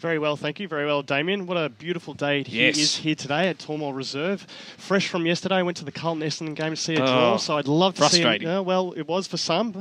Very well, thank you. Very well, Damian. What a beautiful day it is here today at Tormore Reserve. Fresh from yesterday, I went to the Carlton-Essendon game to see a draw, so I'd love to see it. Well, it was for some.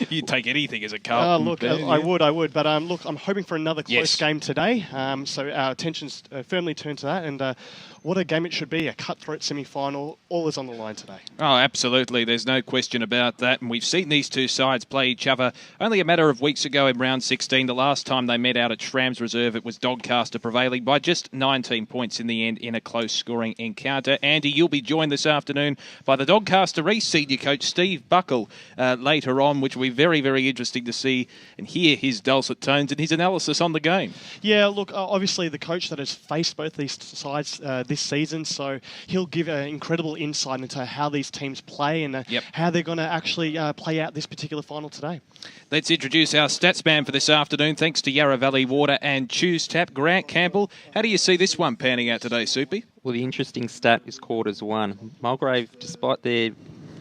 You'd take anything as a Carlton. Look, I would. But look, I'm hoping for another close game today. So our attention's firmly turned to that. And what a game it should be, a cutthroat semi-final. All is on the line today. Oh, absolutely. There's no question about that. And we've seen these two sides play each other only a matter of weeks ago in round 16. The last time they met out at Shram's Reserve, it was Doncaster prevailing by just 19 points in the end in a close scoring encounter. Andy, you'll be joined this afternoon by the Doncaster East senior coach Steve Buckle later on, which will be very, very interesting to see and hear his dulcet tones and his analysis on the game. Yeah, look, obviously the coach that has faced both these sides this season, so he'll give an incredible insight into how these teams play and how they're going to actually play out this particular final today. Let's introduce our stats man for this afternoon, thanks to Yarra Valley Water and Choose Tap, Grant Campbell. How do you see this one panning out today, Soupy? Well, the interesting stat is quarters won. Mulgrave, despite their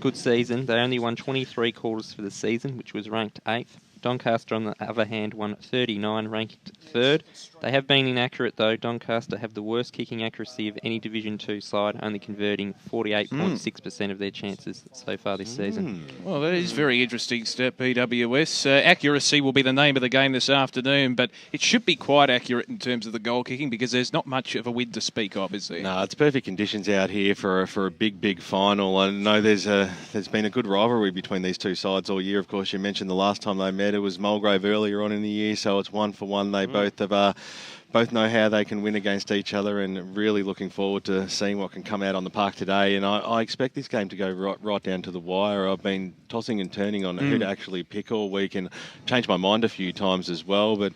good season, they only won 23 quarters for the season, which was ranked 8th. Doncaster, on the other hand, won 39, ranked 3rd. They have been inaccurate, though. Doncaster have the worst kicking accuracy of any Division 2 side, only converting 48.6% of their chances so far this season. Well, that is very interesting stat, PWS. Accuracy will be the name of the game this afternoon, but it should be quite accurate in terms of the goal kicking because there's not much of a wind to speak of, is there? No, it's perfect conditions out here for a big final. I know there's been a good rivalry between these two sides all year. Of course, you mentioned the last time they met, it was Mulgrave earlier on in the year, so it's 1-for-1. They both know how they can win against each other, and really looking forward to seeing what can come out on the park today. And I expect this game to go right down to the wire. I've been tossing and turning on who to actually pick all week and changed my mind a few times as well, but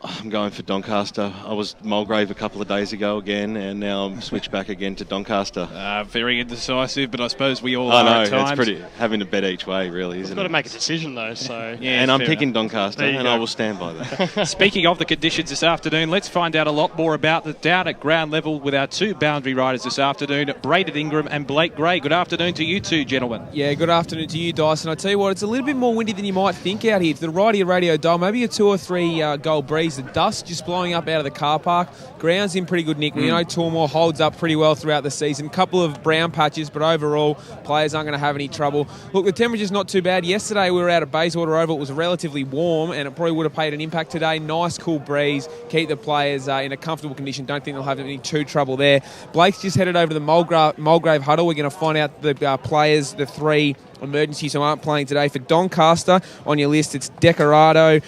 I'm going for Doncaster. I was Mulgrave a couple of days ago again, and now I'm switched back again to Doncaster. Very indecisive, but I suppose we all are at times. It's pretty having to bet each way, really, isn't it? You've got to make a decision, though. So and I'm picking Doncaster, and I will stand by that. Speaking of the conditions this afternoon, let's find out a lot more about it down at ground level with our two boundary riders this afternoon, Braden Ingram and Blake Gray. Good afternoon to you two, gentlemen. Yeah, good afternoon to you, Dyson. I tell you what, it's a little bit more windy than you might think out here. To the right of your radio dial, maybe a 2 or 3 goal breeze. The dust just blowing up out of the car park. Ground's in pretty good nick. We know Tormore holds up pretty well throughout the season. A couple of brown patches, but overall, players aren't going to have any trouble. Look, the temperature's not too bad. Yesterday, we were out at Bayswater Oval. It was relatively warm, and it probably would have played an impact today. Nice, cool breeze. Keep the players in a comfortable condition. Don't think they'll have any too trouble there. Blake's just headed over to the Mulgrave huddle. We're going to find out the players, the 3 emergencies who aren't playing today. For Doncaster, on your list, it's Decorado,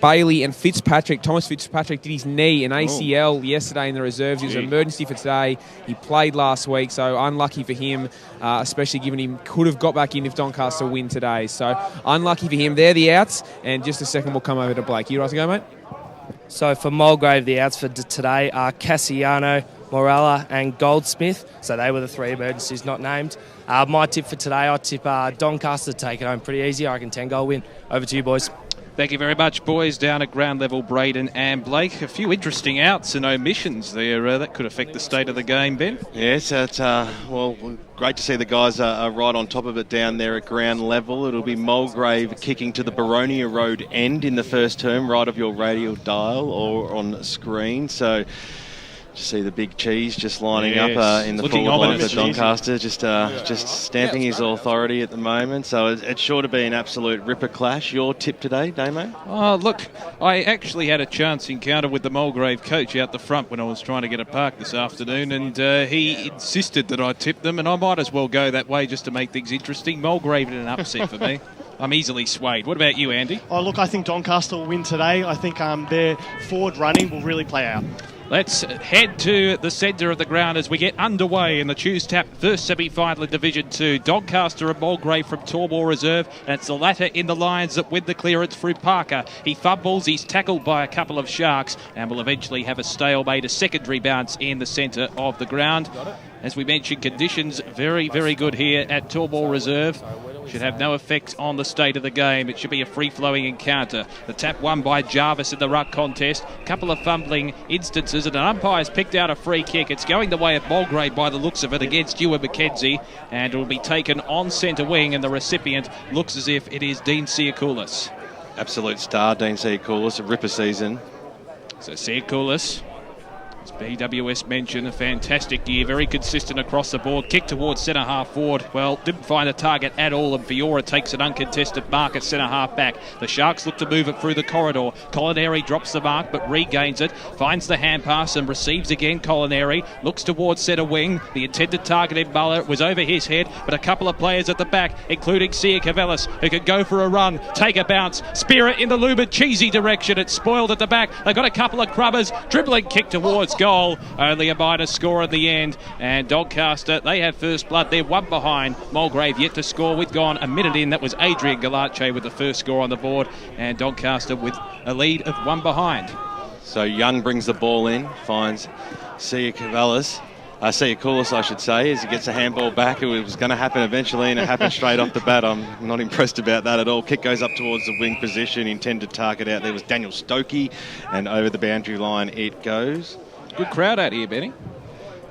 Bailey and Fitzpatrick. Thomas Fitzpatrick did his knee, an ACL, yesterday in the reserves. He was an emergency for today. He played last week, so unlucky for him, especially given he could have got back in if Doncaster win today. So unlucky for him. They're the outs, and just a second, we'll come over to Blake. You right to go, mate? So for Mulgrave, the outs for today are Cassiano, Morella and Goldsmith. So they were the 3 emergencies not named. My tip for today, I tip Doncaster to take it home pretty easy. I reckon 10-goal win. Over to you, boys. Thank you very much, boys. Down at ground level, Braden and Blake. A few interesting outs and omissions there. That could affect the state of the game, Ben. Yes, it's great to see the guys are right on top of it down there at ground level. It'll be Mulgrave kicking to the Baronia Road end in the first term, right of your radio dial or on screen. So to see the big cheese just lining up in the forward line for Doncaster, just stamping his authority at the moment. So it's sure to be an absolute ripper clash. Your tip today, Damo? Oh, look, I actually had a chance encounter with the Mulgrave coach out the front when I was trying to get a park this afternoon, and he insisted that I tip them, and I might as well go that way just to make things interesting. Mulgrave in an upset for me. I'm easily swayed. What about you, Andy? Oh, look, I think Doncaster will win today. I think their forward running will really play out. Let's head to the centre of the ground as we get underway in the Choose Tap first semi-final in Division 2. Doncaster and Mulgrave from Tormore Reserve, and it's the latter in the Lions that win the clearance through Parker. He fumbles, he's tackled by a couple of Sharks, and will eventually have a stalemate, a secondary bounce in the centre of the ground. As we mentioned, conditions very, very good here at Tormore Reserve. Should have no effect on the state of the game. It should be a free-flowing encounter. The tap won by Jarvis in the ruck contest. Couple of fumbling instances, and an umpire's picked out a free kick. It's going the way of Mulgrave by the looks of it against Ewan McKenzie, and it will be taken on centre wing, and the recipient looks as if it is Dean Siakoulis. Absolute star, Dean Siakoulis, a ripper season. So Siakoulis, as BWS mentioned, a fantastic year, very consistent across the board. Kick towards centre-half forward. Well, didn't find a target at all, and Fiora takes an uncontested mark at centre-half back. The Sharks look to move it through the corridor. Colinari drops the mark, but regains it. Finds the hand pass and receives again. Colinari looks towards centre wing. The intended target in Muller was over his head, but a couple of players at the back, including Siakoulis, who could go for a run, take a bounce, spear it in the Lumen cheesy direction. It's spoiled at the back. They've got a couple of crubbers. Dribbling kick towards goal. Only a minor score in the end. And Doncaster, they have first blood. They're one behind. Mulgrave yet to score. We've gone a minute in. That was Adrian Paolacci with the first score on the board. And Doncaster with a lead of one behind. So Young brings the ball in, finds Siakoulis, I should say, as he gets a handball back. It was going to happen eventually, and it happened straight off the bat. I'm not impressed about that at all. Kick goes up towards the wing position. Intended target out there was Daniel Stokey, and over the boundary line it goes. Good crowd out here, Benny.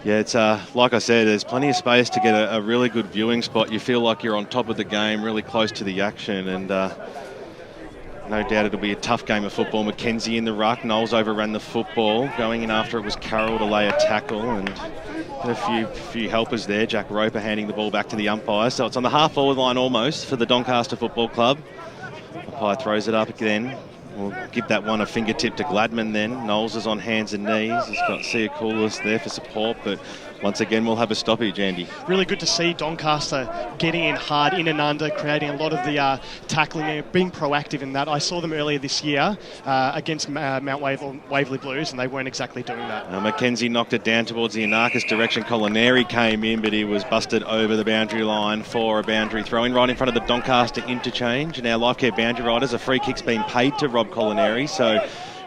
Yeah, it's like I said, there's plenty of space to get a really good viewing spot. You feel like you're on top of the game, really close to the action, and no doubt it'll be a tough game of football. Mackenzie in the ruck. Knowles overran the football. Going in after it was Carroll to lay a tackle, and a few helpers there. Jack Roper handing the ball back to the umpire. So it's on the half-forward line almost for the Doncaster Football Club. Umpire throws it up again. We'll give that one a fingertip to Gladman then. Knowles is on hands and knees. He's got Siakoulis there for support, but once again we'll have a stoppage, Andy. Really good to see Doncaster getting in hard, in and under, creating a lot of the tackling and being proactive in that. I saw them earlier this year against Mount Waverley Blues, and they weren't exactly doing that. Mackenzie knocked it down towards the Anarchist direction. Colinari came in, but he was busted over the boundary line for a boundary throw-in right in front of the Doncaster interchange. And our Lifecare boundary riders, a free kick's been paid to Rob Colinari, so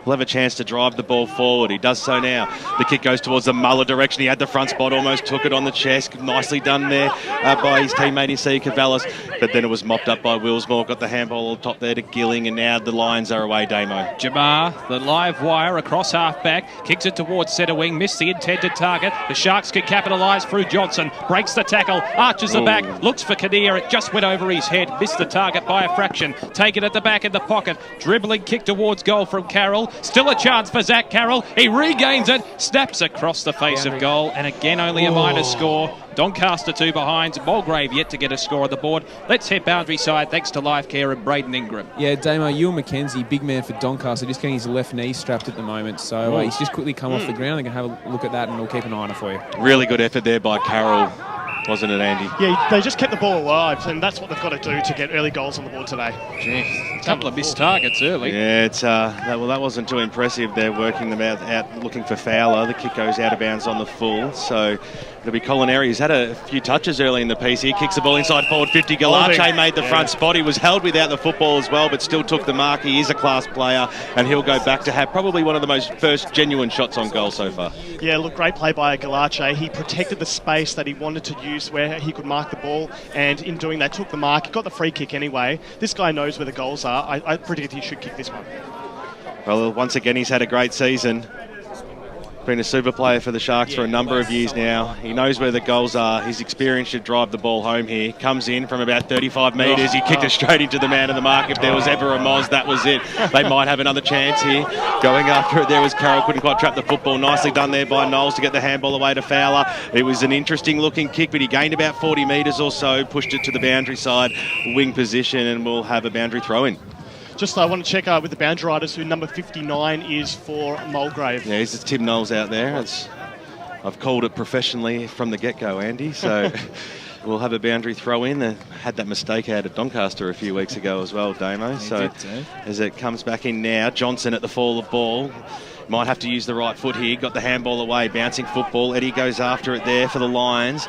he'll have a chance to drive the ball forward. He does so now. The kick goes towards the Muller direction. He had the front spot, almost took it on the chest. Nicely done there by his teammate in Siakoulis. But then it was mopped up by Willsmore. Got the handball on top there to Gilling, and now the Lions are away, Damo. Jamar, the live wire across half-back, kicks it towards centre wing, missed the intended target. The Sharks can capitalise through Johnson. Breaks the tackle, arches the back, looks for Kinnear. It just went over his head, missed the target by a fraction. Taken at the back in the pocket. Dribbling kick towards goal from Carroll. Still a chance for Zach Carroll. He regains it, snaps across the face of goal, and again only a minor score. Doncaster 2 behind. Mulgrave yet to get a score on the board. Let's head boundary side thanks to Lifecare and Braden Ingram. Yeah, Damo, Ewan McKenzie, big man for Doncaster, just getting his left knee strapped at the moment. So he's just quickly come off the ground. They're going to have a look at that, and we'll keep an eye on it for you. Really good effort there by Carroll, wasn't it, Andy? Yeah, they just kept the ball alive, and that's what they've got to do to get early goals on the board today. Jeez, a couple of missed targets early. Yeah, it's that wasn't too impressive. They're working them out looking for Fowler. The kick goes out of bounds on the full, so it'll be Colinari. He's had a few touches early in the piece. He kicks the ball inside forward 50. Paolacci made the front spot. He was held without the football as well, but still took the mark. He is a class player, and he'll go back to have probably one of the most first genuine shots on goal so far. Yeah, look, great play by Paolacci. He protected the space that he wanted to use where he could mark the ball, and in doing that took the mark. He got the free kick anyway. This guy knows where the goals are. I predict he should kick this one. Well, once again, he's had a great season. Been a super player for the Sharks for a number of years now. He knows where the goals are. His experience should drive the ball home here. Comes in from about 35 metres. He kicked it straight into the man of the mark. If there was ever a Moz, that was it. They might have another chance here. Going after it there was Carroll. Couldn't quite trap the football. Nicely done there by Knowles to get the handball away to Fowler. It was an interesting looking kick, but he gained about 40 metres or so. Pushed it to the boundary side, wing position, and we'll have a boundary throw-in. Just I want to check with the boundary riders who number 59 is for Mulgrave. Yeah, it's Tim Knowles out there. I've called it professionally from the get-go, Andy. So we'll have a boundary throw-in. They had that mistake out at Doncaster a few weeks ago as well, Damo. So as it comes back in now, Johnson at the fall of ball. Might have to use the right foot here. Got the handball away, bouncing football. Eddie goes after it there for the Lions.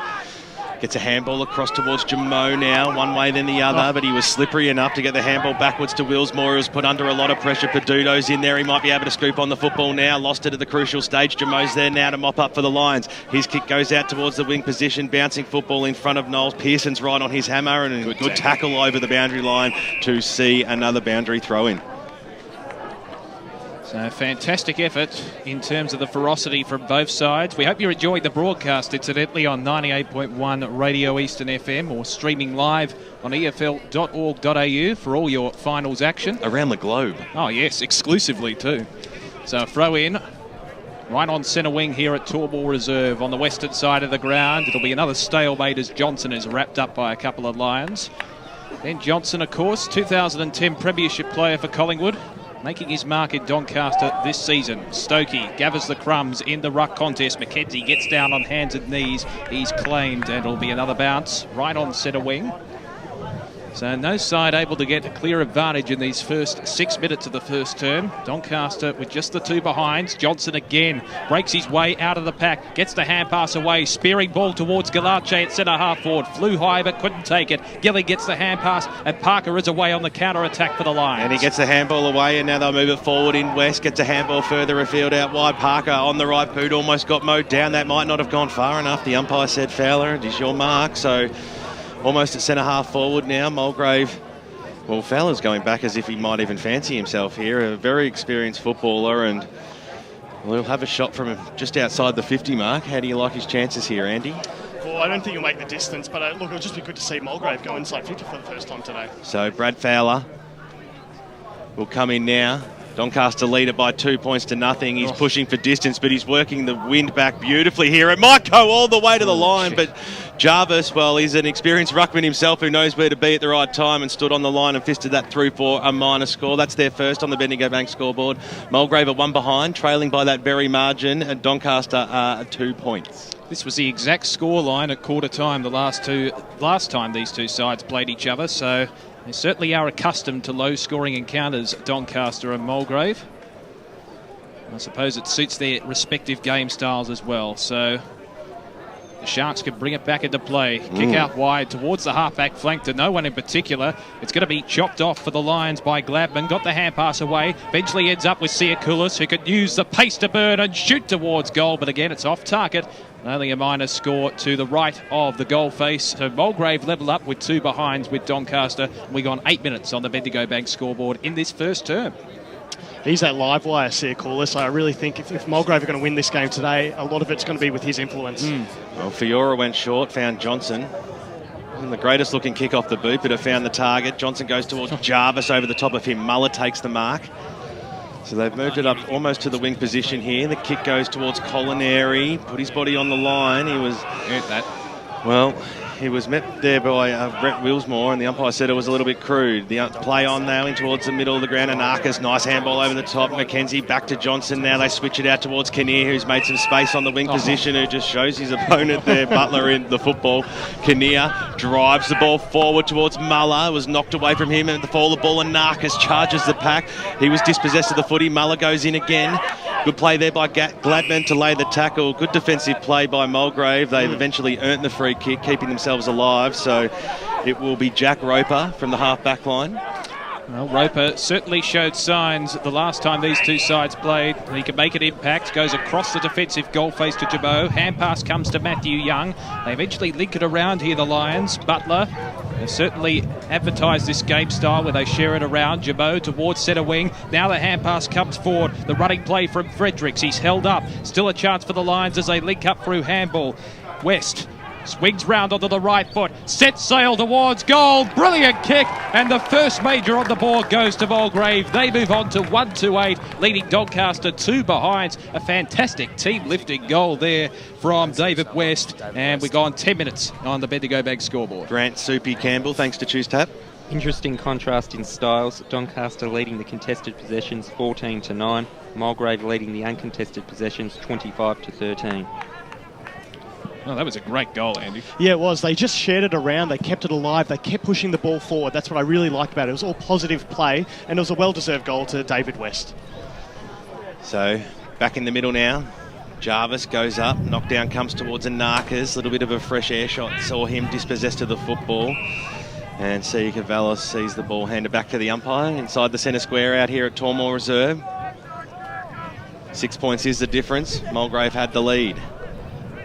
Gets a handball across towards Jamo now, one way then the other, but he was slippery enough to get the handball backwards to Willsmore. He was put under a lot of pressure. Peduto's in there. He might be able to scoop on the football now. Lost it at the crucial stage. Jamo's there now to mop up for the Lions. His kick goes out towards the wing position, bouncing football in front of Knowles. Pearson's right on his hammer, and a good tackle over the boundary line to see another boundary throw-in. So fantastic effort in terms of the ferocity from both sides. We hope you're enjoying the broadcast, incidentally, on 98.1 Radio Eastern FM or streaming live on EFL.org.au for all your finals action. Around the globe. Oh, yes, exclusively too. So a throw in right on centre wing here at Tormore Reserve on the western side of the ground. It'll be another stalemate as Johnson is wrapped up by a couple of Lions. Then Johnson, of course, 2010 Premiership player for Collingwood, making his mark in Doncaster this season. Stokey gathers the crumbs in the ruck contest. McKenzie gets down on hands and knees. He's claimed, and it'll be another bounce right on centre wing. So no side able to get a clear advantage in these first 6 minutes of the first term. Doncaster with just the two behinds. Johnson again breaks his way out of the pack, gets the hand pass away, spearing ball towards Paolacci at centre half forward. Flew high but couldn't take it. Gilly gets the hand pass, and Parker is away on the counter attack for the Lions. And he gets the handball away, and now they'll move it forward in West. Gets a handball further afield out wide. Parker on the right boot almost got mowed down. That might not have gone far enough. The umpire said Fowler, it is your mark. So almost at centre half forward now. Mulgrave, well, Fowler's going back as if he might even fancy himself here. A very experienced footballer, and we'll have a shot from him just outside the 50 mark. How do you like his chances here, Andy? Well, I don't think he'll make the distance, but look, it'll just be good to see Mulgrave go inside 50 for the first time today. So Brad Fowler will come in now. Doncaster lead it by 2 points to nothing. He's pushing for distance, but he's working the wind back beautifully here. It might go all the way to the line, but Jarvis, well, he's an experienced ruckman himself who knows where to be at the right time and stood on the line and fisted that through for a minor score. That's their first on the Bendigo Bank scoreboard. Mulgrave at one behind, trailing by that very margin, and Doncaster are 2 points. This was the exact score line at quarter time the last time these two sides played each other, so they certainly are accustomed to low-scoring encounters, Doncaster and Mulgrave. I suppose it suits their respective game styles as well. So the Sharks can bring it back into play. Kick out wide towards the halfback flank to no one in particular. It's going to be chopped off for the Lions by Gladman. Got the hand pass away. Eventually ends up with Siakoulis, who could use the pace to burn and shoot towards goal. But again, it's off target. Only a minor score to the right of the goal face. So Mulgrave level up with two behinds with Doncaster. We gone 8 minutes on the Bendigo Bank scoreboard in this first term. He's that live wire, Siakoulis. I really think if Mulgrave are going to win this game today, a lot of it's going to be with his influence. Well, Fiora went short, found Johnson. Wasn't the greatest looking kick off the boot, but it found the target. Johnson goes towards Jarvis over the top of him. Muller takes the mark. So they've moved it up almost to the wing position here. The kick goes towards Colinari. Put his body on the line. He was... Well, he was met there by Brett Willsmore, and the umpire said it was a little bit crude. The play on now in towards the middle of the ground. Anarchis, nice handball over the top. McKenzie back to Johnson. Now they switch it out towards Kinnear, who's made some space on the wing position, who just shows his opponent there, Butler, in the football. Kinnear drives the ball forward towards Muller. It was knocked away from him at the fall of the ball. Anarchis charges the pack. He was dispossessed of the footy. Muller goes in again. Good play there by Gladman to lay the tackle. Good defensive play by Mulgrave. They've eventually earned the free kick, keeping themselves alive. So it will be Jack Roper from the half-back line. Well, Roper certainly showed signs the last time these two sides played. He can make an impact, goes across the defensive goal face to Jabot. Hand pass comes to Matthew Young. They eventually link it around here, the Lions. Butler has certainly advertised this game style where they share it around. Jabot towards centre wing. Now the hand pass comes forward. The running play from Fredericks. He's held up. Still a chance for the Lions as they link up through handball. West swings round onto the right foot, sets sail towards goal, brilliant kick, and the first major on the board goes to Mulgrave. They move on to 1-8, leading Doncaster 2 behinds. A fantastic team-lifting goal there from David West, and we've gone 10 minutes on the Bendigo Bank scoreboard. Grant Soupy Campbell, thanks to Choose Tap. Interesting contrast in styles. Doncaster leading the contested possessions 14-9. Mulgrave leading the uncontested possessions 25-13. Oh, that was a great goal, Andy. Yeah, it was. They just shared it around. They kept it alive. They kept pushing the ball forward. That's what I really liked about it. It was all positive play, and it was a well-deserved goal to David West. So, back in the middle now. Jarvis goes up. Knockdown comes towards Anarchis. A little bit of a fresh air shot. Saw him dispossessed of the football. And C. Cavalis sees the ball handed back to the umpire inside the centre square out here at Tormore Reserve. 6 points is the difference. Mulgrave had the lead.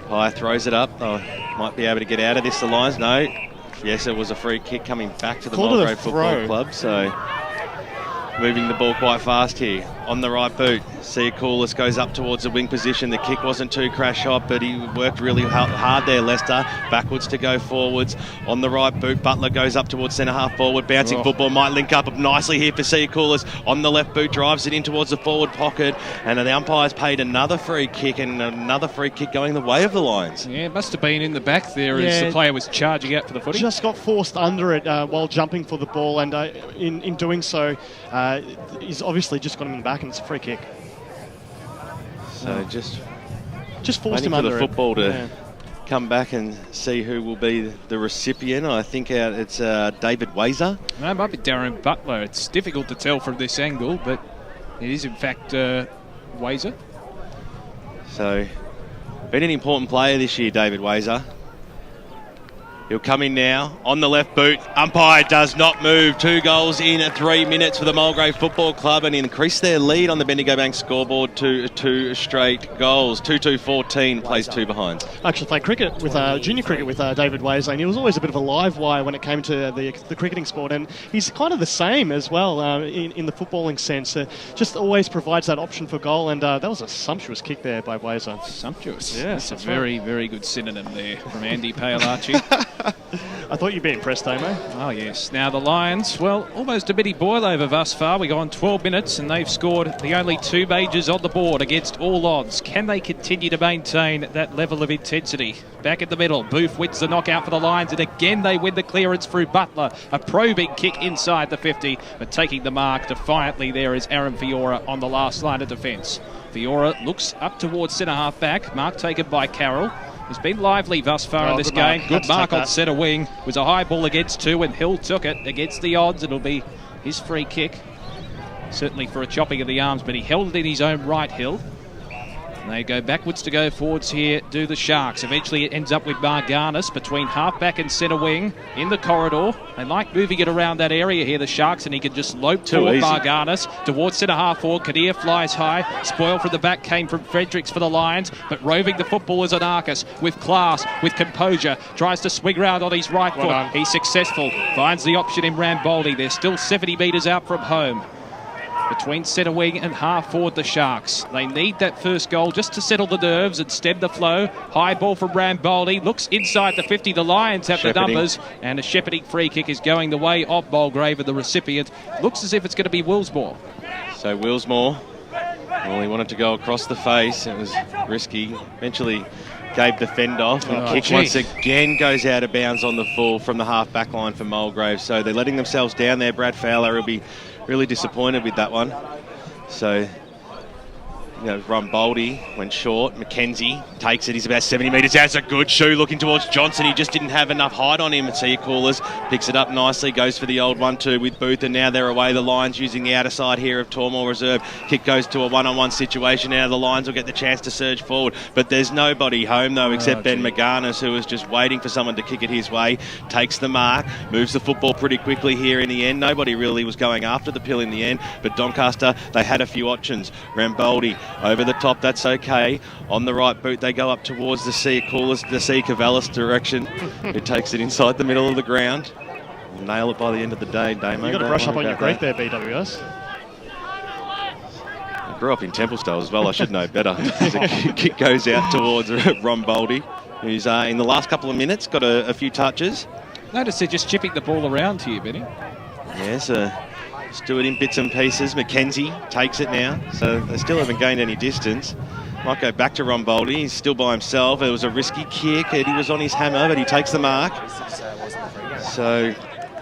Pye throws it up. Oh, might be able to get out of this. The Lions, no. Yes, it was a free kick coming back to the Mulgrave Football Club. So moving the ball quite fast here. on the right boot. Siakoulis goes up towards the wing position. The kick wasn't too crash hot, but he worked really hard there, Leicester. Backwards to go forwards. On the right boot, Butler goes up towards centre-half forward. Bouncing football might link up nicely here for Siakoulis. On the left boot, drives it in towards the forward pocket. And the umpire's paid another free kick, and another free kick going the way of the Lions. Yeah, it must have been in the back there as the player was charging out for the footy. Just got forced under it while jumping for the ball, and in doing so, he's obviously just got him in the back, and it's a free kick. So just forced him under the football to come back and see who will be the recipient. I think it's David Wazer. No, it might be Darren Butler. It's difficult to tell from this angle, but it is in fact Wazer. So, been an important player this year, David Wazer. He'll come in now on the left boot. Umpire does not move. 2 goals in 3 minutes for the Mulgrave Football Club and increase their lead on the Bendigo Bank scoreboard to 2 straight goals. 2-2-14 plays 2 behind. I actually played cricket with junior cricket with David Wazer, and he was always a bit of a live wire when it came to the cricketing sport, and he's kind of the same as well in the footballing sense. Just always provides that option for goal, and that was a sumptuous kick there by Wazer. Sumptuous. Yes, that's a very, very good synonym there from Andy Paolacci. I thought you'd be impressed, Damo. Oh, yes. Now the Lions, well, almost a bitty boil over thus far. We go on 12 minutes and they've scored the only 2 majors on the board against all odds. Can they continue to maintain that level of intensity? Back in the middle, Booth wins the knockout for the Lions, and again they win the clearance through Butler. A probing kick inside the 50, but taking the mark defiantly there is Aaron Fiora on the last line of defence. Fiora looks up towards centre-half back. Mark taken by Carroll. He's been lively thus far in this game. Good mark on centre wing. It was a high ball against 2, and Hill took it against the odds. It'll be his free kick. Certainly for a chopping of the arms, but he held it in his own right, Hill. And they go backwards to go forwards here, do the Sharks. Eventually it ends up with Marganis between half-back and centre wing in the corridor. They like moving it around that area here, the Sharks, and he can just lope toward Marganis towards centre-half forward. Kadir flies high. Spoil from the back came from Fredericks for the Lions, but roving the football is Anarchis with class, with composure. Tries to swing round on his right foot. He's successful. Finds the option in Ramboldi. They're still 70 metres out from home. Between centre wing and half forward, the Sharks. They need that first goal just to settle the nerves and stem the flow. High ball from Ramboldi. Looks inside the 50. The Lions have the numbers. And a shepherding free kick is going the way of Mulgrave, and the recipient looks as if it's going to be Willsmore. So Willsmore, well, he wanted to go across the face. It was risky. Eventually gave the fend off, and kick once again goes out of bounds on the full from the half-back line for Mulgrave. So they're letting themselves down there. Brad Fowler will be really disappointed with that one. So, Ramboldi went short. McKenzie takes it. He's about 70 metres out. It's a good shoe looking towards Johnson. He just didn't have enough height on him. And Siakoulis picks it up nicely, goes for the old 1-2 with Booth, and now they're away. The Lions using the outer side here of Tormore Reserve. Kick goes to a one-on-one situation. Now the Lions will get the chance to surge forward. But there's nobody home, though, except Ben Marganis, who was just waiting for someone to kick it his way. Takes the mark, moves the football pretty quickly here in the end. Nobody really was going after the pill in the end. But Doncaster, they had a few options. Ramboldi over the top, that's okay. On the right boot, they go up towards the Cavallis direction, who takes it inside the middle of the ground. Nail it by the end of the day, Damo. You've got to brush up on your Greek there, BWS. I grew up in Templestowe as well, I should know better. The kick goes out towards Ramboldi, who's in the last couple of minutes got a few touches. Notice they're just chipping the ball around here, Benny. Yes, just do it in bits and pieces. McKenzie takes it now, so they still haven't gained any distance. Might go back to Ramboldi. He's still by himself. It was a risky kick. Eddie was on his hammer, but he takes the mark. So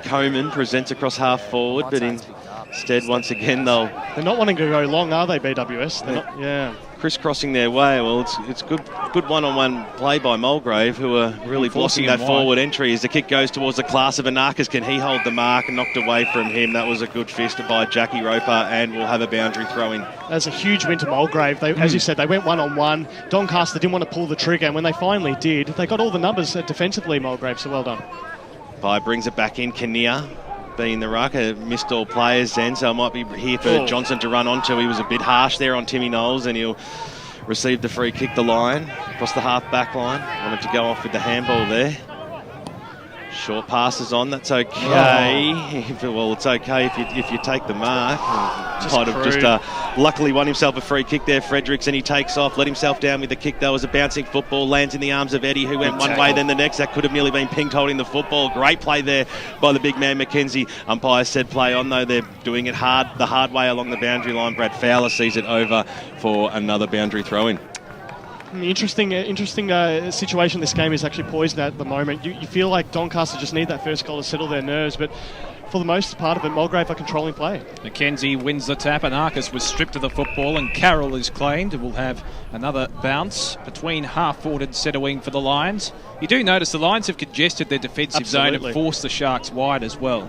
Coleman presents across half forward, but instead, once again, they're not wanting to go long, are they, BWS? They're not, yeah. Crisscrossing their way. Well, it's good one-on-one play by Mulgrave, who are really blocking that forward entry as the kick goes towards the class of Anarchis. Can he hold the mark? Knocked away from him. That was a good fist by Jackie Roper, and we'll have a boundary throw in. That's a huge win to Mulgrave. As you said, they went one-on-one. Doncaster didn't want to pull the trigger, and when they finally did, they got all the numbers defensively, Mulgrave, so well done. Pai brings it back in. Kinnear being the ruck, missed all players then, so it might be here for Johnson to run onto. He was a bit harsh there on Timmy Knowles, and he'll receive the free kick, the line across the half back line. Wanted to go off with the handball there. short passes on. That's okay. Well, it's okay if you take the mark. Luckily won himself a free kick there, Fredericks, and he takes off, let himself down with the kick. That was a bouncing football, lands in the arms of Eddie, who went one way, then the next. That could have nearly been pinged holding the football. Great play there by the big man, McKenzie. Umpire said play on, though. They're doing it the hard way along the boundary line. Brad Fowler sees it over for another boundary throw-in. Interesting situation this game is actually poised at the moment. You feel like Doncaster just need that first goal to settle their nerves, but for the most part of it, Mulgrave are controlling play. McKenzie wins the tap, and Arcus was stripped of the football, and Carroll is claimed. We'll have another bounce between half-forward and centre wing for the Lions. You do notice the Lions have congested their defensive zone and forced the Sharks wide as well.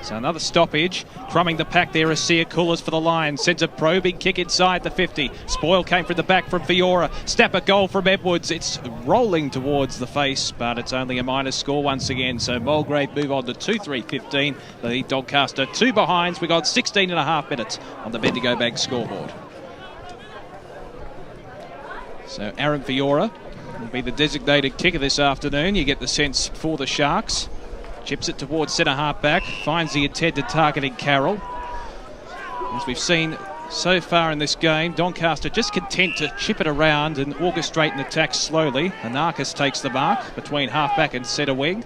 So another stoppage. Crumbing the pack there is Siakulas for the Lions. Sends a probing kick inside the 50. Spoil came from the back from Fiora. Snapper goal from Edwards. It's rolling towards the face, but it's only a minus score once again. So Mulgrave move on to 2-3-15. The Doncaster 2 behinds. We got 16 and a half minutes on the Bendigo Bank scoreboard. So Aaron Fiora will be the designated kicker this afternoon. You get the sense for the Sharks. Chips it towards centre half back, finds the intended targeting Carroll. As we've seen so far in this game, Doncaster just content to chip it around and orchestrate an attack slowly. Anarchus takes the mark between half back and centre wing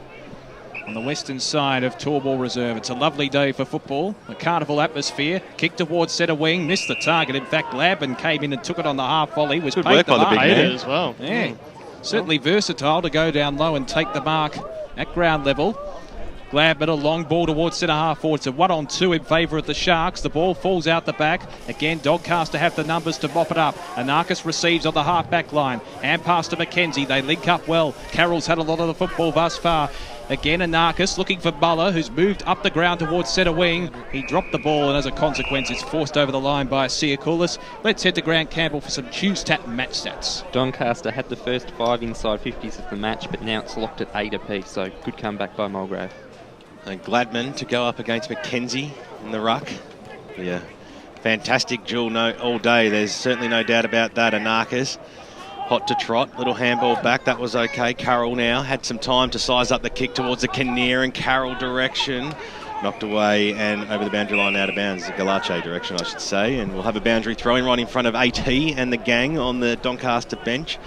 on the western side of Torball Reserve. It's a lovely day for football, a carnival atmosphere. Kick towards centre wing, missed the target. In fact, Labin came in and took it on the half volley. Was good paid work the by the big man as well. Yeah, certainly versatile to go down low and take the mark at ground level. Gladman, a long ball towards centre half forward. It's a 1-on-2 in favour of the Sharks. The ball falls out the back. Again, Doncaster have the numbers to mop it up. Anarchus receives on the half back line. And pass to McKenzie. They link up well. Carroll's had a lot of the football thus far. Again, Anarchus looking for Muller, who's moved up the ground towards centre wing. He dropped the ball, and as a consequence, it's forced over the line by Siakulas. Let's head to Grant Campbell for some Tuestat match stats. Doncaster had the first 5 inside 50s of the match, but now it's locked at 8 apiece, so good comeback by Mulgrave. And Gladman to go up against McKenzie in the ruck. Yeah, fantastic duel all day. There's certainly no doubt about that. Anarchus, hot to trot, little handball back. That was okay. Carroll now had some time to size up the kick towards the Kinnear and Carroll direction. Knocked away and over the boundary line out of bounds, the Paolacci direction, I should say. And we'll have a boundary throwing right in front of AT and the gang on the Doncaster bench.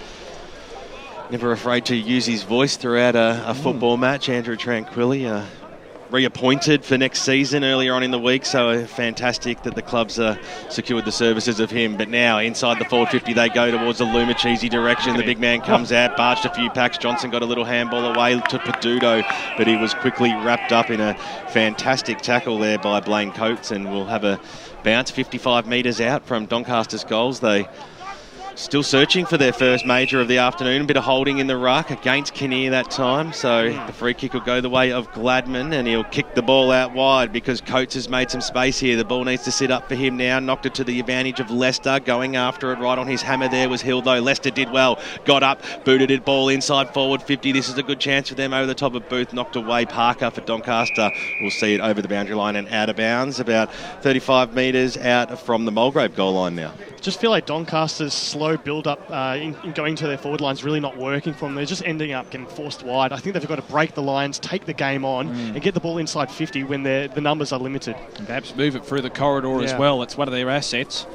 Never afraid to use his voice throughout a football match. Andrew Tranquilli, reappointed for next season earlier on in the week, so fantastic that the clubs secured the services of him. But now inside the forward 50 they go towards the Lumacheesy direction. The big man comes out, barged a few packs. Johnson got a little handball away to Peduto, but he was quickly wrapped up in a fantastic tackle there by Blaine Coates, and we'll have a bounce 55 metres out from Doncaster's goals. They still searching for their first major of the afternoon. A bit of holding in the ruck against Kinnear that time. So the free kick will go the way of Gladman, and he'll kick the ball out wide because Coates has made some space here. The ball needs to sit up for him now. Knocked it to the advantage of Leicester. Going after it right on his hammer there was Hill, though. Leicester did well. Got up, booted it, ball inside forward 50. This is a good chance for them over the top of Booth. Knocked away Parker for Doncaster. We'll see it over the boundary line and out of bounds. About 35 metres out from the Mulgrave goal line now. Just feel like Doncaster's slow build-up in going to their forward line's really not working for them. They're just ending up getting forced wide. I think they've got to break the lines, take the game on, and get the ball inside 50 when the numbers are limited. And perhaps move it through the corridor as well. It's one of their assets.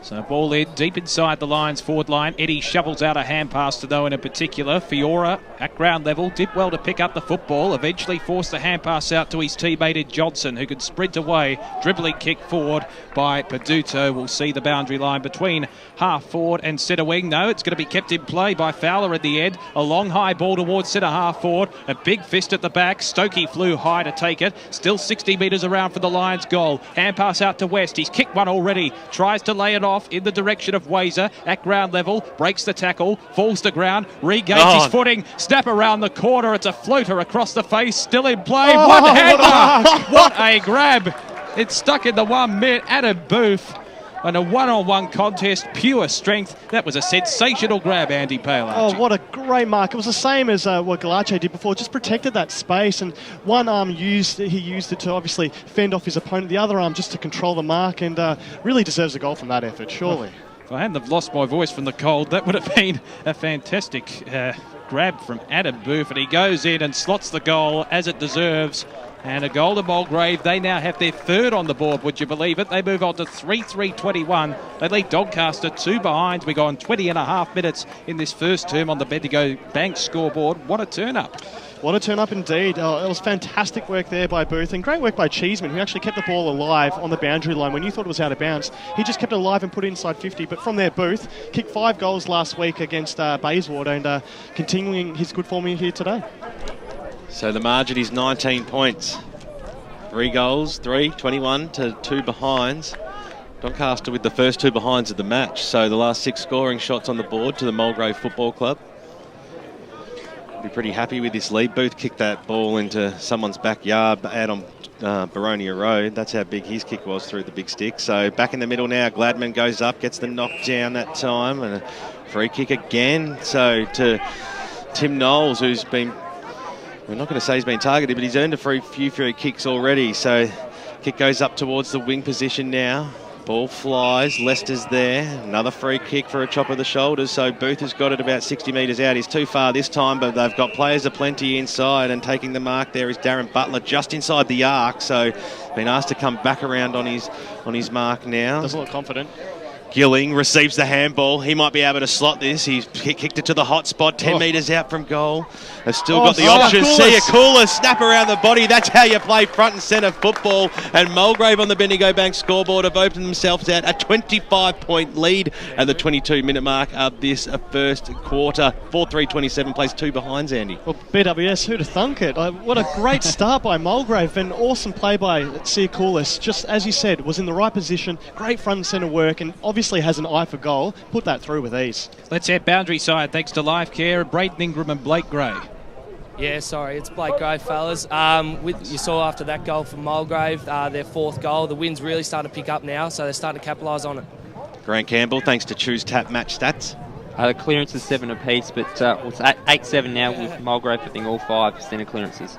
So ball in, deep inside the Lions forward line. Eddie shovels out a hand pass to no one in particular. Fiora at ground level did well to pick up the football. Eventually forced the hand pass out to his teammate Johnson, who could sprint away. Dribbling kick forward by Peduto. We'll see the boundary line between half forward and centre wing. No, it's going to be kept in play by Fowler at the end. A long high ball towards centre half forward. A big fist at the back. Stokey flew high to take it. Still 60 metres around for the Lions goal. Hand pass out to West. He's kicked one already. Tries to lay it off in the direction of Wazer at ground level, breaks the tackle, falls to ground, regains his footing, snap around the corner. It's a floater across the face, still in play. One-hander! What a grab! It's stuck in the 1 minute. Adam Booth and a one-on-one contest, pure strength. That was a sensational grab, Andy Paolacci. Oh, what a great mark. It was the same as what Paolacci did before, just protected that space, and one arm he used it to obviously fend off his opponent, the other arm just to control the mark, and really deserves a goal from that effort, surely. If I hadn't have lost my voice from the cold, that would have been a fantastic grab from Adam Booth. And he goes in and slots the goal as it deserves. And a goal to Mulgrave. They now have their third on the board, would you believe it? They move on to 3-3-21. They lead Doncaster 2 behind. We've gone 20 and a half minutes in this first term on the Bendigo Bank scoreboard. What a turn-up. What a turn-up indeed. It was fantastic work there by Booth and great work by Cheeseman, who actually kept the ball alive on the boundary line when you thought it was out of bounds. He just kept it alive and put it inside 50. But from there, Booth kicked 5 goals last week against Bayswater and continuing his good form here today. So the margin is 19 points. 3 goals, 21 to 2 behinds. Doncaster with the first 2 behinds of the match. So the last 6 scoring shots on the board to the Mulgrave Football Club. Be pretty happy with this lead. Booth kicked that ball into someone's backyard out on Baronia Road. That's how big his kick was through the big stick. So back in the middle now, Gladman goes up, gets the knock down that time, and a free kick again. So to Tim Knowles, who's been, we're not going to say he's been targeted, but he's earned a few free kicks already. So kick goes up towards the wing position now. Ball flies, Lester's there. Another free kick for a chop of the shoulders. So Booth has got it about 60 metres out. He's too far this time, but they've got players aplenty inside, and taking the mark there is Darren Butler just inside the arc. So been asked to come back around on his mark now. Doesn't look confident. Gilling receives the handball. He might be able to slot this. He's kicked it to the hot spot, 10 metres out from goal. They've still got the option. Siakoulis, snap around the body. That's how you play front and centre football. And Mulgrave on the Bendigo Bank scoreboard have opened themselves out a 25-point lead at the 22-minute mark of this first quarter. 4-3-27 plays 2 behinds, Andy. Well, BWS, who'd have thunk it? What a great start by Mulgrave and awesome play by Siakoulis. Just as you said, was in the right position, great front and centre work, and obviously has an eye for goal. Put that through with ease. Let's head boundary side thanks to Lifecare, Braden, Ingram and Blake Gray. Yeah, sorry, it's Blake Gray, fellas. You saw after that goal from Mulgrave, their 4th goal, the wind's really starting to pick up now, so they're starting to capitalise on it. Grant Campbell, thanks to Choose Tap Match Stats. The clearance is 7 apiece, but it's 8-7 now with Mulgrave hitting all 5 centre clearances.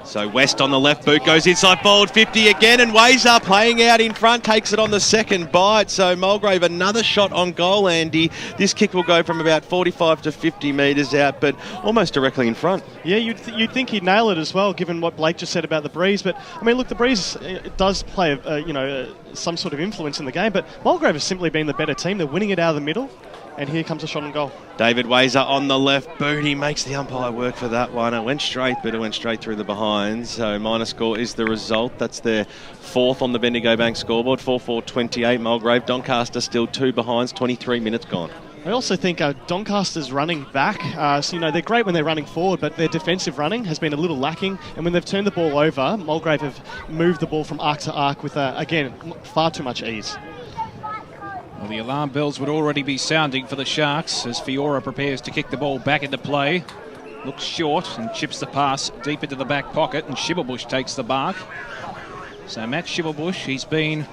So West on the left boot goes inside forward 50 again, and Wazer playing out in front takes it on the second bite. So Mulgrave another shot on goal, Andy. This kick will go from about 45 to 50 metres out, but almost directly in front. Yeah, you'd think he'd nail it as well, given what Blake just said about the breeze. But I mean, look, the breeze does play some sort of influence in the game, but Mulgrave has simply been the better team. They're winning it out of the middle. And here comes a shot on goal. David Wazer on the left boot. He makes the umpire work for that one. It went straight, but it went straight through the behind. So minor score is the result. That's their 4th on the Bendigo Bank scoreboard. 4-4-28 Mulgrave. Doncaster still 2 behinds, 23 minutes gone. I also think Doncaster's running back. They're great when they're running forward, but their defensive running has been a little lacking. And when they've turned the ball over, Mulgrave have moved the ball from arc to arc with, again, far too much ease. Well, the alarm bells would already be sounding for the Sharks as Fiora prepares to kick the ball back into play. Looks short and chips the pass deep into the back pocket, and Shivelbush takes the mark. So Matt Shivelbush, he's been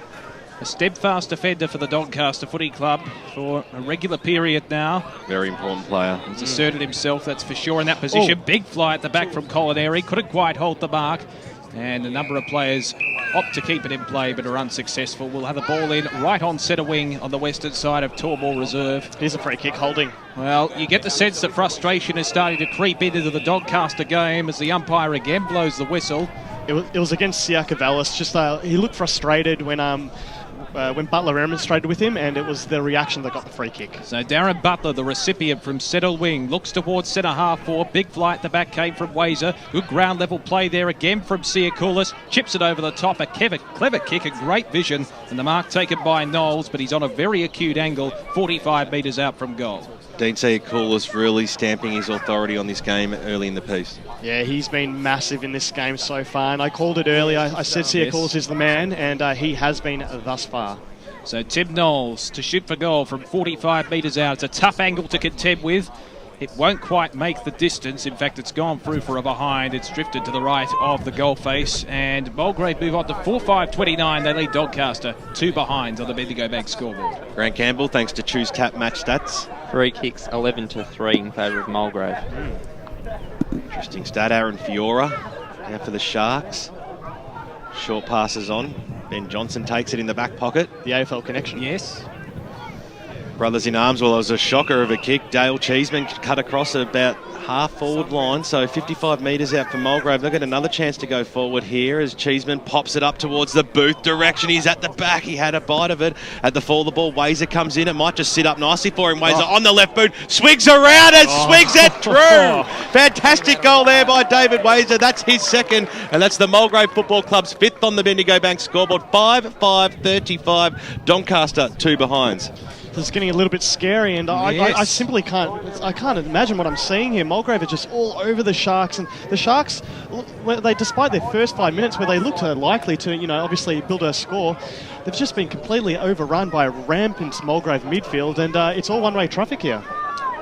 a steadfast defender for the Doncaster Footy Club for a regular period now. Very important player. He's asserted himself, that's for sure, in that position. Big fly at the back from Colinari. Couldn't quite hold the mark. And a number of players opt to keep it in play but are unsuccessful. We'll have the ball in right on centre wing on the western side of Tormore Reserve. Here's a free kick holding. Well, you get the sense that frustration is starting to creep into the Doncaster game as the umpire again blows the whistle. It was against Siakoulis. Just he looked frustrated when Butler remonstrated with him, and it was the reaction that got the free kick. So Darren Butler, the recipient from centre wing, looks towards centre half forward. Big flight at the back came from Wazer. Good ground level play there again from Siakoulis. Chips it over the top. A clever kick, a great vision, and the mark taken by Knowles, but he's on a very acute angle, 45 metres out from goal. Dean Siakoulis really stamping his authority on this game early in the piece. Yeah, he's been massive in this game so far, and I called it earlier. I said Siakoulis is the man, and he has been thus far. So Tim Knowles to shoot for goal from 45 metres out. It's a tough angle to contend with. It won't quite make the distance. In fact, it's gone through for a behind. It's drifted to the right of the goal face. And Mulgrave move on to 4-5-29. They lead Doncaster 2 behinds on the Bendigo Bank scoreboard. Grant Campbell, thanks to Choose Tap Match Stats. Free kicks 11-3 in favour of Mulgrave. Interesting stat. Aaron Fiora now for the Sharks. Short passes on. Ben Johnson takes it in the back pocket. The AFL connection. Yes. Brothers in arms. Well, it was a shocker of a kick. Dale Cheeseman cut across about half forward line, so 55 metres out for Mulgrave. They'll get another chance to go forward here as Cheeseman pops it up towards the booth direction. He's at the back. He had a bite of it at the fall of the ball. Wazer comes in. It might just sit up nicely for him. Wazer on the left boot. Swigs around and swigs it through. Fantastic goal there by David Wazer. That's his second, and that's the Mulgrave Football Club's fifth on the Bendigo Bank scoreboard. 5-5-35. Doncaster 2 behinds. It's getting a little bit scary, and I simply can't imagine what I'm seeing here. Mulgrave are just all over the Sharks, and the Sharks, despite their first 5 minutes where they looked likely to, obviously build a score, they've just been completely overrun by a rampant Mulgrave midfield, and it's all one-way traffic here.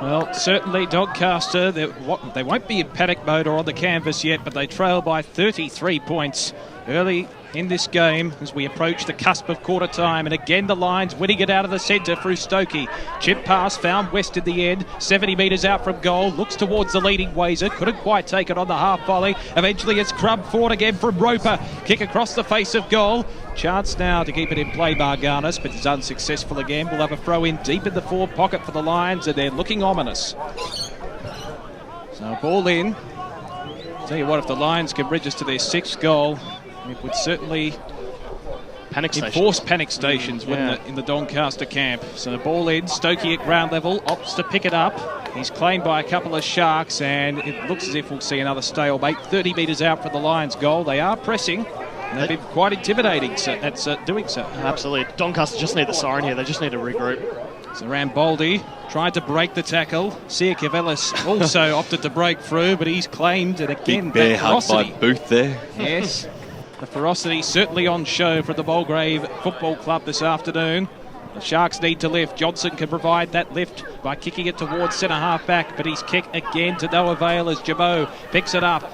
Well, certainly Doncaster, they won't be in panic mode or on the canvas yet, but they trail by 33 points early in this game as we approach the cusp of quarter time. And again, the Lions winning it out of the centre through Stokey. Chip pass found West at the end, 70 metres out from goal, looks towards the leading Wazer, couldn't quite take it on the half volley. Eventually it's Crubb forward again from Roper, kick across the face of goal. Chance now to keep it in play, Marganis, but it's unsuccessful again. We'll have a throw in deep in the forward pocket for the Lions, and they're looking ominous. So ball in. Tell you what, if the Lions can register their 6th goal, it would certainly enforce panic stations in the Doncaster camp. So the ball in, Stokey at ground level, opts to pick it up. He's claimed by a couple of Sharks, and it looks as if we'll see another stalemate. 30 metres out for the Lions' goal. They are pressing, and they've been quite intimidating at doing so. Absolutely. Doncaster just need the siren here. They just need to regroup. So Ramboldi tried to break the tackle. Siakivelis also opted to break through, but he's claimed, and again, big bear hug by Booth there. Yes. The ferocity certainly on show for the Mulgrave Football Club this afternoon. The Sharks need to lift. Johnson can provide that lift by kicking it towards centre-half back, but his kick again to no avail as Jabot picks it up.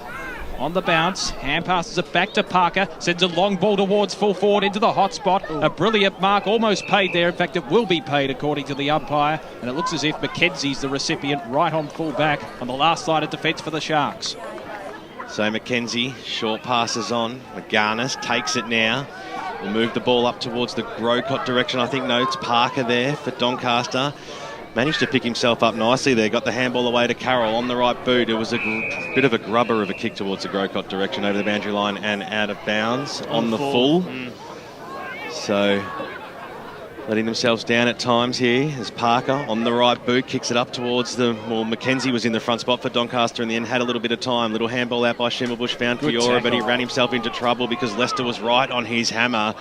On the bounce, hand passes it back to Parker, sends a long ball towards full forward into the hot spot. A brilliant mark, almost paid there. In fact, it will be paid according to the umpire, and it looks as if McKenzie's the recipient right on full back on the last line of defence for the Sharks. So McKenzie, short passes on. Marganis takes it now. We'll move the ball up towards the Grocott direction. I think it's Parker there for Doncaster. Managed to pick himself up nicely there. Got the handball away to Carroll on the right boot. It was a bit of a grubber of a kick towards the Grocott direction over the boundary line and out of bounds on the full. So letting themselves down at times here as Parker on the right boot kicks it up towards McKenzie was in the front spot for Doncaster in the end, had a little bit of time. Little handball out by Schimmelbusch, found Fiora, but he ran himself into trouble because Lester was right on his hammer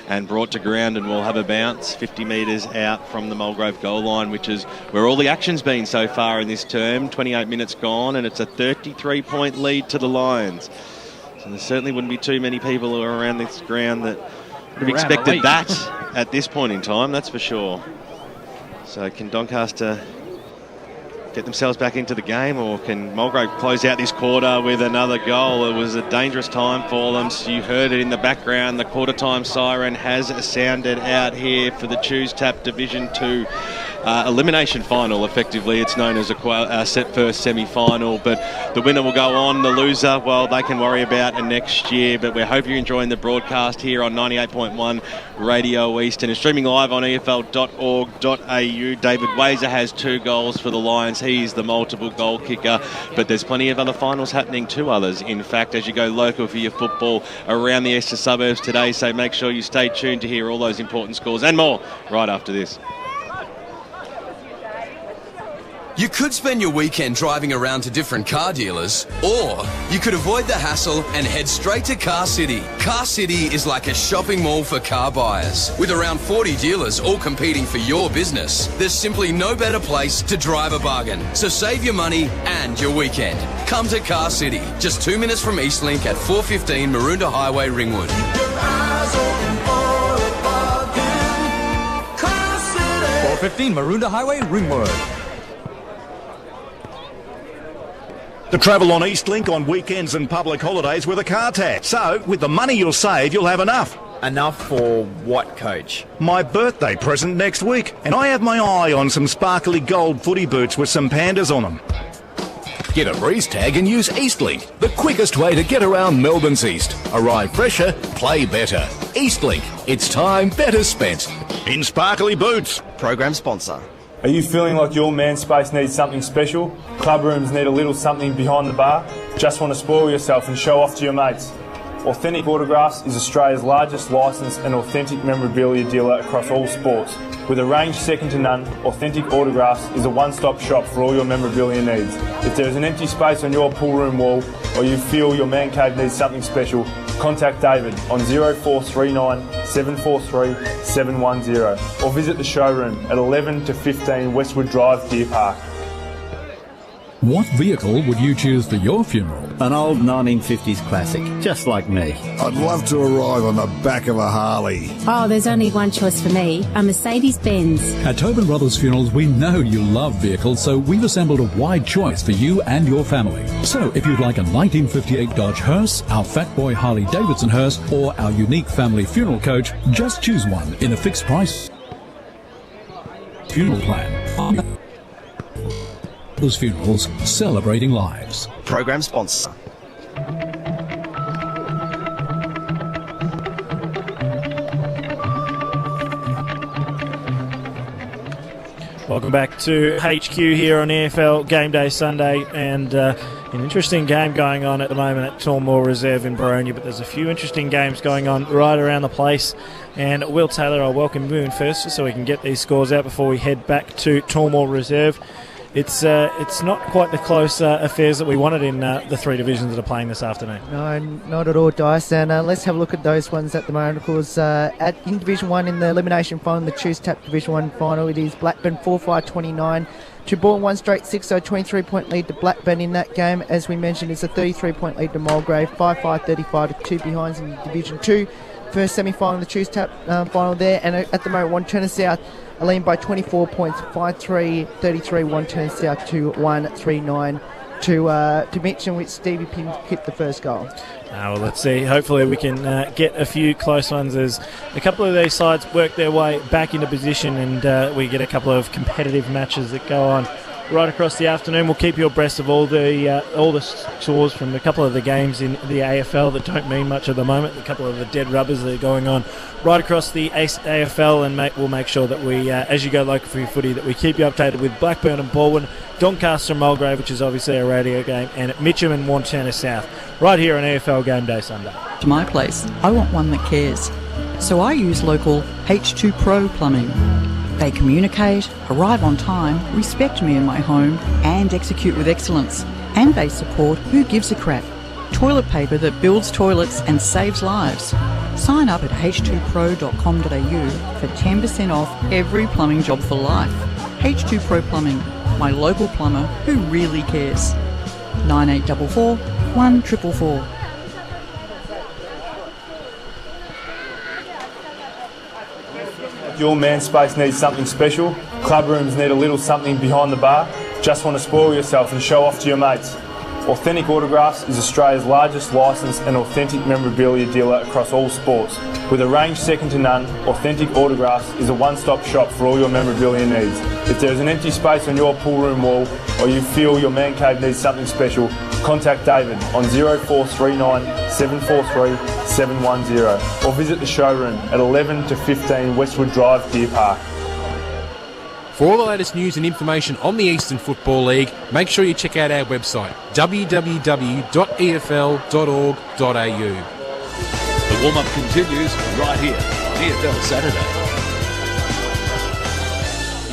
and brought to ground, and will have a bounce 50 metres out from the Mulgrave goal line, which is where all the action's been so far in this term. 28 minutes gone, and it's a 33-point lead to the Lions. So there certainly wouldn't be too many people who are around this ground that would have expected that at this point in time, that's for sure. So can Doncaster get themselves back into the game, or can Mulgrave close out this quarter with another goal? It was a dangerous time for them. So you heard it in the background. The quarter time siren has sounded out here for the Choose Tap Division 2 elimination final. Effectively, it's known as a set first semi-final, but the winner will go on. The loser, well, they can worry about next year, but we hope you're enjoying the broadcast here on 98.1 Radio East, and it's streaming live on EFL.org.au. David Wazer has 2 goals for the Lions. He's the multiple goal kicker, but there's plenty of other finals happening, 2 others in fact, as you go local for your football around the eastern suburbs today. So make sure you stay tuned to hear all those important scores and more right after this. You could spend your weekend driving around to different car dealers, or you could avoid the hassle and head straight to Car City. Car City is like a shopping mall for car buyers. With around 40 dealers all competing for your business, there's simply no better place to drive a bargain. So save your money and your weekend. Come to Car City, just 2 minutes from Eastlink at 415 Maroondah Highway, Ringwood. 415 Maroondah Highway, Ringwood. To travel on Eastlink on weekends and public holidays with a car tax. So, with the money you'll save, you'll have enough. Enough for what, Coach? My birthday present next week, and I have my eye on some sparkly gold footy boots with some pandas on them. Get a breeze tag and use Eastlink, the quickest way to get around Melbourne's east. Arrive fresher, play better. Eastlink, it's time better spent. In sparkly boots. Program sponsor. Are you feeling like your man space needs something special? Club rooms need a little something behind the bar? Just want to spoil yourself and show off to your mates? Authentic Autographs is Australia's largest licensed and authentic memorabilia dealer across all sports. With a range second to none, Authentic Autographs is a one-stop shop for all your memorabilia needs. If there is an empty space on your pool room wall or you feel your man cave needs something special, contact David on 0439 743 710 or visit the showroom at 11 to 15 Westwood Drive, Deer Park. What vehicle would you choose for your funeral? An old 1950s classic, just like me. I'd love to arrive on the back of a Harley. Oh, there's only one choice for me, a Mercedes-Benz. At Tobin Brothers Funerals, we know you love vehicles, so we've assembled a wide choice for you and your family. So if you'd like a 1958 Dodge Hearse, our Fat Boy Harley Davidson hearse, or our unique family funeral coach, just choose one in a fixed price funeral plan. Those funerals, celebrating lives. Program sponsor. Welcome back to HQ here on EFL Game Day Sunday, and an interesting game going on at the moment at Toolmore Reserve in Baronia, but there's a few interesting games going on right around the place. And Will Taylor, I'll welcome you in first so we can get these scores out before we head back to Toolmore Reserve. It's not quite the close affairs that we wanted in the three divisions that are playing this afternoon. No, not at all, Dice. And let's have a look at those ones at the moment. Of course, in Division 1 in the elimination final, the Choose Tap Division 1 final, it is Blackburn 4-5-29 to Bourne 1 straight 6, so 23-point lead to Blackburn in that game. As we mentioned, it's a 33-point lead to Mulgrave, 5-5-35 to 2 behinds in Division 2. First semi-final, the Choose Tap final there. And at the moment, Wanturna South are leading by 24 points, 5-3-33, Wanturna South to 1-3-9 to mention which Stevie Pinn kicked the first goal. Well, let's see. Hopefully we can get a few close ones as a couple of these sides work their way back into position, and we get a couple of competitive matches that go on right across the afternoon. We'll keep you abreast of all the scores from a couple of the games in the AFL that don't mean much at the moment, a couple of the dead rubbers that are going on right across the AFL, and we'll make sure that we, as you go local for your footy, that we keep you updated with Blackburn and Baldwin, Doncaster and Mulgrave, which is obviously a radio game, and Mitcham and Wanturna South, right here on EFL Game Day Sunday. To my place, I want one that cares. So I use local H2 Pro Plumbing. They communicate, arrive on time, respect me in my home, and execute with excellence. And they support Who Gives a Crap? Toilet paper that builds toilets and saves lives. Sign up at h2pro.com.au for 10% off every plumbing job for life. H2 Pro Plumbing, my local plumber who really cares. 9844 1444. Your man space needs something special? Club rooms need a little something behind the bar? Just want to spoil yourself and show off to your mates? Authentic Autographs is Australia's largest licensed and authentic memorabilia dealer across all sports. With a range second to none, Authentic Autographs is a one-stop shop for all your memorabilia needs. If there is an empty space on your pool room wall or you feel your man cave needs something special, contact David on 0439 743 710 or visit the showroom at 11 to 15 Westwood Drive, Deer Park. For all the latest news and information on the Eastern Football League, make sure you check out our website, www.efl.org.au. The warm-up continues right here on EFL Saturday.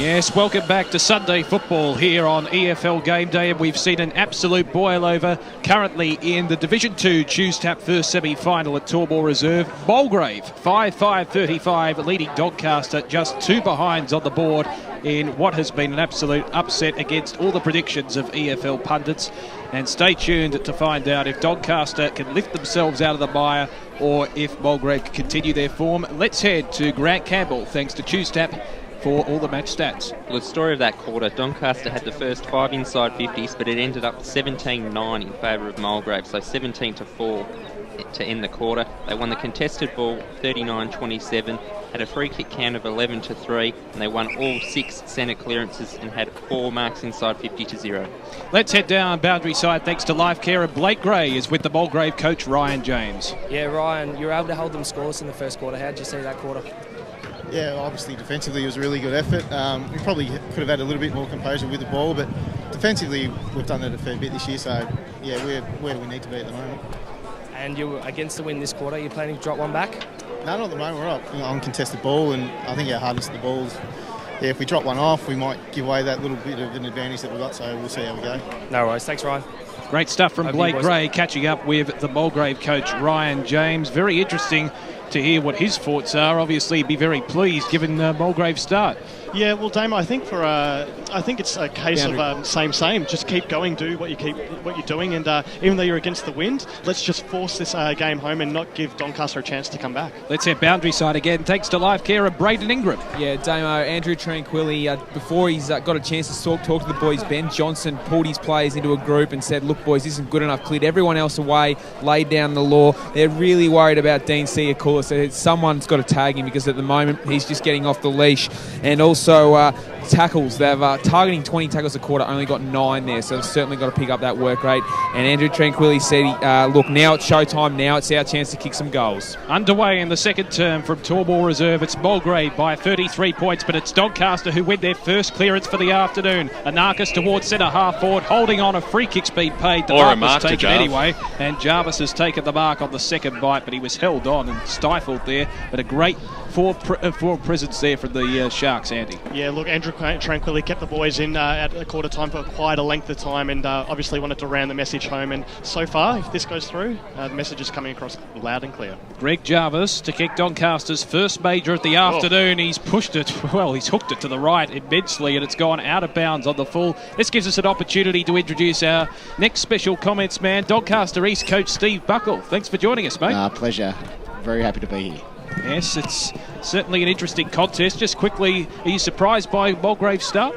Yes, welcome back to Sunday football here on EFL Game Day, and we've seen an absolute boil-over currently in the Division 2 Choose Tap first semi-final at Toolmore Reserve. Mulgrave 5-5-35 leading Doncaster, just 2 behinds on the board in what has been an absolute upset against all the predictions of EFL pundits. And stay tuned to find out if Doncaster can lift themselves out of the mire or if Mulgrave can continue their form. Let's head to Grant Campbell, thanks to Choose Tap, for all the match stats. Well, the story of that quarter, Doncaster had the first 5 inside 50s, but it ended up 17-9 in favour of Mulgrave, so 17-4 to end the quarter. They won the contested ball 39-27, had a free kick count of 11-3, and they won all 6 centre clearances and had 4 marks inside 50-0. Let's head down boundary side thanks to Lifecare, and Blake Gray is with the Mulgrave coach Ryan James. Yeah, Ryan, you were able to hold them scoreless in the first quarter. How did you see that quarter? Yeah, obviously defensively it was a really good effort. We probably could have had a little bit more composure with the ball, but defensively we've done that a fair bit this year, so yeah, we're where we need to be at the moment. And you're against the win this quarter, you're planning to drop one back? No, not at the moment. We're up on contested ball, and I think our hardness of the balls, yeah, if we drop one off, we might give away that little bit of an advantage that we've got, so we'll see how we go. No worries. Thanks, Ryan. Great stuff from Blake Gray, catching up with the Mulgrave coach, Ryan James. Very interesting to hear what his thoughts are. Obviously, be very pleased given Mulgrave's start. Yeah, well, Damo, I think it's a case of same. Just keep going, do what you're doing, and even though you're against the wind, let's just force this game home and not give Doncaster a chance to come back. Let's hit boundary side again. Thanks to Lifecare and Braden Ingram. Yeah, Damo, Andrew Tranquilli, before he's got a chance to talk to the boys, Ben Johnson pulled his players into a group and said, look, boys, this isn't good enough. Cleared everyone else away, laid down the law. They're really worried about Dean Siakula, so someone's got to tag him because at the moment he's just getting off the leash. And also tackles. They've targeting 20 tackles a quarter, only got 9 there, so they've certainly got to pick up that work rate. And Andrew Tranquilli said, look, now it's showtime, now it's our chance to kick some goals. Underway in the second term from Tormore Reserve, it's Mulgrave by 33 points, but it's Doncaster who win their first clearance for the afternoon. Anarchis towards centre half forward, holding on, a free kick's been paid. The mark was taken anyway, and Jarvis has taken the mark on the second bite, but he was held on and stifled there. But a great forward presence there from the Sharks, Andy. Yeah, look, Andrew Tranquilli kept the boys in at the quarter time for quite a length of time, and obviously wanted to round the message home. And so far, if this goes through, the message is coming across loud and clear. Greg Jarvis to kick Doncaster's first major of the afternoon. He's pushed it, he's hooked it to the right immensely, and it's gone out of bounds on the full. This gives us an opportunity to introduce our next special comments man, Doncaster East coach Steve Buckle. Thanks for joining us, mate. Pleasure. Very happy to be here. Yes, it's certainly an interesting contest. Just quickly, are you surprised by Mulgrave's start?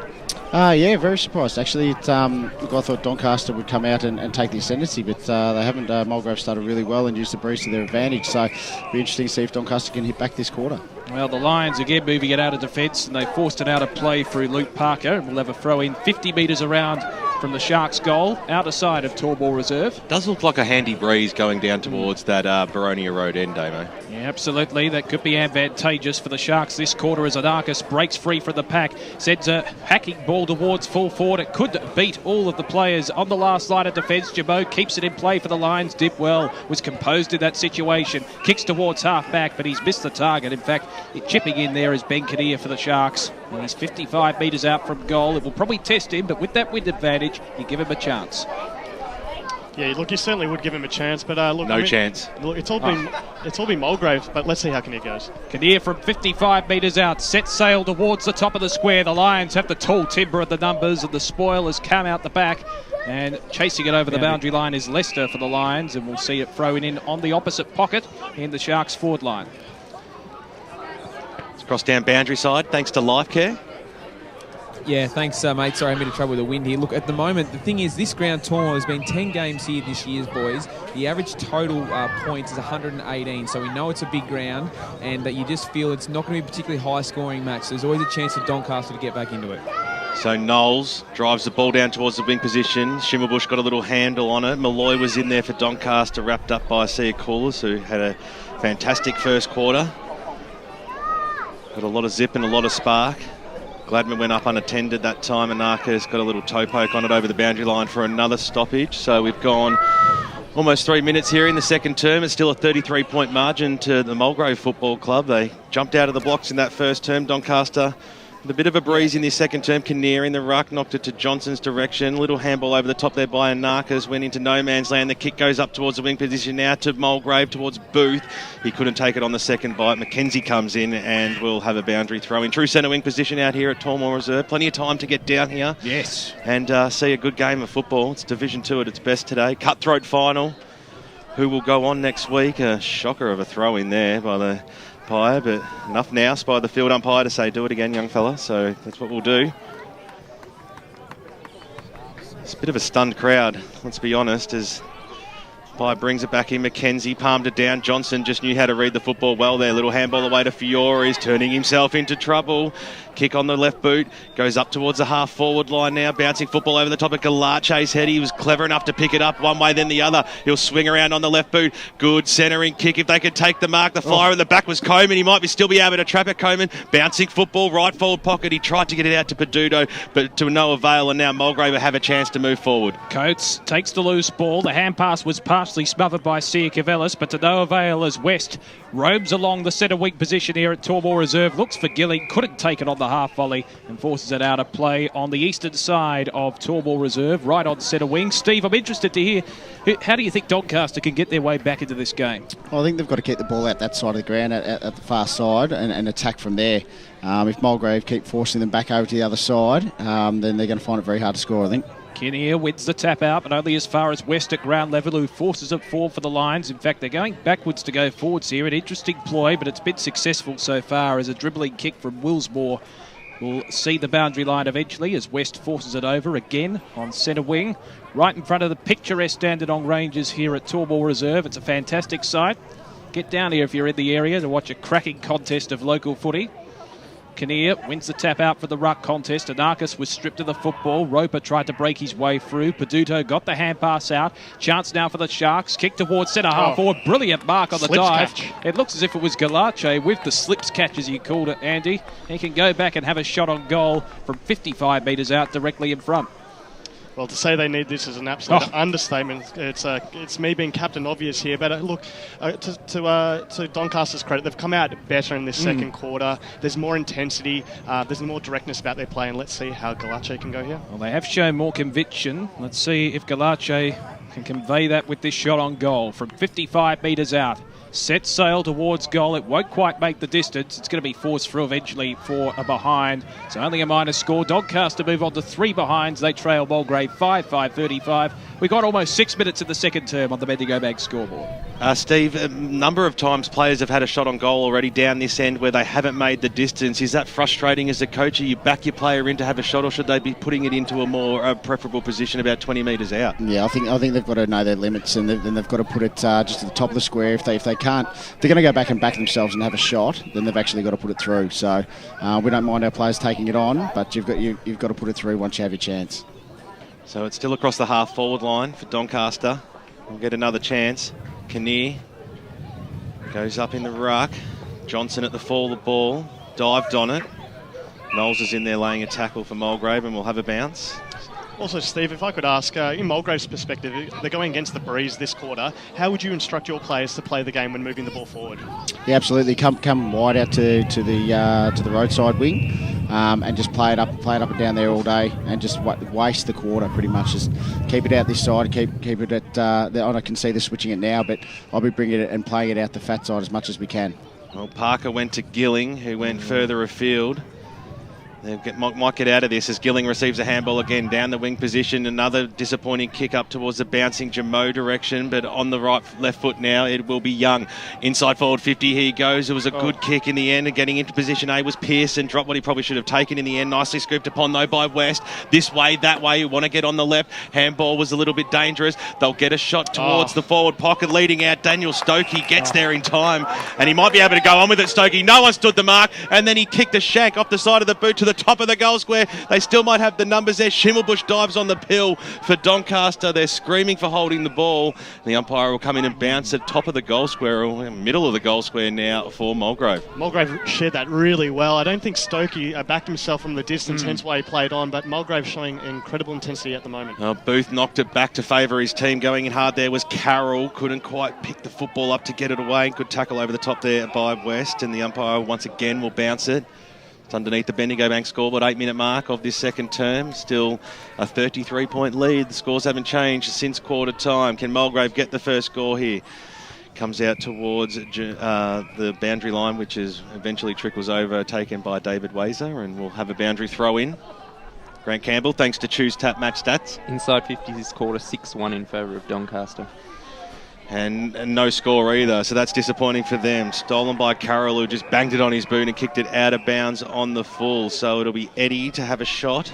Yeah, very surprised. Actually, look, I thought Doncaster would come out and take the ascendancy, but they haven't. Mulgrave started really well and used the breeze to their advantage, so it'll be interesting to see if Doncaster can hit back this quarter. Well, the Lions again moving it out of defence, and they forced it out of play through Luke Parker, and we'll have a throw in 50 metres around from the Sharks' goal, outer side of Tormore Reserve. Does look like a handy breeze going down towards that Baronia Road end, Damo. Yeah, absolutely. That could be advantageous for the Sharks this quarter as Anarchis breaks free from the pack, sends a hacking ball towards full forward. It could beat all of the players on the last line of defence. Jamo keeps it in play for the Lions. Dipwell was composed in that situation. Kicks towards half back, but he's missed the target. In fact, chipping in there is Ben Kinnear for the Sharks. And he's 55 metres out from goal. It will probably test him, but with that wind advantage, you give him a chance. Yeah, look, you certainly would give him a chance, but look, no chance. Look, it's all been Mulgrave, but let's see how Kinnear goes. Kinnear from 55 metres out, set sail towards the top of the square. The Lions have the tall timber of the numbers, and the spoil has come out the back. And chasing it over the boundary line is Leicester for the Lions, and we'll see it thrown in on the opposite pocket in the Sharks' forward line. It's crossed down boundary side, thanks to Lifecare. Yeah, thanks, mate. Sorry, I'm in trouble with the wind here. Look, at the moment, the thing is, this ground tour has been 10 games here this year, boys. The average total points is 118, so we know it's a big ground, and that you just feel it's not going to be a particularly high-scoring match. So there's always a chance for Doncaster to get back into it. So Knowles drives the ball down towards the wing position. Schimmelbusch got a little handle on it. Malloy was in there for Doncaster, wrapped up by Siakoulis, who had a fantastic first quarter. Got a lot of zip and a lot of spark. Gladman went up unattended that time, and Anarchis got a little toe poke on it over the boundary line for another stoppage. So we've gone almost 3 minutes here in the second term. It's still a 33-point margin to the Mulgrave Football Club. They jumped out of the blocks in that first term. Doncaster with a bit of a breeze in this second term. Kinnear in the ruck, knocked it to Johnson's direction. Little handball over the top there by Anarchis, went into no man's land. The kick goes up towards the wing position now to Mulgrave, towards Booth. He couldn't take it on the second bite. McKenzie comes in and will have a boundary throw in. True centre wing position out here at Tormore Reserve. Plenty of time to get down here. Yes. And see a good game of football. It's Division 2 at its best today. Cutthroat final. Who will go on next week? A shocker of a throw in there by the umpire, but enough now by the field umpire to say, do it again, young fella. So that's what we'll do. It's a bit of a stunned crowd, let's be honest, as Umpire brings it back in. McKenzie palmed it down. Johnson just knew how to read the football well there. Little handball away to Fiore. He's turning himself into trouble. Kick on the left boot. Goes up towards the half-forward line now. Bouncing football over the top of Paolacci's head. He was clever enough to pick it up one way, then the other. He'll swing around on the left boot. Good centering kick. If they could take the mark, the flyer in the back was Coleman. He might still be able to trap it, Coleman. Bouncing football, right forward pocket. He tried to get it out to Peduto, but to no avail, and now Mulgrave have a chance to move forward. Coates takes the loose ball. The hand pass was partially smothered by Sia Cavellis, but to no avail as West roams along the centre wing position here at Tormore Reserve. Looks for Gilling, couldn't take it on the half volley and forces it out of play on the eastern side of Tormore Reserve, right on centre wing. Steve, I'm interested to hear, how do you think Doncaster can get their way back into this game? Well, I think they've got to keep the ball out that side of the ground, at the far side, and attack from there. If Mulgrave keep forcing them back over to the other side, then they're going to find it very hard to score, I think. Kinnear wins the tap out, but only as far as West at ground level, who forces it forward for the Lions. In fact, they're going backwards to go forwards here. An interesting ploy, but it's been successful so far as a dribbling kick from Willsmore will see the boundary line eventually as West forces it over again on centre wing. Right in front of the picturesque Dandenong Rangers here at Tormore Reserve. It's a fantastic sight. Get down here if you're in the area to watch a cracking contest of local footy. Kinnear wins the tap out for the ruck contest. Anarchis was stripped of the football. Roper tried to break his way through. Peduto got the hand pass out. Chance now for the Sharks. Kick towards centre half forward. Brilliant mark on the dive. Catch. It looks as if it was Paolacci with the slips catch, as you called it, Andy. He can go back and have a shot on goal from 55 metres out directly in front. Well, to say they need this is an absolute understatement. It's me being Captain Obvious here, but look, to Doncaster's credit, they've come out better in this second quarter. There's more intensity, there's more directness about their play, and let's see how Paolacci can go here. Well, they have shown more conviction. Let's see if Paolacci can convey that with this shot on goal from 55 metres out. Set sail towards goal. It won't quite make the distance. It's going to be forced through eventually for a behind. So only a minor score. Doncaster move on to 3 behinds. They trail Mulgrave 5-5-35. We got almost 6 minutes in the second term on the Bendigo Bank scoreboard. Steve, a number of times players have had a shot on goal already down this end where they haven't made the distance. Is that frustrating as a coach? Are you back your player in to have a shot, or should they be putting it into a more preferable position about 20 metres out? Yeah, I think they've got to know their limits, and they've got to put it just at the top of the square. If they can't, if they're going to go back and back themselves and have a shot, then they've actually got to put it through. So we don't mind our players taking it on, but you've got to put it through once you have your chance. So it's still across the half-forward line for Doncaster. We'll get another chance. Kinnear goes up in the ruck. Johnson at the fall of the ball. Dived on it. Knowles is in there laying a tackle for Mulgrave, and we'll have a bounce. Also, Steve, if I could ask, in Mulgrave's perspective, they're going against the breeze this quarter. How would you instruct your players to play the game when moving the ball forward? Yeah, absolutely. Come wide out to the roadside wing, and just play it up and down there all day, and just waste the quarter pretty much. Just keep it out this side, keep it at. I can see they're switching it now, but I'll be bringing it and playing it out the fat side as much as we can. Well, Parker went to Gilling, who went further afield. They might get out of this as Gilling receives a handball again down the wing position. Another disappointing kick up towards the bouncing Jamo direction, but on the left foot now it will be Young. Inside forward 50, here he goes. It was a good kick in the end, and getting into position A was Pearson. Dropped what he probably should have taken in the end. Nicely scooped upon though by West. This way, that way, you want to get on the left. Handball was a little bit dangerous. They'll get a shot towards the forward pocket, leading out Daniel Stokey. Gets there in time, and he might be able to go on with it, Stokey. No one stood the mark, and then he kicked a shank off the side of the boot to the top of the goal square. They still might have the numbers there. Schimmelbusch dives on the pill for Doncaster. They're screaming for holding the ball. The umpire will come in and bounce at top of the goal square, or middle of the goal square now for Mulgrave. Mulgrave shared that really well. I don't think Stokey backed himself from the distance, hence why he played on, but Mulgrave showing incredible intensity at the moment. Booth knocked it back to favour his team. Going in hard there was Carroll. Couldn't quite pick the football up to get it away. Good tackle over the top there by West, and the umpire once again will bounce it. It's underneath the Bendigo Bank scoreboard, 8-minute mark of this second term. Still a 33-point lead. The scores haven't changed since quarter time. Can Mulgrave get the first score here? Comes out towards the boundary line, which is eventually trickles over, taken by David Wazer, and we'll have a boundary throw in. Grant Campbell, thanks to Choose Tap Match Stats. Inside 50 this quarter, 6-1 in favour of Doncaster. And no score either, so that's disappointing for them. Stolen by Carroll, who just banged it on his boot and kicked it out of bounds on the full. So it'll be Eddie to have a shot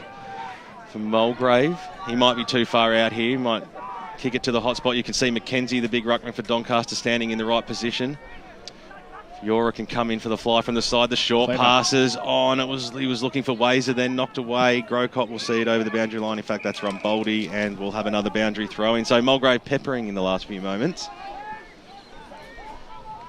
for Mulgrave. He might be too far out here. He might kick it to the hot spot. You can see Mackenzie, the big ruckman for Doncaster, standing in the right position. Yarra can come in for the fly from the side. The short passes on. He was looking for Wazer, then knocked away. Grocott will see it over the boundary line. In fact, that's Rumboldi, and we'll have another boundary throw in. So Mulgrave peppering in the last few moments.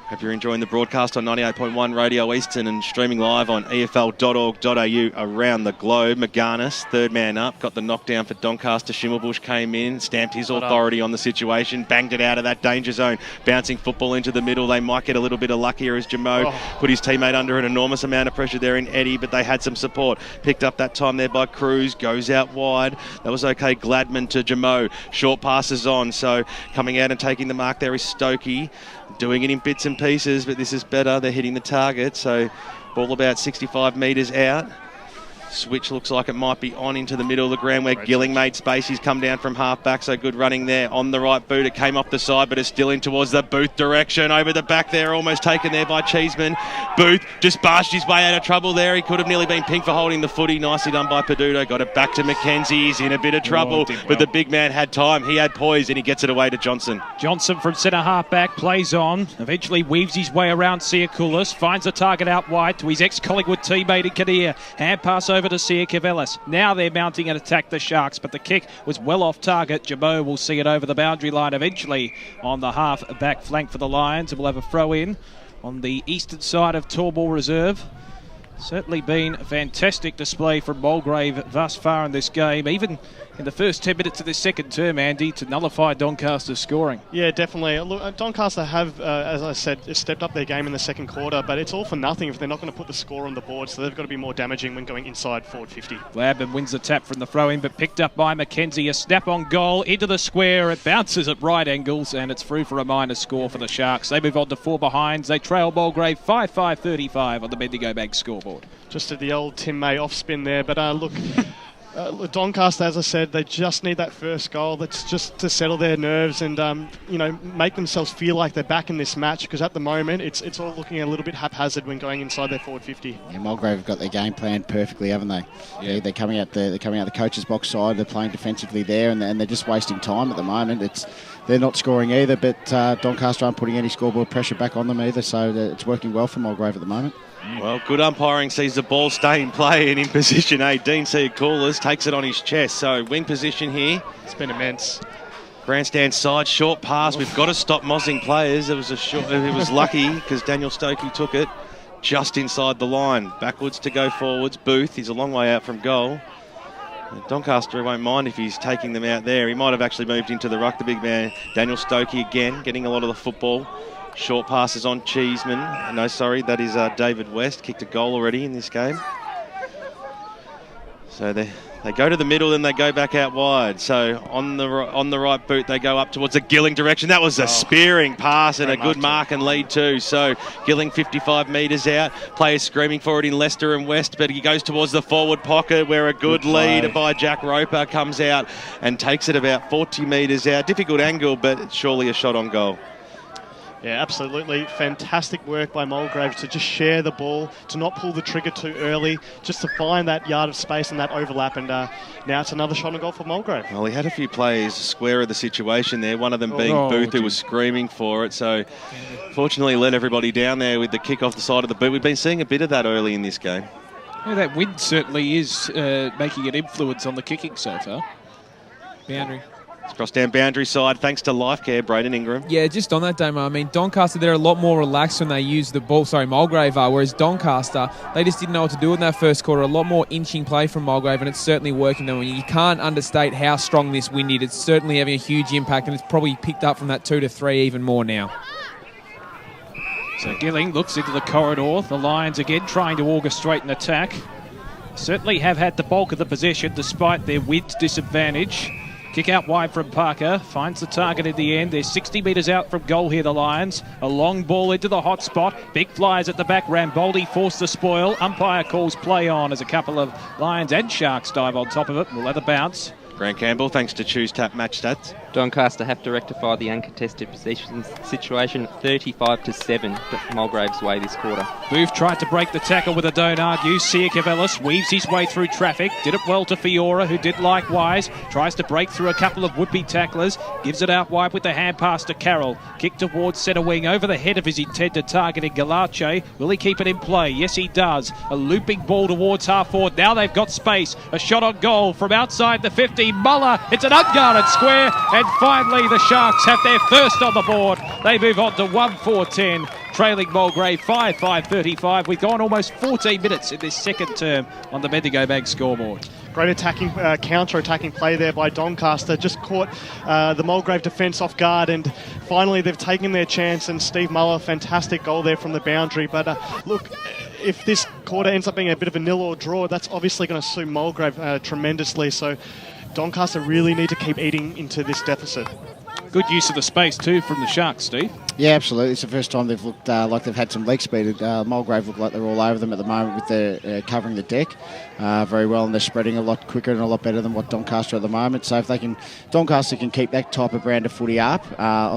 Hope you're enjoying the broadcast on 98.1 Radio Eastern and streaming live on efl.org.au around the globe. McGarnis, third man up, got the knockdown for Doncaster. Schimmelbusch came in, stamped his authority on the situation, banged it out of that danger zone, bouncing football into the middle. They might get a little bit of luckier as Jamo put his teammate under an enormous amount of pressure there in Eddie, but they had some support. Picked up that time there by Cruz, goes out wide. That was okay. Gladman to Jamo. Short passes on, so coming out and taking the mark there is Stokey. Doing it in bits and pieces, but this is better. They're hitting the target, so ball about 65 metres out. Switch looks like it might be on into the middle of the ground where Gilling made space. He's come down from half-back, so good running there. On the right boot, it came off the side, but it's still in towards the Booth direction. Over the back there, almost taken there by Cheeseman. Booth just barged his way out of trouble there. He could have nearly been pink for holding the footy. Nicely done by Peduto. Got it back to Mackenzie. He's in a bit of trouble, but the big man had time. He had poise, and he gets it away to Johnson. Johnson from centre half-back, plays on. Eventually weaves his way around Siakoulis. Finds the target out wide to his ex-Collingwood teammate in Kadir. Hand pass over to Siakoulis. Now they're mounting and attack the Sharks, but the kick was well off target. Jamo will see it over the boundary line eventually on the half-back flank for the Lions, and we'll have a throw-in on the eastern side of Torball Reserve. Certainly been a fantastic display from Mulgrave thus far in this game, even in the first 10 minutes of this second term, Andy, to nullify Doncaster's scoring. Yeah, definitely. Look, Doncaster have, as I said, stepped up their game in the second quarter, but it's all for nothing if they're not going to put the score on the board, so they've got to be more damaging when going inside forward 50. Gladman wins the tap from the throw-in, but picked up by Mackenzie. A snap-on goal into the square. It bounces at right angles, and it's through for a minor score for the Sharks. They move on to 4 behinds. They trail Mulgrave 5-5-35 on the Bendigo Bank scoreboard. Just at the old Tim May off-spin there, but look... Doncaster, as I said, they just need that first goal. That's just to settle their nerves and, make themselves feel like they're back in this match, because at the moment it's all looking a little bit haphazard when going inside their forward 50. Yeah, Mulgrave have got their game planned perfectly, haven't they? Yeah, they're coming out the coach's box side. They're playing defensively there, and they're just wasting time at the moment. They're not scoring either, but Doncaster aren't putting any scoreboard pressure back on them either, so it's working well for Mulgrave at the moment. Well, good umpiring sees the ball stay in play, and in position 8, Dean Siakoulis takes it on his chest. So wing position here. It's been immense. Grandstand side, short pass. We've got to stop mozzing players. It was lucky because Daniel Stokey took it just inside the line. Backwards to go forwards. Booth, he's a long way out from goal. Doncaster won't mind if he's taking them out there. He might have actually moved into the ruck, the big man. Daniel Stokey again, getting a lot of the football. Short passes on Cheeseman. No, sorry, that is David West. Kicked a goal already in this game. So they go to the middle, then they go back out wide. So on the right boot, they go up towards the Gilling direction. That was a spearing pass and a good mark and lead too. So Gilling 55 metres out. Players screaming for it in Leicester and West, but he goes towards the forward pocket where a good lead by Jack Roper comes out and takes it about 40 metres out. Difficult angle, but surely a shot on goal. Yeah, absolutely. Fantastic work by Mulgrave to just share the ball, to not pull the trigger too early, just to find that yard of space and that overlap. And now it's another shot on goal for Mulgrave. Well, he had a few players square of the situation there, one of them being Booth, who was screaming for it. So fortunately let everybody down there with the kick off the side of the boot. We've been seeing a bit of that early in this game. Yeah, that wind certainly is making an influence on the kicking so far. Boundary. It's crossed down boundary side thanks to Lifecare, Braden Ingram. Yeah, just on that, Damo. I mean, Doncaster, they're a lot more relaxed when they use the ball. Sorry, Mulgrave are, whereas Doncaster, they just didn't know what to do in that first quarter. A lot more inching play from Mulgrave, and it's certainly working them. You can't understate how strong this wind is. It's certainly having a huge impact, and it's probably picked up from that 2 to 3 even more now. So Gilling looks into the corridor. The Lions again trying to orchestrate an attack. Certainly have had the bulk of the possession despite their wind disadvantage. Kick out wide from Parker, finds the target in the end. They're 60 metres out from goal here, the Lions. A long ball into the hot spot. Big flyers at the back. Ramboldi forced the spoil. Umpire calls play on as a couple of Lions and Sharks dive on top of it. We'll let it bounce. Grant Campbell, thanks to Choose Tap Match Stats. Doncaster have to rectify the uncontested possession situation, 35-7, Mulgrave's way this quarter. Booth tried to break the tackle with a don't argue. Siakavelis weaves his way through traffic. Did it well to Fiora, who did likewise. Tries to break through a couple of would-be tacklers. Gives it out wide with the hand pass to Carroll. Kick towards centre wing over the head of his intended target in Paolacci. Will he keep it in play? Yes, he does. A looping ball towards half forward. Now they've got space. A shot on goal from outside the 50. Muller. It's an unguarded square. And finally, the Sharks have their first on the board. They move on to 1-4-10, trailing Mulgrave 5-5-35. We've gone almost 14 minutes in this second term on the Bendigo Bank scoreboard. Great attacking, counter-attacking play there by Doncaster. Just caught the Mulgrave defence off guard, and finally they've taken their chance. And Steve Muller, fantastic goal there from the boundary. But look, if this quarter ends up being a bit of a nil or draw, that's obviously going to suit Mulgrave tremendously. So Doncaster really need to keep eating into this deficit. Good use of the space too from the Sharks, Steve. Yeah, absolutely. It's the first time they've looked like they've had some leg speed. Mulgrave look like they're all over them at the moment with their covering the deck very well, and they're spreading a lot quicker and a lot better than what Doncaster at the moment. So if they can, Doncaster can keep that type of brand of footy up,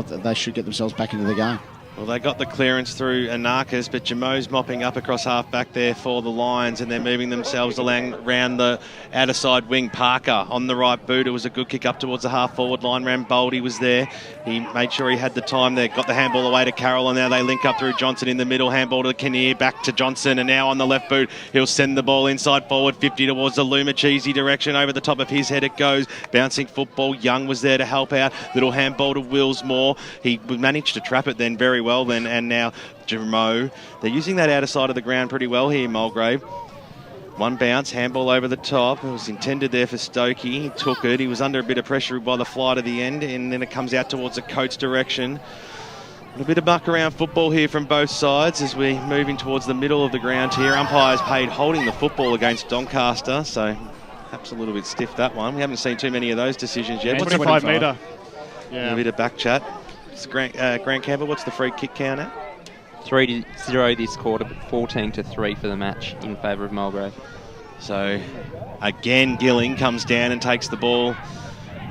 they should get themselves back into the game. Well, they got the clearance through Anarchis, but Jamo's mopping up across half back there for the Lions, and they're moving themselves around the outer side wing. Parker on the right boot. It was a good kick up towards the half forward line. Ramboldi was there. He made sure he had the time there. Got the handball away to Carroll, and now they link up through Johnson in the middle. Handball to Kinnear, back to Johnson, and now on the left boot, he'll send the ball inside forward 50 towards the Lumacheesy direction. Over the top of his head it goes. Bouncing football. Young was there to help out. Little handball to Willsmore. He managed to trap it then very well then, and now Jamo. They're using that outer side of the ground pretty well here, Mulgrave. One bounce, handball over the top. It was intended there for Stokey. He took it. He was under a bit of pressure by the fly to the end, and then it comes out towards the Coates direction. A bit of muck around football here from both sides as we move in towards the middle of the ground here. Umpires paid holding the football against Doncaster, so perhaps a little bit stiff that one. We haven't seen too many of those decisions yet. 25 metre. Yeah. A bit of back chat. Grant Campbell, what's the free kick count at? 3-0 this quarter, but 14-3 for the match in favour of Mulgrave. So, again, Gilling comes down and takes the ball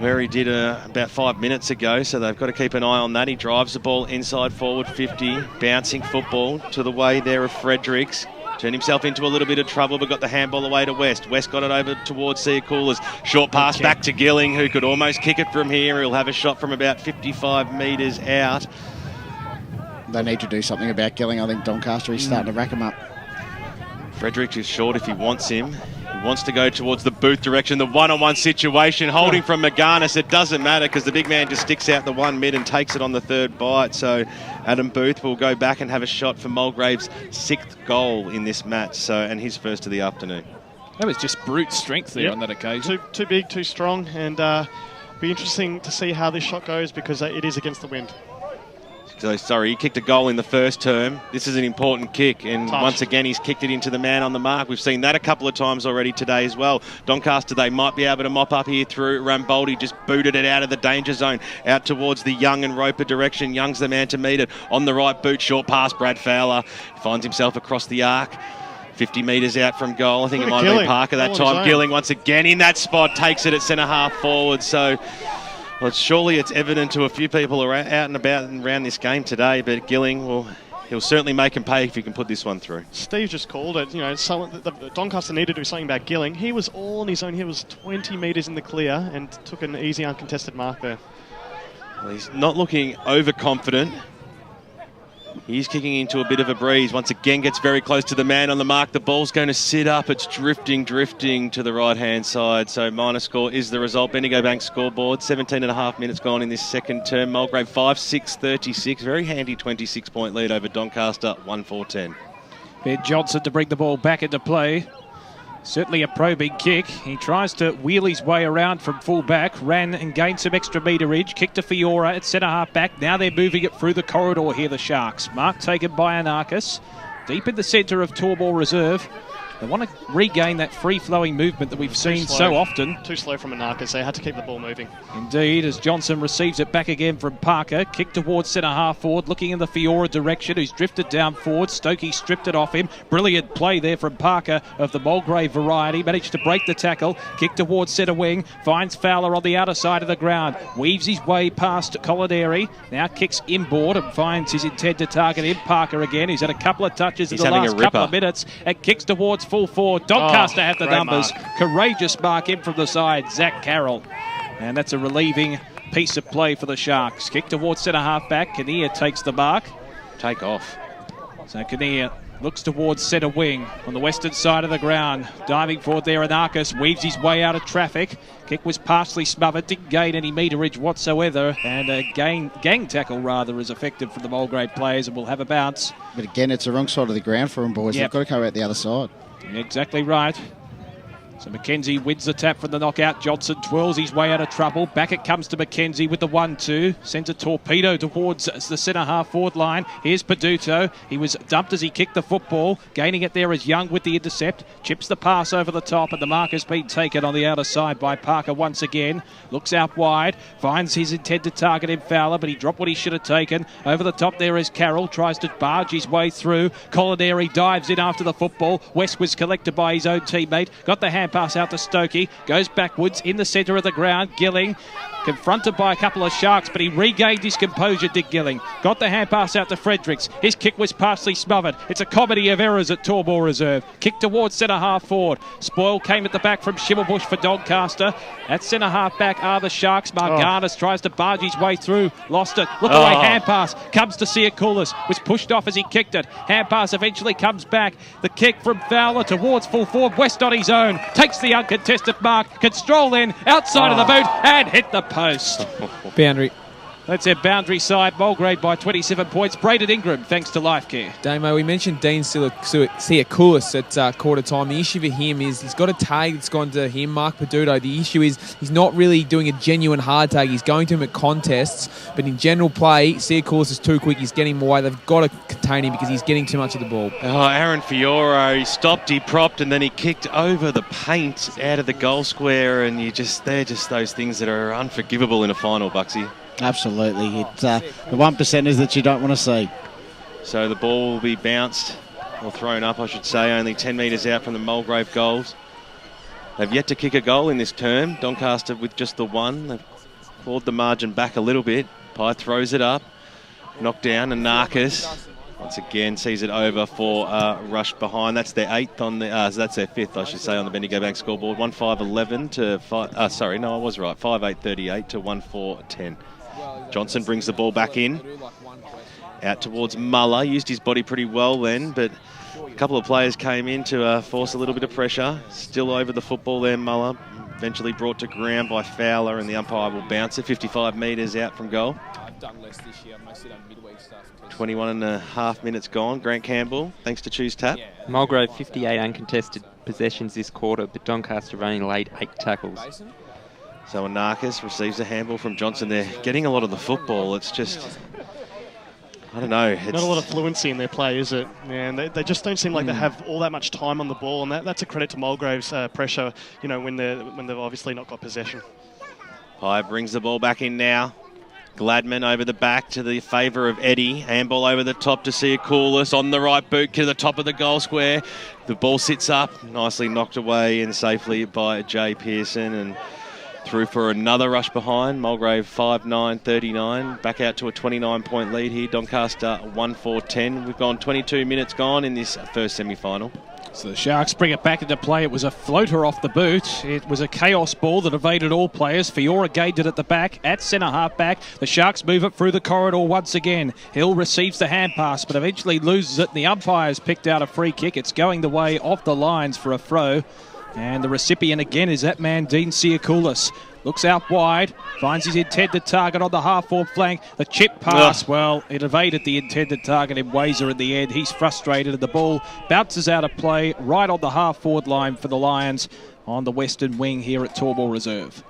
where he did about 5 minutes ago, so they've got to keep an eye on that. He drives the ball inside forward 50, bouncing football to the way there of Fredericks. Turned himself into a little bit of trouble, but got the handball away to West. West got it over towards Siakulas. Short pass back to Gilling, who could almost kick it from here. He'll have a shot from about 55 metres out. They need to do something about Gilling. I think Doncaster is starting to rack him up. Fredericks is short if he wants him. He wants to go towards the Booth direction. The one-on-one situation, holding from McGarnis. It doesn't matter because the big man just sticks out the one mid and takes it on the third bite. So Adam Booth will go back and have a shot for Mulgrave's 6th goal in this match, and his first of the afternoon. That was just brute strength there on that occasion. Too big, too strong, and be interesting to see how this shot goes because it is against the wind. So, sorry, he kicked a goal in the first term. This is an important kick, and once again he's kicked it into the man on the mark. We've seen that a couple of times already today as well. Doncaster, they might be able to mop up here through Ramboldi, just booted it out of the danger zone, out towards the Young and Roper direction. Young's the man to meet it. On the right boot, short pass, Brad Fowler finds himself across the arc. 50 metres out from goal. I think it might have been Parker that time. Gilling once again in that spot, takes it at centre half forward. So... well, surely it's evident to a few people out and about and around this game today, but Gilling he'll certainly make him pay if he can put this one through. Steve just called it. You know, Doncaster needed to do something about Gilling. He was all on his own. He was 20 metres in the clear and took an easy, uncontested mark there. Well, he's not looking overconfident. He's kicking into a bit of a breeze. Once again, gets very close to the man on the mark. The ball's going to sit up. It's drifting to the right-hand side. So minor score is the result. Bendigo Bank scoreboard. 17.5 minutes gone in this second term. Mulgrave 5-6-36. Very handy 26-point lead over Doncaster. 1-4-10. Ben Johnson to bring the ball back into play. Certainly a probing kick. He tries to wheel his way around from full back. Ran and gained some extra meterage. Kick to Fiora at centre half back. Now they're moving it through the corridor here, the Sharks. Mark taken by Anarchis. Deep in the centre of Torball Reserve. They want to regain that free-flowing movement that we've seen so often. Too slow from Anarkas. They had to keep the ball moving. Indeed, as Johnson receives it back again from Parker. Kick towards centre-half forward, looking in the Fiora direction, who's drifted down forward. Stokey stripped it off him. Brilliant play there from Parker of the Mulgrave variety. Managed to break the tackle. Kick towards centre wing. Finds Fowler on the outer side of the ground. Weaves his way past Colladeri. Now kicks inboard and finds his intent to target him. Parker again. He's had a couple of touches in the last couple of minutes. And kicks towards full forward. Doncaster have the numbers. Mark. Courageous mark in from the side. Zach Carroll. And that's a relieving piece of play for the Sharks. Kick towards centre-half back. Kinnear takes the mark. Take off. So Kinnear looks towards centre wing on the western side of the ground. Diving forward there, Anarkas weaves his way out of traffic. Kick was partially smothered, didn't gain any meterage whatsoever, and a gang tackle rather is effective for the Mulgrave players and will have a bounce. But again, it's the wrong side of the ground for them, boys. Yep. They've got to go out the other side. Exactly right. So McKenzie wins the tap from the knockout. Johnson twirls his way out of trouble. Back it comes to McKenzie with the 1-2. Sends a torpedo towards the centre-half forward line. Here's Peduto. He was dumped as he kicked the football. Gaining it there is Young with the intercept. Chips the pass over the top, and the mark has been taken on the outer side by Parker once again. Looks out wide. Finds his intended target in Fowler, but he dropped what he should have taken. Over the top there is Carroll. Tries to barge his way through. Colladeri dives in after the football. West was collected by his own teammate. Got the hand pass out to Stokey, goes backwards in the centre of the ground. Gilling confronted by a couple of Sharks, but he regained his composure, Dick Gilling. Got the hand pass out to Fredericks. His kick was partially smothered. It's a comedy of errors at Tormore Reserve. Kick towards centre-half forward. Spoil came at the back from Schimmelbusch for Doncaster. At centre-half back are the Sharks. Marganis tries to barge his way through. Lost it. Look away, hand pass. Comes to Siakoulis. Was pushed off as he kicked it. Hand pass eventually comes back. The kick from Fowler towards full forward. West on his own. Takes the uncontested mark. Can stroll in outside of the boot and hit the post. Boundary. That's their boundary side. Mulgrave by 27 points. Braden Ingram, thanks to Lifecare. Damo, we mentioned Dean Siakoulis at quarter time. The issue for him is he's got a tag that's gone to him, Mark Peduto. The issue is he's not really doing a genuine hard tag. He's going to him at contests, but in general play, Siakoulis is too quick. He's getting him away. They've got to contain him because he's getting too much of the ball. Aaron Fiora, he stopped, he propped, and then he kicked over the paint out of the goal square, and they're just those things that are unforgivable in a final, Bucksy. Absolutely. It's the 1%ers that you don't want to see. So the ball will be bounced, or thrown up, I should say, only 10 metres out from the Mulgrave goals. They've yet to kick a goal in this term. Doncaster with just the one. They've clawed the margin back a little bit. Pye throws it up. Knocked down, and Narcus once again sees it over for rush behind. That's their 8th on the... so that's their 5th, I should say, on the Bendigo Bank scoreboard. 1-5-11 to... 5, sorry, no, I was right. 5-8-38 to 1-4-10. Johnson brings the ball back in. Out towards Muller. Used his body pretty well then, but a couple of players came in to force a little bit of pressure. Still over the football there, Muller. Eventually brought to ground by Fowler, and the umpire will bounce it 55 metres out from goal. I've done less this year. I mostly done midweek stuff. 21 and a half minutes gone. Grant Campbell, thanks to Choose Tap. Mulgrave 58 uncontested possessions this quarter, but Doncaster have only laid 8 tackles. So Anarkas receives a handball from Johnson there. Getting a lot of the football. It's just... I don't know. It's not a lot of fluency in their play, is it? And they just don't seem like they have all that much time on the ball, and that's a credit to Mulgrave's pressure, you know, when they've obviously not got possession. Pye brings the ball back in now. Gladman over the back to the favour of Eddie. Handball over the top to Siakoulis on the right boot to the top of the goal square. The ball sits up, nicely knocked away and safely by Jay Pearson, and through for another rush behind. Mulgrave 5-9-39. Back out to a 29-point lead here. Doncaster 1-4-10. We've gone 22 minutes gone in this first semi-final. So the Sharks bring it back into play. It was a floater off the boot. It was a chaos ball that evaded all players. Fiora gained it at the back, at centre-half back. The Sharks move it through the corridor once again. Hill receives the hand pass, but eventually loses it, and the umpires picked out a free kick. It's going the way of the lines for a throw. And the recipient again is that man, Dean Siakoulis. Looks out wide, finds his intended target on the half-forward flank. The chip pass, well, it evaded the intended target in Wazer in the end. He's frustrated, and the ball bounces out of play right on the half-forward line for the Lions on the western wing here at Tormore Reserve.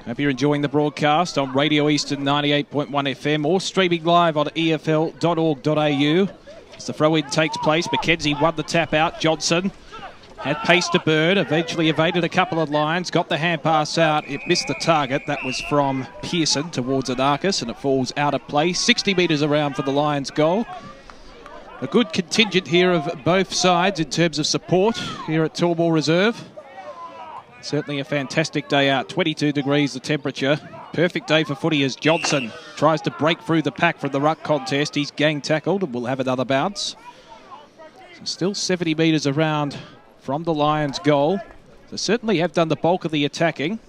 Hope you're enjoying the broadcast on Radio Eastern 98.1 FM or streaming live on efl.org.au. As the throw-in takes place, Mackenzie won the tap out. Johnson had pace to burn, eventually evaded a couple of lines, got the hand pass out. It missed the target. That was from Pearson towards Anarchis, and it falls out of play. 60 metres around for the Lions goal. A good contingent here of both sides in terms of support here at Tormore Reserve. Certainly a fantastic day out. 22 degrees the temperature. Perfect day for footy as Johnson tries to break through the pack from the ruck contest. He's gang tackled and will have another bounce. So still 70 metres around from the Lions goal. They certainly have done the bulk of the attacking,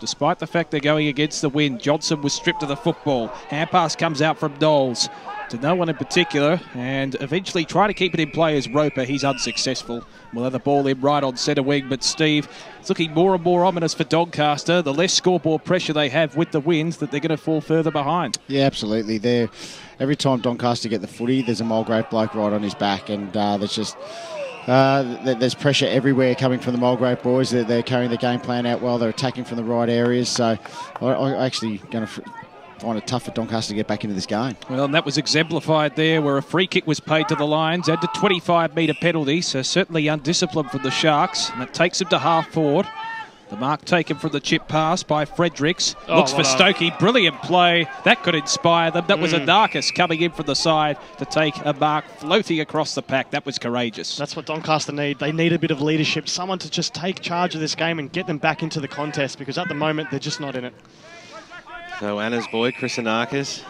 despite the fact they're going against the wind. Johnson was stripped of the football. Hand pass comes out from Knowles to no one in particular, and eventually try to keep it in play as Roper. He's unsuccessful. We'll have the ball in right on centre wing, but Steve, it's looking more and more ominous for Doncaster. The less scoreboard pressure they have with the winds, that they're going to fall further behind. Yeah, absolutely. Every time Doncaster get the footy, there's a Mulgrave bloke right on his back, and there's just... there's pressure everywhere coming from the Mulgrave boys. They're carrying the game plan out well. They're attacking from the right areas. So I'm actually going to find it tough for Doncaster to get back into this game. Well, and that was exemplified there where a free kick was paid to the Lions. Had the 25-metre penalty, so certainly undisciplined from the Sharks. And that takes them to half forward. The mark taken from the chip pass by Fredericks. Looks for Stokey. Brilliant play. That could inspire them. That was Anarchis coming in from the side to take a mark floating across the pack. That was courageous. That's what Doncaster need. They need a bit of leadership. Someone to just take charge of this game and get them back into the contest, because at the moment they're just not in it. So Anna's boy, Chris Anarchis,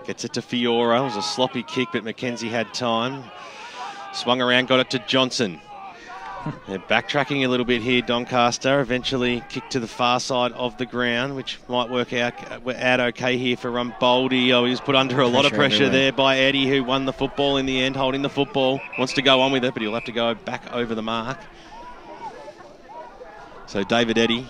gets it to Fiora. It was a sloppy kick, but Mackenzie had time. Swung around, got it to Johnson. They're backtracking a little bit here, Doncaster. Eventually kicked to the far side of the ground, which might work out okay here for Boldy. Oh, he was put under a lot of pressure there by Eddie, who won the football in the end, holding the football. Wants to go on with it, but he'll have to go back over the mark. So David Eddie,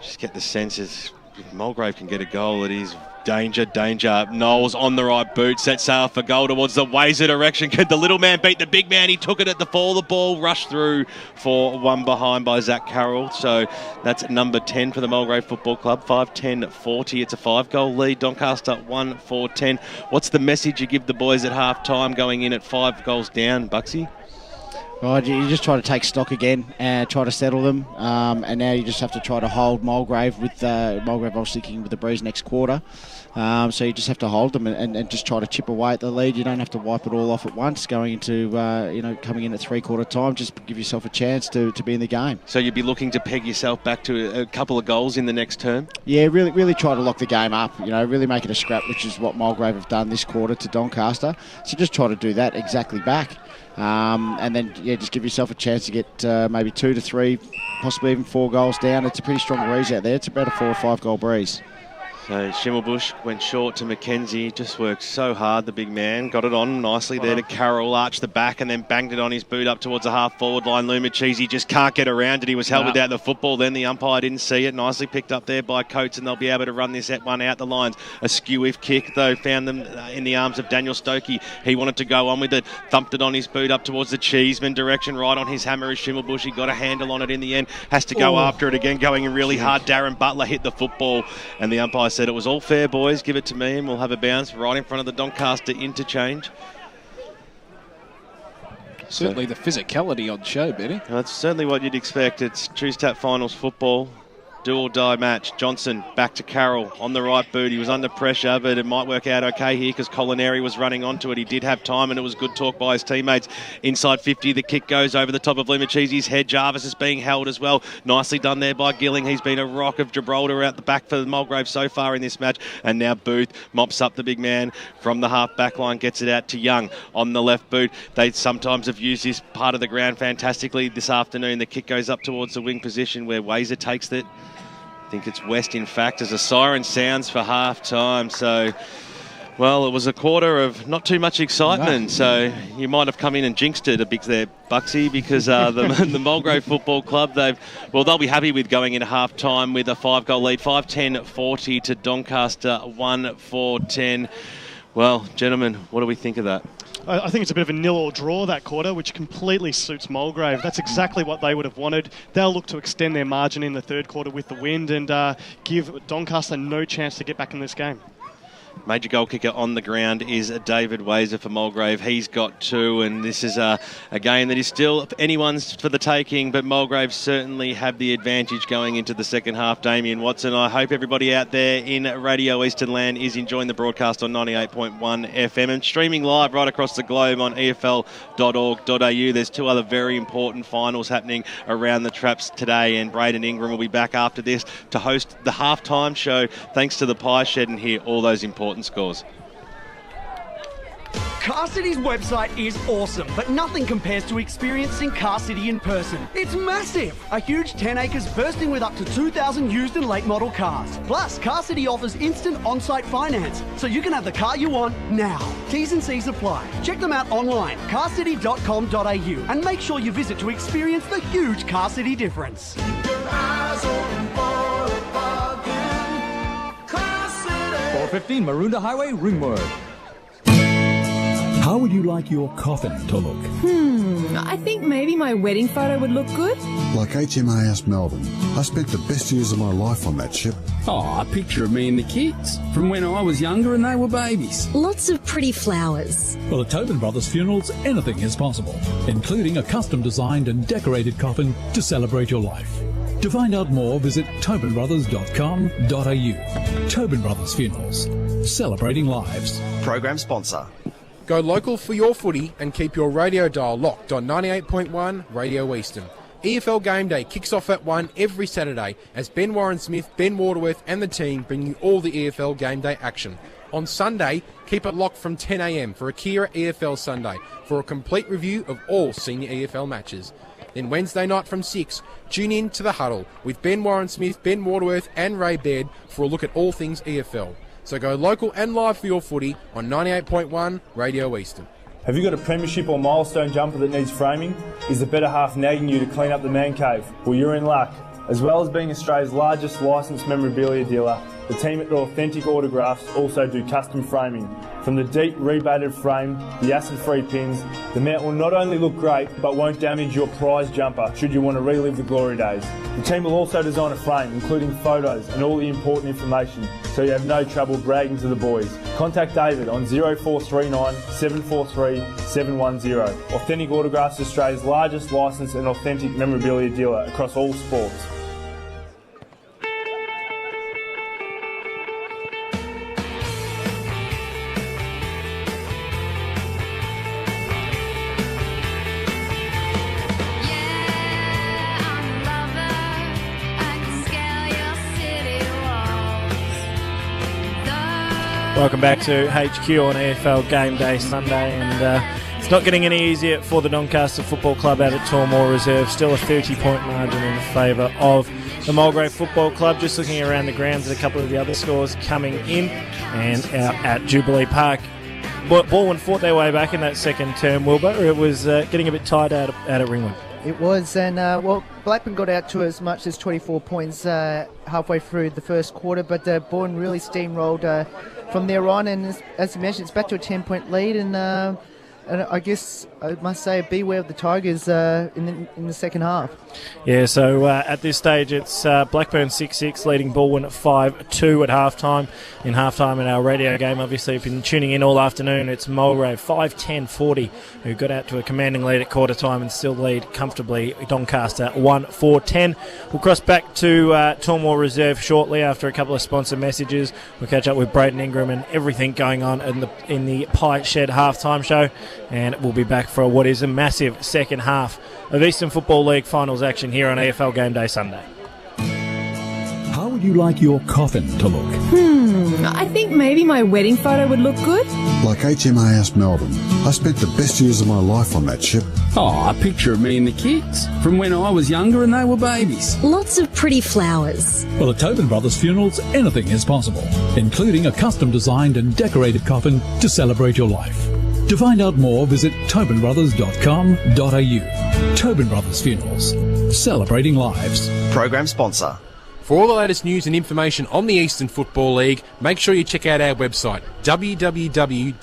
just get the sense if Mulgrave can get a goal, it is danger, danger. Knowles on the right boot, sets sail for goal towards the Wazer direction. Could the little man beat the big man? He took it at the fall. The ball rushed through for one behind by Zach Carroll. So that's number 10 for the Mulgrave Football Club. 5-10-40. It's a 5-goal lead. Doncaster 1-4-10. What's the message you give the boys at half time going in at 5 goals down, Bucksy? Right, you just try to take stock again and try to settle them, and now you just have to try to hold Mulgrave, with Mulgrave obviously kicking with the breeze next quarter. So you just have to hold them and just try to chip away at the lead. You don't have to wipe it all off at once going into coming in at 3/4 time. Just give yourself a chance to be in the game. So you'd be looking to peg yourself back to a couple of goals in the next term? Yeah, really try to lock the game up. Really make it a scrap, which is what Mulgrave have done this quarter to Doncaster. So just try to do that exactly back. And then, just give yourself a chance to get maybe 2 to 3, possibly even 4 goals down. It's a pretty strong breeze out there. It's about a 4 or 5 goal breeze. So Schimmelbusch went short to Mackenzie, just worked so hard, the big man. Got it on nicely there to Carroll, arched the back and then banged it on his boot up towards the half-forward line. Lumachese just can't get around it. He was held without the football. Then the umpire didn't see it. Nicely picked up there by Coates, and they'll be able to run this one out the lines. A skew-if kick, though, found them in the arms of Daniel Stokey. He wanted to go on with it, thumped it on his boot up towards the Cheeseman direction, right on his hammer is Schimmelbusch. He got a handle on it in the end, has to go after it again, going really hard. Darren Butler hit the football, and the umpire said it was all fair, boys, give it to me and we'll have a bounce right in front of the Doncaster interchange. Certainly the physicality on show, Benny. That's certainly what you'd expect. It's Choose Tap Finals football. Do or die match. Johnson back to Carroll on the right boot. He was under pressure, but it might work out okay here because Colinari was running onto it. He did have time, and it was good talk by his teammates. Inside 50, the kick goes over the top of Lumachese's head. Jarvis is being held as well. Nicely done there by Gilling. He's been a rock of Gibraltar out the back for Mulgrave so far in this match. And now Booth mops up the big man from the half-back line, gets it out to Young on the left boot. They sometimes have used this part of the ground fantastically this afternoon. The kick goes up towards the wing position where Wazer takes it. I think it's West, in fact, as a siren sounds for half-time. So, well, it was a quarter of not too much excitement. So you might have come in and jinxed it a bit there, Bucksy, because the Mulgrave Football Club, they'll be happy with going into half-time with a 5-goal lead, 5-10-40 to Doncaster, 1-4-10. Well, gentlemen, what do we think of that? I think it's a bit of a nil or draw that quarter, which completely suits Mulgrave. That's exactly what they would have wanted. They'll look to extend their margin in the third quarter with the wind and give Doncaster no chance to get back in this game. Major goal kicker on the ground is David Wazer for Mulgrave. He's got 2, and this is a game that is still anyone's for the taking, but Mulgrave certainly have the advantage going into the second half. Damian Watson, I hope everybody out there in Radio Eastern Land is enjoying the broadcast on 98.1 FM and streaming live right across the globe on EFL.org.au. There's 2 other very important finals happening around the traps today, and Braden Ingram will be back after this to host the halftime show thanks to the Pie Shed and hear all those important scores. Car City's website is awesome, but nothing compares to experiencing Car City in person. It's massive! A huge 10 acres bursting with up to 2,000 used and late model cars. Plus, Car City offers instant on-site finance, so you can have the car you want now. T's and C's apply. Check them out online, carcity.com.au, and make sure you visit to experience the huge Car City difference. 415 Maroondah Highway, Ringwood. How would you like your coffin to look? I think maybe my wedding photo would look good. Like HMAS Melbourne. I spent the best years of my life on that ship. Oh, a picture of me and the kids from when I was younger and they were babies. Lots of pretty flowers. For the Tobin Brothers funerals, anything is possible, including a custom-designed and decorated coffin to celebrate your life. To find out more, visit tobinbrothers.com.au. Tobin Brothers Funerals, celebrating lives. Program sponsor. Go local for your footy and keep your radio dial locked on 98.1 Radio Eastern. EFL Gameday kicks off at 1 every Saturday as Ben Warren-Smith, Ben Waterworth and the team bring you all the EFL Gameday action. On Sunday, keep it locked from 10 a.m. for Akira EFL Sunday for a complete review of all senior EFL matches. Then Wednesday night from 6, tune in to The Huddle with Ben Warren-Smith, Ben Waterworth and Ray Baird for a look at all things EFL. So go local and live for your footy on 98.1 Radio Eastern. Have you got a premiership or milestone jumper that needs framing? Is the better half nagging you to clean up the man cave? Well, you're in luck. As well as being Australia's largest licensed memorabilia dealer, the team at Authentic Autographs also do custom framing. From the deep rebated frame, the acid-free pins, the mount will not only look great, but won't damage your prized jumper should you want to relive the glory days. The team will also design a frame, including photos and all the important information, so you have no trouble bragging to the boys. Contact David on 0439 743 710. Authentic Autographs, Australia's largest licensed and authentic memorabilia dealer across all sports. Welcome back to HQ on EFL Gameday Sunday, and it's not getting any easier for the Doncaster Football Club out at Tormore Reserve. Still a 30-point margin in favour of the Mulgrave Football Club. Just looking around the grounds at a couple of the other scores coming in, and out at Jubilee Park, Baldwin fought their way back in that second term, Wilbur. It was getting a bit tight out at Ringwood. It was, and Blackburn got out to as much as 24 points halfway through the first quarter, but Baldwin really steamrolled from there on, and as you mentioned, it's back to a 10-point lead, and I guess I must say beware of the Tigers in the second half. Yeah, so at this stage it's Blackburn 6-6 leading Baldwin 5-2 at halftime. In halftime in our radio game, obviously if you've been tuning in all afternoon, it's Mulgrave 5-10-40 who got out to a commanding lead at quarter time and still lead comfortably Doncaster 1-4-10. We'll cross back to Tormore Reserve shortly after a couple of sponsor messages. We'll catch up with Braden Ingram and everything going on in the Pie Shed halftime show, and we'll be back for what is a massive second half of Eastern Football League finals action here on EFL Gameday Sunday. How would you like your coffin to look? I think maybe my wedding photo would look good. Like HMAS Melbourne. I spent the best years of my life on that ship. Oh, a picture of me and the kids from when I was younger and they were babies. Lots of pretty flowers. For the Tobin Brothers funerals, anything is possible, including a custom-designed and decorated coffin to celebrate your life. To find out more, visit tobinbrothers.com.au. Tobin Brothers Funerals, celebrating lives. Program sponsor. For all the latest news and information on the Eastern Football League, make sure you check out our website, www.efl.org.au.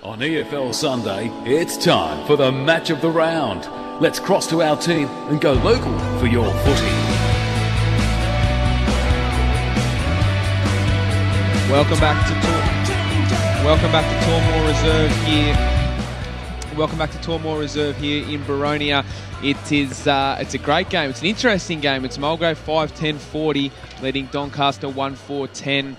On EFL Sunday, it's time for the match of the round. Let's cross to our team and go local for your footy. Welcome back to Tormore Reserve here. Welcome back to Tormore Reserve here in Baronia. It's a great game. It's an interesting game. It's Mulgrave 5-10-40, leading Doncaster 1-4-10.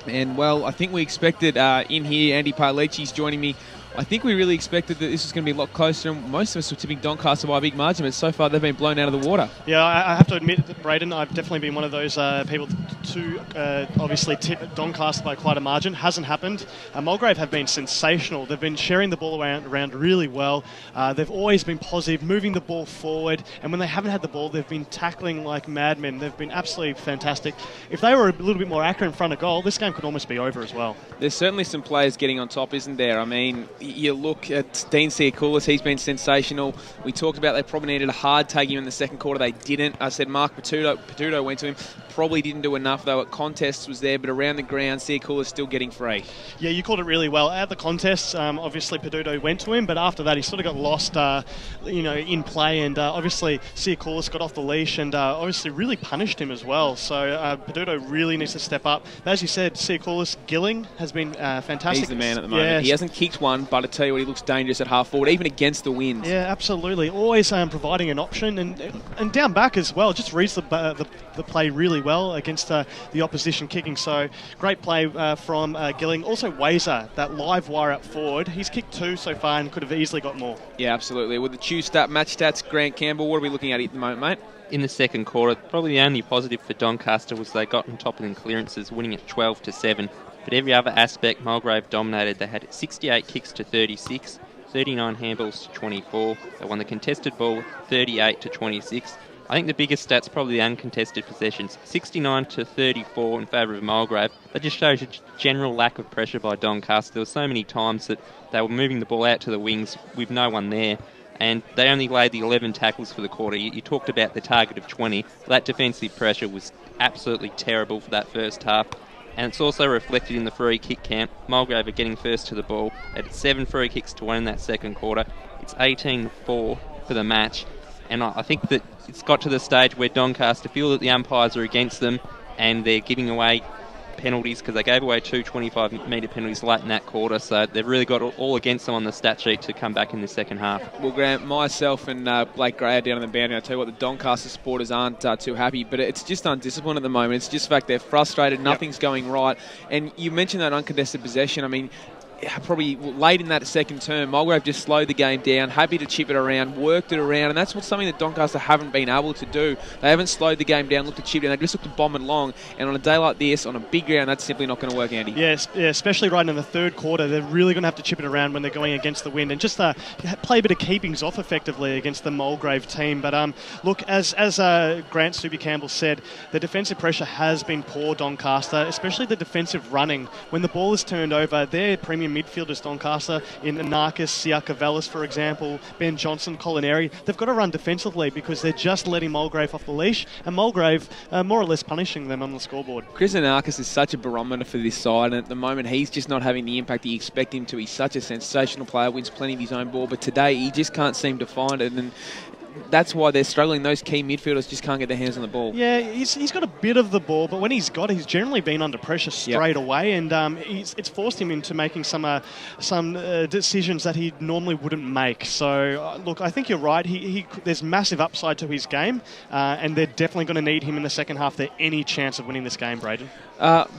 And, well, I think we expected in here, Andy Paolacci's joining me. I think we really expected that this was going to be a lot closer, and most of us were tipping Doncaster by a big margin, but so far they've been blown out of the water. Yeah, I have to admit that, Braden, I've definitely been one of those people to obviously tip Doncaster by quite a margin. Hasn't happened. Mulgrave have been sensational. They've been sharing the ball around really well. They've always been positive, moving the ball forward, and when they haven't had the ball, they've been tackling like madmen. They've been absolutely fantastic. If they were a little bit more accurate in front of goal, this game could almost be over as well. There's certainly some players getting on top, isn't there? I mean, you look at Dean Siakoulis, he's been sensational. We talked about they probably needed a hard take him in the second quarter. They didn't. I said Mark Petuto went to him. Probably didn't do enough, though. At contests was there, but around the ground, Siakoulis still getting free. Yeah, you called it really well. At the contests, obviously Petuto went to him, but after that he sort of got lost, in play, and obviously Siakoulis got off the leash and obviously really punished him as well. So Petuto really needs to step up. As you said, Siakoulis, Gilling has been fantastic. He's the man at the moment. Yes. He hasn't kicked one, but I tell you what, he looks dangerous at half forward, even against the wind. Yeah, absolutely. Always providing an option, and down back as well. Just reads the play really well against the opposition kicking. So great play from Gilling. Also Wazer, that live wire up forward. He's kicked 2 so far and could have easily got more. Yeah, absolutely. With the match stats, Grant Campbell, what are we looking at the moment, mate? In the second quarter, probably the only positive for Doncaster was they got on top in clearances, winning at 12-7. But every other aspect, Mulgrave dominated. They had 68 kicks to 36, 39 handballs to 24. They won the contested ball 38-26. I think the biggest stat's probably the uncontested possessions, 69-34 in favour of Mulgrave. That just shows a general lack of pressure by Doncaster. There were so many times that they were moving the ball out to the wings with no one there, and they only laid the 11 tackles for the quarter. You talked about the target of 20. That defensive pressure was absolutely terrible for that first half, and it's also reflected in the free kick count. Mulgrave are getting first to the ball at 7 free kicks to 1 in that second quarter. It's 18-4 for the match. And I think that it's got to the stage where Doncaster feel that the umpires are against them and they're giving away penalties, because they gave away 2 25-metre penalties late in that quarter. So they've really got all against them on the stat sheet to come back in the second half. Well, Grant, myself and Blake Gray are down on the boundary. I tell you what, the Doncaster supporters aren't too happy, but it's just undisciplined at the moment. It's just the fact they're frustrated, nothing's going right. And you mentioned that uncontested possession. I mean, probably late in that second term, Mulgrave just slowed the game down, happy to chip it around, worked it around, and that's something that Doncaster haven't been able to do. They haven't slowed the game down, looked to chip it down, they just looked to bomb it long, and on a day like this, on a big ground, that's simply not going to work, Andy. Yes, yeah, especially right in the third quarter, they're really going to have to chip it around when they're going against the wind, and just play a bit of keepings off effectively against the Mulgrave team. But look, as Grant Stubby Campbell said, the defensive pressure has been poor, Doncaster, especially the defensive running. When the ball is turned over, their premium midfielders, Doncaster, in Narcus, Siakavelis, for example, Ben Johnson, Colineri, they've got to run defensively because they're just letting Mulgrave off the leash, and Mulgrave more or less punishing them on the scoreboard. Chris Narcus is such a barometer for this side, and at the moment he's just not having the impact you expect him to. He's such a sensational player, wins plenty of his own ball, but today he just can't seem to find it, and that's why they're struggling. Those key midfielders just can't get their hands on the ball. Yeah, he's got a bit of the ball, but when he's generally been under pressure straight away, and it's forced him into making some decisions that he normally wouldn't make. So, look, I think you're right. There's massive upside to his game, and they're definitely going to need him in the second half. There's any chance of winning this game, Braden.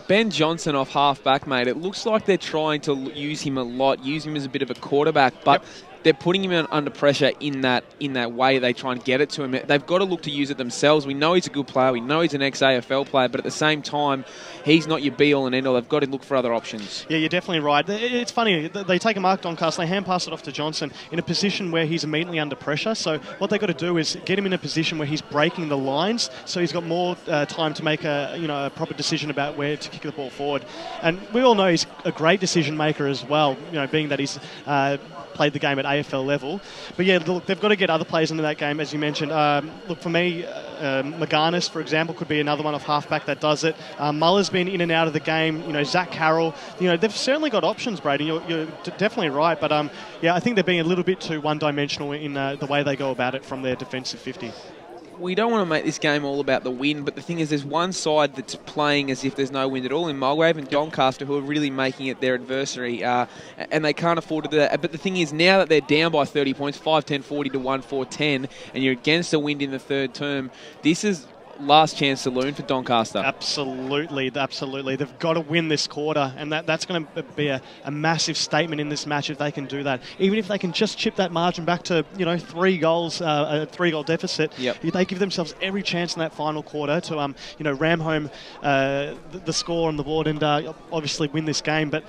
Ben Johnson off half-back, mate. It looks like they're trying to use him a lot, use him as a bit of a quarterback, but they're putting him under pressure in that way they try and get it to him. They've got to look to use it themselves. We know he's a good player. We know he's an ex-AFL player, but at the same time, he's not your be-all and end-all. They've got to look for other options. Yeah, you're definitely right. It's funny. They take a mark, Doncaster, they hand pass it off to Johnson in a position where he's immediately under pressure. So what they've got to do is get him in a position where he's breaking the lines, so he's got more time to make a proper decision about where to kick the ball forward. And we all know he's a great decision maker as well, being that he's played the game at AFL level. But yeah, look, they've got to get other players into that game, as you mentioned. Look, for me, Maganis, for example, could be another one off halfback that does it. Muller's been in and out of the game. Zach Carroll. They've certainly got options, Brady. You're definitely right. But I think they're being a little bit too one-dimensional in the way they go about it from their defensive 50. we don't want to make this game all about the win, but the thing is there's one side that's playing as if there's no wind at all in Mulgrave and Doncaster, who are really making it their adversary, and they can't afford to do that. But the thing is, now that they're down by 30 points, 5-10-40 to 1-4-10, and you're against the wind in the third term, this is last chance saloon for Doncaster. Absolutely. They've got to win this quarter, and that's going to be a massive statement in this match if they can do that. Even if they can just chip that margin back to 3 goals, a 3-goal deficit, they give themselves every chance in that final quarter to ram home the score on the board and obviously win this game. But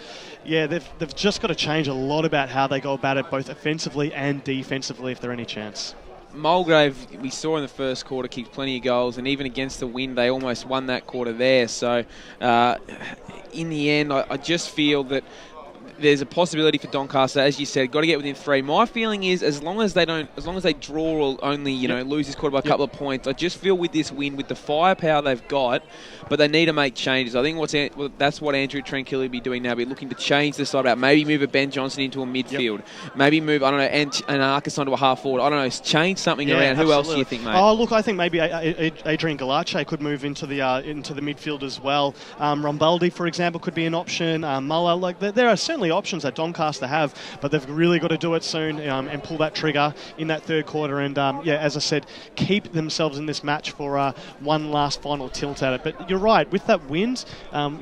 yeah, they've just got to change a lot about how they go about it, both offensively and defensively, if there's any chance. Mulgrave, we saw in the first quarter, kicked plenty of goals, and even against the wind, they almost won that quarter there. So, in the end, I just feel that there's a possibility for Doncaster, as you said, got to get within 3. My feeling is, as long as they draw or only lose this quarter by a couple of points, I just feel with this win, with the firepower they've got, but they need to make changes. I think that's what Andrew Tranquilli will be doing now. Be looking to change the side out. Maybe move a Ben Johnson into a midfield. Maybe move an Arcus onto a half forward. I don't know. Change something around. Absolutely. Who else do you think, mate? Oh, look, I think maybe Adrian Paolacci could move into the midfield as well. Rombaldi, for example, could be an option. Muller, there are certainly options that Doncaster have, but they've really got to do it soon and pull that trigger in that third quarter and, as I said, keep themselves in this match for one last final tilt at it. But you're right, with that wind,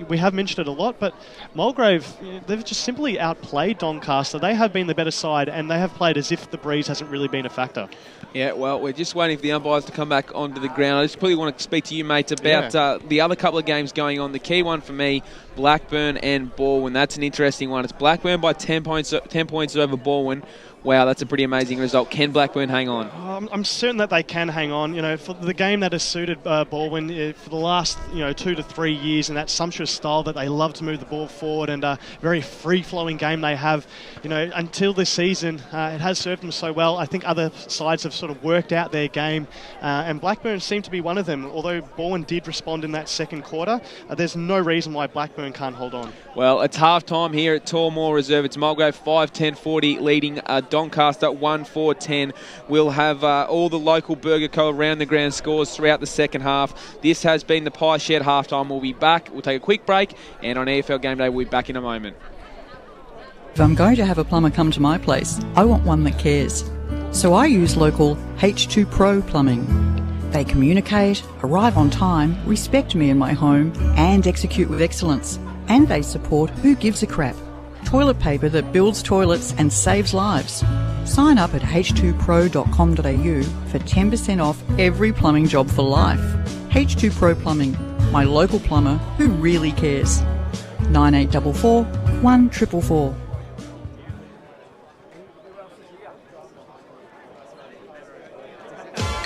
we have mentioned it a lot, but Mulgrave, they've just simply outplayed Doncaster. They have been the better side, and they have played as if the breeze hasn't really been a factor. Yeah, well, we're just waiting for the umpires to come back onto the ground. I just probably want to speak to you, mates, about the other couple of games going on. The key one for me, Blackburn and Baldwin. That's an interesting one. It's Blackburn by 10 points over Baldwin. Wow, that's a pretty amazing result. Can Blackburn hang on? I'm certain that they can hang on. For the game that has suited Baldwin for the last 2 to 3 years, and that sumptuous style that they love to move the ball forward and a very free-flowing game they have. Until this season, it has served them so well. I think other sides have sort of worked out their game, and Blackburn seemed to be one of them. Although Baldwin did respond in that second quarter, there's no reason why Blackburn can't hold on. Well, it's half-time here at Tormore Reserve. It's Mulgrave 5-10-40 leading Doncaster 1-4-10. We'll have all the local Burger Co. around the ground scores throughout the second half. This has been the Pie Shed halftime. We'll be back. We'll take a quick break, and on EFL Gameday, we'll be back in a moment. If I'm going to have a plumber come to my place, I want one that cares. So I use local H2 Pro Plumbing. They communicate, arrive on time, respect me and my home, and execute with excellence. And they support Who Gives a Crap? Toilet paper that builds toilets and saves lives. Sign up at h2pro.com.au for 10% off every plumbing job for life. H2 Pro Plumbing, my local plumber who really cares. 9844 1444.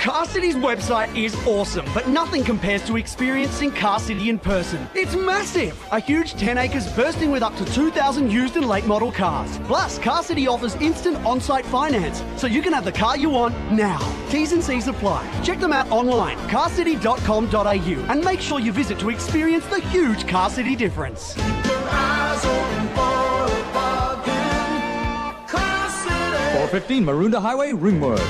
Car City's website is awesome, but nothing compares to experiencing Car City in person. It's massive! A huge 10 acres bursting with up to 2,000 used and late model cars. Plus, Car City offers instant on-site finance, so you can have the car you want now. T's and C's apply. Check them out online, carcity.com.au, and make sure you visit to experience the huge Car City difference. 415 Maroondah Highway, Ringwood.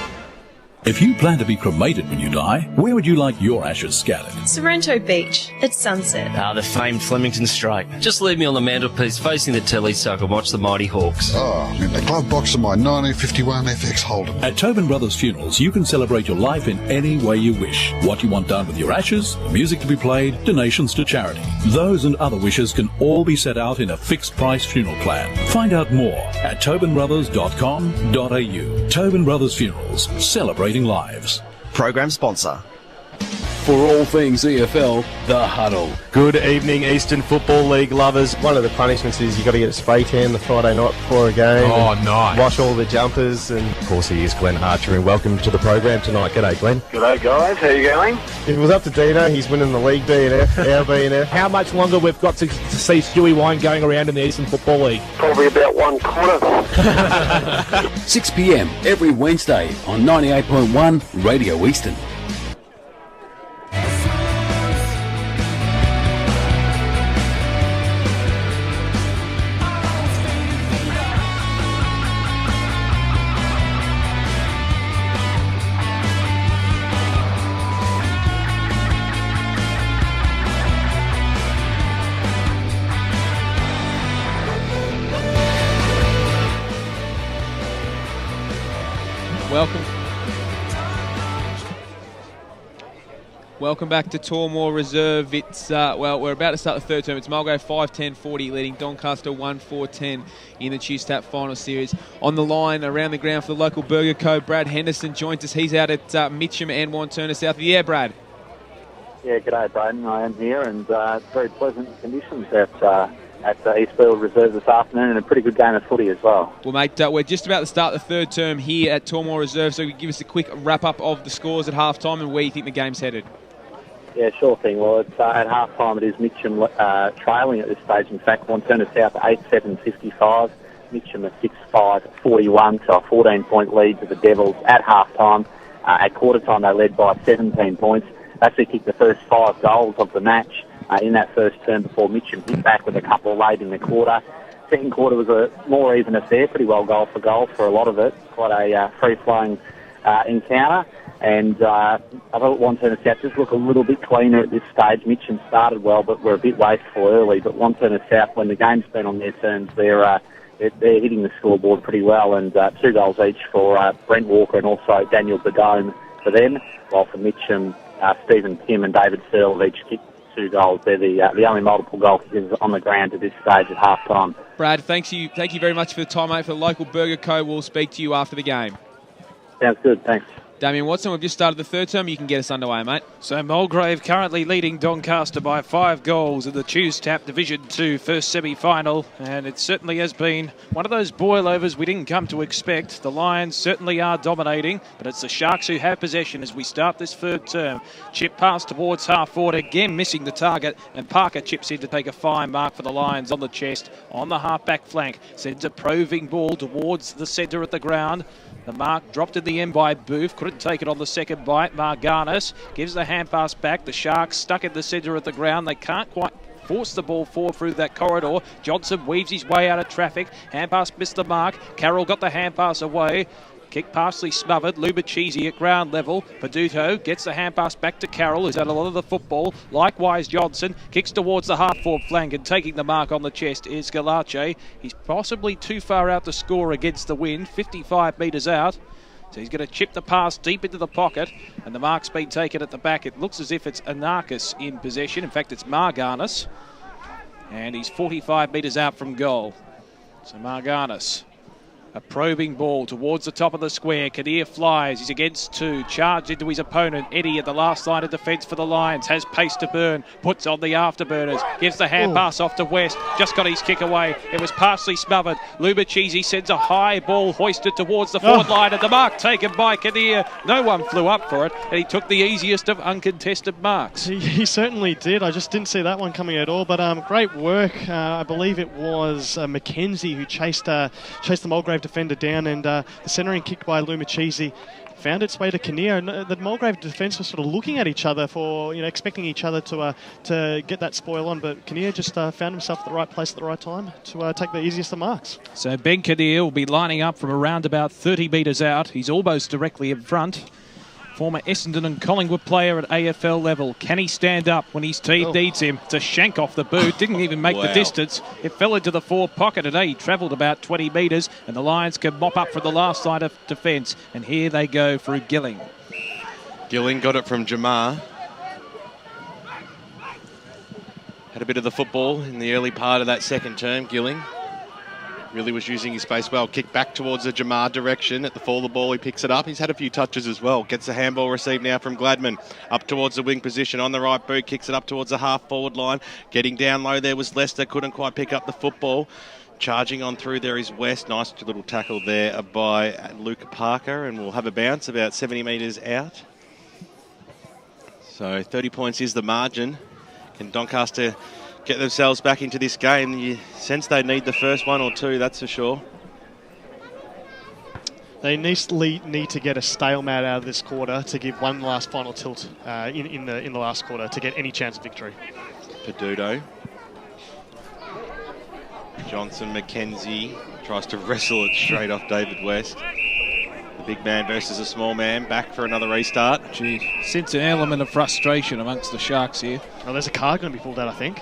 If you plan to be cremated when you die, where would you like your ashes scattered? Sorrento Beach at sunset. The famed Flemington Straight. Just leave me on the mantelpiece facing the telly so I can watch the Mighty Hawks. In the glove box of my 1951 FX Holden. At Tobin Brothers Funerals, you can celebrate your life in any way you wish. What you want done with your ashes, music to be played, donations to charity. Those and other wishes can all be set out in a fixed price funeral plan. Find out more at tobinbrothers.com.au. Tobin Brothers Funerals, celebrating lives. Program sponsor. For all things EFL, The Huddle. Good evening, Eastern Football League lovers. One of the punishments is you got to get a spray tan the Friday night before a game. Oh, nice. Wash all the jumpers. And of course, he is Glenn Archer, and welcome to the program tonight. G'day, Glenn. G'day, guys. How you going? If it was up to Dino, he's winning the league BNF, our BNF. How much longer we've got to see Stewie Wine going around in the Eastern Football League? Probably about 1 quarter. 6 p.m. every Wednesday on 98.1 Radio Eastern. Welcome back to Tormore Reserve. It's we're about to start the third term. It's Mulgrave 5-10-40 leading Doncaster 1-4-10 in the Choose Tap final series. On the line around the ground for the local Burger Co. Brad Henderson joins us. He's out at Mitcham and Wanturna South. Yeah, Brad. Yeah, g'day, Braden. I am here, and very pleasant conditions at Eastfield Reserve this afternoon, and a pretty good game of footy as well. Well, mate, we're just about to start the third term here at Tormore Reserve, so give us a quick wrap-up of the scores at half-time and where you think the game's headed. Yeah, sure thing. Well, it's, at half-time it is Mitcham trailing at this stage. In fact, Wanturna South 8-7-55, Mitcham a 6-5-41, so a 14-point lead to the Devils at half-time. At quarter-time they led by 17 points. They actually kicked the first 5 goals of the match in that first term before Mitcham hit back with a couple late in the quarter. Second quarter was a more even affair, pretty well goal for a lot of it. Quite a free-flowing encounter. And I thought Wanturna South just look a little bit cleaner at this stage. Mitcham started well, but were a bit wasteful early. But Wanturna South, when the game's been on their terms, they're hitting the scoreboard pretty well. And 2 goals each for Brent Walker and also Daniel Bedone for them. While for Mitcham, Stephen Kim and David Searle have each kicked 2 goals. They're the only multiple goal kickers on the ground at this stage at half-time. Brad, thank you very much for the time, mate. For the local Burger Co., we'll speak to you after the game. Sounds good, thanks. Damian Watson, we've just started the third term. You can get us underway, mate. So Mulgrave currently leading Doncaster by 5 goals in the Choose Tap Division 2 first semi-final, and it certainly has been one of those boilovers we didn't come to expect. The Lions certainly are dominating, but it's the Sharks who have possession as we start this third term. Chip pass towards half-forward, again missing the target, and Parker chips in to take a fine mark for the Lions on the chest, on the half-back flank. Sends a probing ball towards the centre of the ground. The mark dropped in the end by Booth. Couldn't take it on the second bite. Marganis gives the hand pass back. The Sharks stuck in the centre of the ground. They can't quite force the ball forward through that corridor. Johnson weaves his way out of traffic. Hand pass missed the mark. Carroll got the hand pass away. Kick partially smothered. Lubachisi at ground level. Peduto gets the hand pass back to Carroll, who's had a lot of the football. Likewise, Johnson kicks towards the half-forward flank, and taking the mark on the chest is Galace. He's possibly too far out to score against the wind, 55 metres out. So he's going to chip the pass deep into the pocket, and the mark's been taken at the back. It looks as if it's Anarchis in possession. In fact, it's Marganis, and he's 45 metres out from goal. So Marganis. A probing ball towards the top of the square. Kinnear flies. He's against 2. Charged into his opponent. Eddie at the last line of defence for the Lions. Has pace to burn. Puts on the afterburners. Gives the hand pass off to West. Just got his kick away. It was partially smothered. Lubachisi sends a high ball hoisted towards the forward line. And the mark taken by Kinnear. No one flew up for it. And he took the easiest of uncontested marks. He certainly did. I just didn't see that one coming at all. But great work. I believe it was Mackenzie who chased the Mulgrave defender down, and the centering kick by Lumachisi found its way to Kinnear. And the Mulgrave defence was sort of looking at each other for, expecting each other to get that spoil on, but Kinnear just found himself at the right place at the right time to take the easiest of marks. So Ben Kinnear will be lining up from around about 30 metres out. He's almost directly in front. Former Essendon and Collingwood player at AFL level. Can he stand up when his team needs him? To shank off the boot. Didn't even make the distance. It fell into the forward pocket, and he travelled about 20 metres, and the Lions can mop up from the last line of defence. And here they go through Gilling. Gilling got it from Jamar. Had a bit of the football in the early part of that second term, Gilling. Really was using his space well. Kick back towards the Jamar direction. At the fall of the ball, he picks it up. He's had a few touches as well. Gets the handball received now from Gladman. Up towards the wing position on the right boot. Kicks it up towards the half-forward line. Getting down low there was Lester. Couldn't quite pick up the football. Charging on through there is West. Nice little tackle there by Luke Parker. And we'll have a bounce about 70 metres out. So 30 points is the margin. Can Doncaster get themselves back into this game? You sense they need the first 1 or 2, that's for sure. They need to get a stalemate out of this quarter to give one last final tilt in the last quarter to get any chance of victory. Peduto. Johnson, Mackenzie tries to wrestle it straight off David West. The big man versus a small man, back for another restart. Gee, sense an element of frustration amongst the Sharks here. Oh, there's a card going to be pulled out, I think.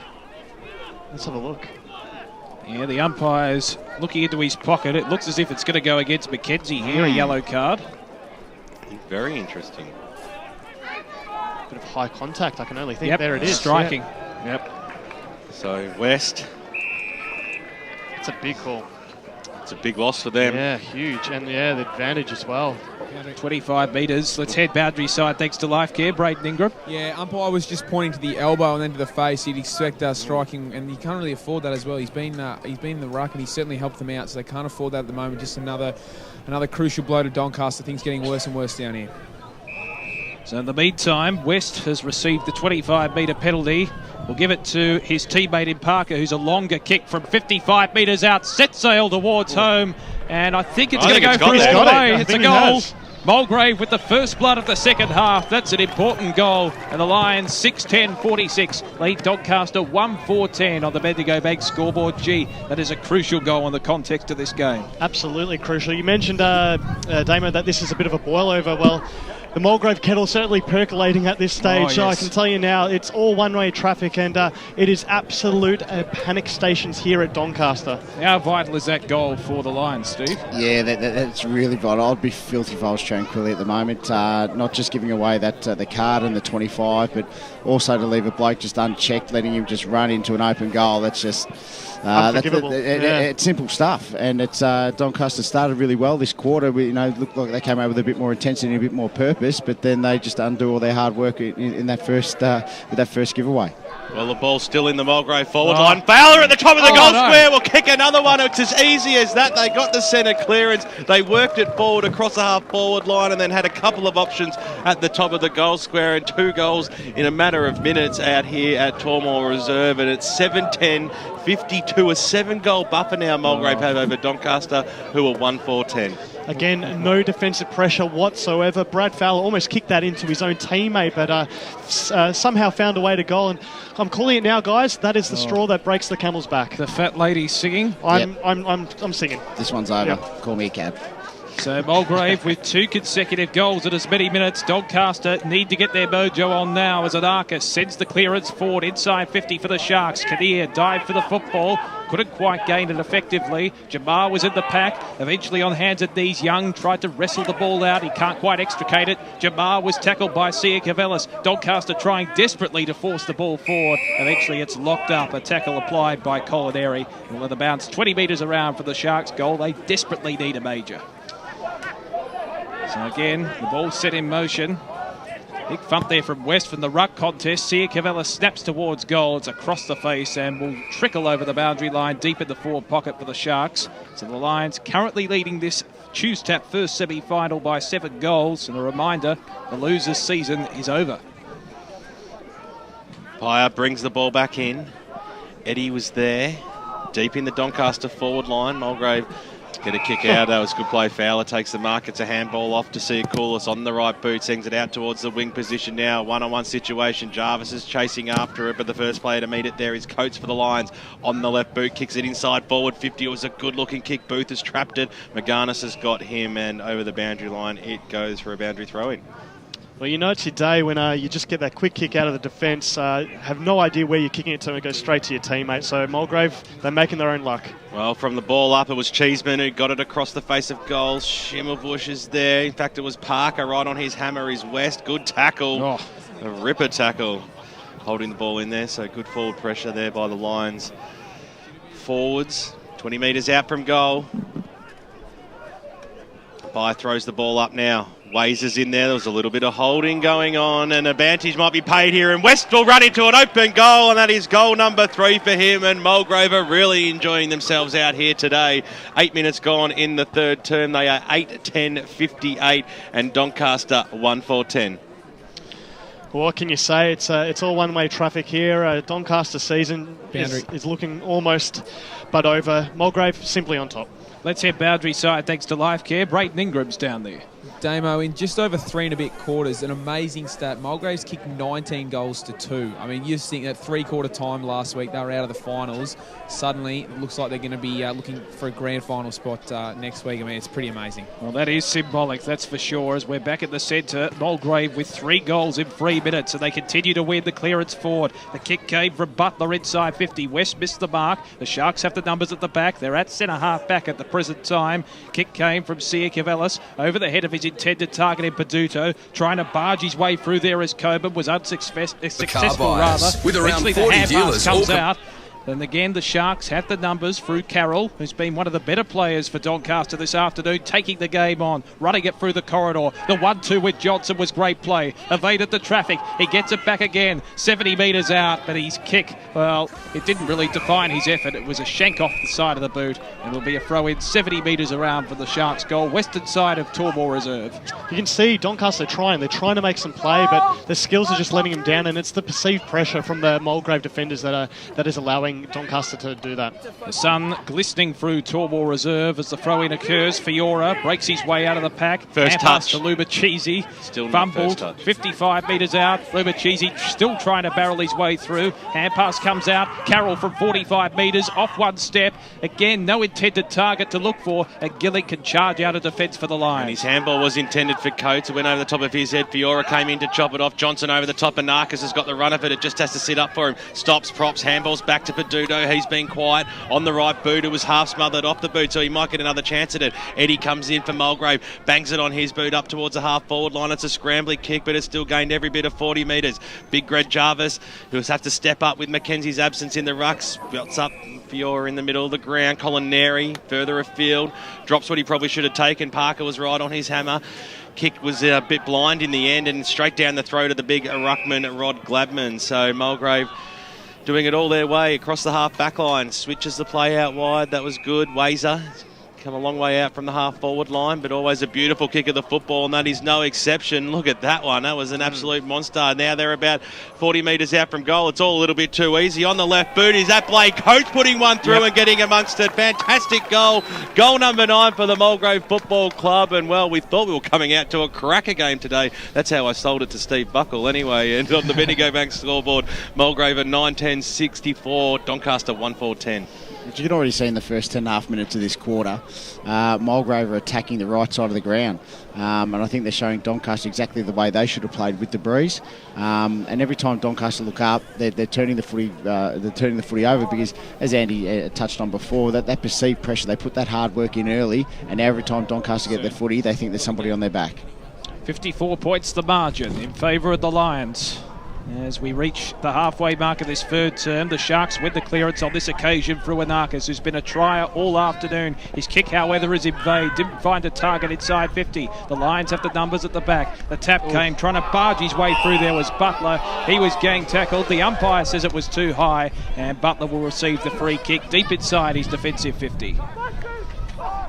Let's have a look. Yeah, the umpire's looking into his pocket. It looks as if it's going to go against Mackenzie here, a yellow card. Very interesting. Bit of high contact, I can only think. Yep. There it is. Striking. Yeah. Yep. So West. It's a big call. It's a big loss for them. Yeah, huge. And yeah, the advantage as well. 25 metres. Let's head boundary side thanks to Lifecare. Braden Ingram. Yeah, umpire was just pointing to the elbow and then to the face. He'd expect striking, and you can't really afford that as well. He's been in the ruck and he's certainly helped them out, so they can't afford that at the moment. Just another crucial blow to Doncaster. Things getting worse and worse down here. So in the meantime, West has received the 25-metre penalty. We'll give it to his teammate in Parker, who's a longer kick from 55 metres out. Set sail towards home, and I think it's going to go for his play. It's a goal. Mulgrave with the first blood of the second half. That's an important goal. And the Lions 6-10-46 lead Doncaster 1-4-10 on the Bendigo Bank scoreboard. Gee, that is a crucial goal in the context of this game. Absolutely crucial. You mentioned, Damo, that this is a bit of a boil-over. Well, the Mulgrave kettle certainly percolating at this stage. So I can tell you now, it's all one-way traffic, and it is absolute panic stations here at Doncaster. How vital is that goal for the Lions, Steve? Yeah, that's really vital. I'd be filthy if I was tranquilly at the moment. Not just giving away that the card and the 25, but also to leave a bloke just unchecked, letting him just run into an open goal. That's just... it's simple stuff, and it's Doncaster started really well this quarter. Looked like they came out with a bit more intensity and a bit more purpose, but then they just undo all their hard work in that first with that first giveaway. Well, the ball's still in the Mulgrave forward line. Fowler at the top of the goal square will kick another one. It's as easy as that. They got the centre clearance. They worked it forward across the half-forward line and then had a couple of options at the top of the goal square, and 2 goals in a matter of minutes out here at Tormore Reserve. And it's 7-10-52, a 7-goal buffer now Mulgrave have over Doncaster, who are 1-4-10. Again, no defensive pressure whatsoever. Brad Fowler almost kicked that into his own teammate, but somehow found a way to goal. And I'm calling it now, guys. That is the straw that breaks the camel's back. The fat lady singing. I'm singing. This one's over. Call me a cab. So Mulgrave with 2 consecutive goals in as many minutes. Doncaster need to get their mojo on now as Anarka sends the clearance forward inside 50 for the Sharks. Kinnear dived for the football. Couldn't quite gain it effectively. Jamar was in the pack. Eventually on hands and knees, Young tried to wrestle the ball out. He can't quite extricate it. Jamar was tackled by Sia Cavellis. Doncaster trying desperately to force the ball forward. Eventually it's locked up. A tackle applied by Colinari. And let the bounce 20 metres around for the Sharks goal. They desperately need a major. So again, the ball set in motion. Big thump there from West from the ruck contest. Sia Cavella snaps towards goal. It's across the face and will trickle over the boundary line deep in the forward pocket for the Sharks. So the Lions currently leading this Choose Tap first semi-final by 7 goals. And a reminder, the losers' season is over. Pyer brings the ball back in. Eddie was there, deep in the Doncaster forward line. Mulgrave get a kick out. That was good play. Fowler takes the mark. It's a handball off to see Koulis on the right boot. Sends it out towards the wing position now. One-on-one situation. Jarvis is chasing after it, but the first player to meet it there is Coates for the Lions. On the left boot, kicks it inside forward 50. It was a good-looking kick. Booth has trapped it. McGarnis has got him, and over the boundary line, it goes for a boundary throw-in. Well, you know it's your day when you just get that quick kick out of the defence, have no idea where you're kicking it to, and it goes straight to your teammate. So Mulgrave, they're making their own luck. Well, from the ball up, it was Cheeseman who got it across the face of goal. Schimmelbusch is there. In fact, it was Parker right on his hammer is West. Good tackle. A ripper tackle. Holding the ball in there, so good forward pressure there by the Lions. Forwards, 20 metres out from goal. Pyer throws the ball up now. Ways is in there. There was a little bit of holding going on, and advantage might be paid here. And West will run into an open goal, and that is goal number 3 for him. And Mulgrave are really enjoying themselves out here today. 8 minutes gone in the third term. They are 8-10-58, and Doncaster 1-4-10. Well, what can you say? It's all one-way traffic here. Doncaster season is looking almost but over. Mulgrave simply on top. Let's head boundary side thanks to Lifecare. Braden Ingram's down there. Damo, in just over 3 and a bit quarters, an amazing stat. Mulgrave's kicked 19 goals to 2. I mean, you just think that 3-quarter time last week, they were out of the finals. Suddenly, it looks like they're going to be looking for a grand final spot next week. I mean, it's pretty amazing. Well, that is symbolic, that's for sure, as we're back at the centre. Mulgrave with 3 goals in 3 minutes, and they continue to win the clearance forward. The kick came from Butler inside 50. West missed the mark. The Sharks have the numbers at the back. They're at centre-half back at the present time. Kick came from Sia Cavellis over the head of his intended target in Peduto, trying to barge his way through there as Coburn was successful rather. With around Eventually 40 the hand dealers pass comes all out. And again, the Sharks have the numbers through Carroll, who's been one of the better players for Doncaster this afternoon, taking the game on, running it through the corridor. The 1-2 with Johnson was great play. Evaded the traffic. He gets it back again. 70 metres out, but his kick, well, it didn't really define his effort. It was a shank off the side of the boot. And it'll be a throw-in 70 metres around for the Sharks goal, western side of Tormore Reserve. You can see Doncaster trying. They're trying to make some play, but the skills are just letting them down, and it's the perceived pressure from the Mulgrave defenders that is allowing Doncaster to do that. The sun glistening through Tormore Reserve as the throw-in occurs. Fiora breaks his way out of the pack. First touch to Lubachisi. Still fumbled. 55 metres out. Lubachisi still trying to barrel his way through. Hand pass comes out. Carroll from 45 metres off one step. Again, no intended target to look for. And Gillick can charge out of defence for the Lions. And his handball was intended for Coates. It went over the top of his head. Fiora came in to chop it off. Johnson over the top, and Narcus has got the run of it. It just has to sit up for him. Stops, props, handballs back to Peduto. He's been quiet on the right boot. It was half smothered off the boot, so he might get another chance at it. Eddie comes in for Mulgrave, bangs it on his boot up towards the half forward line. It's a scrambling kick, but it's still gained every bit of 40 metres. Big Greg Jarvis, who will have to step up with Mackenzie's absence in the rucks. Belts up Fiora in the middle of the ground. Colin Neri further afield. Drops what he probably should have taken. Parker was right on his hammer. Kick was a bit blind in the end, and straight down the throat of the big ruckman, Rod Gladman. So Mulgrave doing it all their way across the half back line. Switches the play out wide. That was good. Wazer come a long way out from the half forward line, but always a beautiful kick of the football, and that is no exception. Look at that one. That was an absolute monster. Now they're about 40 metres out from goal. It's all a little bit too easy. On the left boot, is that Blake Coates putting one through and getting amongst it. Fantastic goal. Goal number 9 for the Mulgrave Football Club. And, well, we thought we were coming out to a cracker game today. That's how I sold it to Steve Buckle anyway. And on the Bendigo Bank scoreboard, Mulgrave at 9-10-64, Doncaster 1-4-10. You can already see in the first 10.5 minutes of this quarter, Mulgrave are attacking the right side of the ground. And I think they're showing Doncaster exactly the way they should have played with the breeze. And every time Doncaster look up, they're turning the footy over because, as Andy touched on before, that perceived pressure, they put that hard work in early, and every time Doncaster get their footy, they think there's somebody on their back. 54 points the margin in favour of the Lions. As we reach the halfway mark of this third term, the Sharks win the clearance on this occasion through Anarchis, who's been a trier all afternoon. His kick, however, is in vain. Didn't find a target inside 50. The Lions have the numbers at the back. The tap came, trying to barge his way through there was Butler. He was gang tackled. The umpire says it was too high, and Butler will receive the free kick deep inside his defensive 50.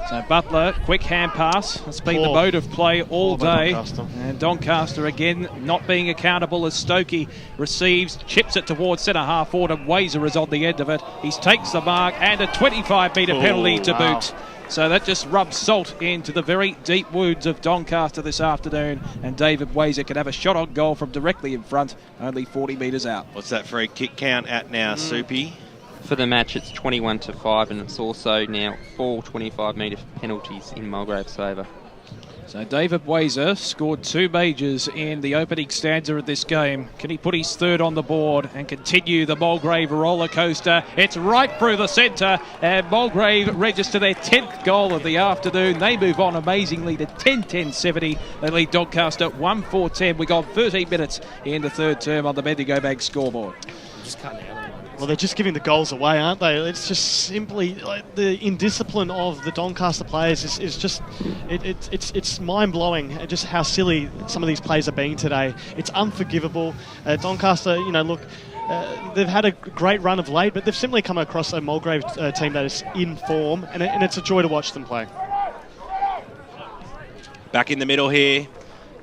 So Butler, quick hand pass. It's been the mode of play all day. And Doncaster again not being accountable as Stokey receives, chips it towards centre half forward, and Wazer is on the end of it. He takes the mark and a 25-metre penalty to boot. So that just rubs salt into the very deep wounds of Doncaster this afternoon, and David Wazer can have a shot on goal from directly in front, only 40 metres out. What's that free kick count at now, Soupy? For the match, it's 21-5, and it's also now 4 25-metre penalties in Mulgrave's favour. So David Wazer scored 2 majors in the opening stanza of this game. Can he put his third on the board and continue the Mulgrave roller coaster? It's right through the centre, and Mulgrave register their 10th goal of the afternoon. They move on amazingly to 10-10-70. They lead Doncaster 1-4-10. We got 13 minutes in the third term on the Bendigo Bank scoreboard. Just cutting out. Well, they're just giving the goals away, aren't they? It's just simply like the indiscipline of the Doncaster players is just it's mind-blowing just how silly some of these players are being today. It's unforgivable. Doncaster, look, they've had a great run of late, but they've simply come across a Mulgrave team that is in form, and it's a joy to watch them play. Back in the middle here.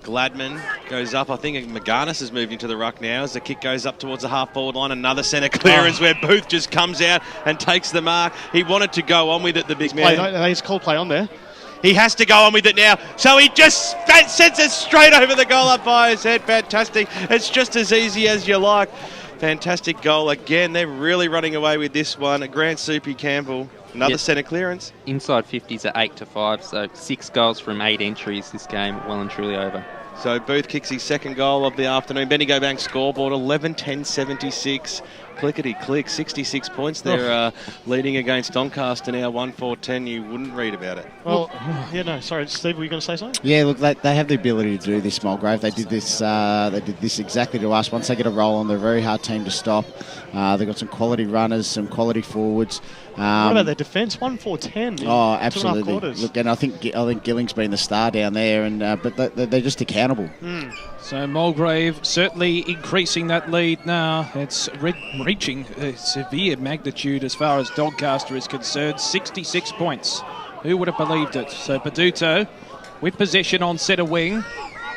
Gladman goes up. I think McGarnis has moved into the ruck now as the kick goes up towards the half-forward line. Another centre clearance where Booth just comes out and takes the mark. He wanted to go on with it, the big man. He's called play on there. He has to go on with it now. So he just sends it straight over the goal up by his head. Fantastic. It's just as easy as you like. Fantastic goal again. They're really running away with this one. Grant Soupy Campbell. Another centre clearance. Inside 50s at 8-5, so 6 goals from 8 entries this game, well and truly over. So Booth kicks his second goal of the afternoon. Bendigo Bank scoreboard, 11-10-76. Clickety-click, 66 points they're leading against Doncaster now, 1-4-10. You wouldn't read about it. Well, sorry, Steve, were you going to say something? Yeah, look, they have the ability to do this, Mulgrave. They did this exactly to us. Once they get a roll on, they're a very hard team to stop. They've got some quality runners, some quality forwards. What about their defence? 1-4-10. Oh, absolutely. 2.5 quarters. Look, and I think Gilling's been the star down there, and but they're just accountable. So Mulgrave certainly increasing that lead now. It's reaching a severe magnitude as far as Doncaster is concerned. 66 points. Who would have believed it? So Peduto with possession on centre wing.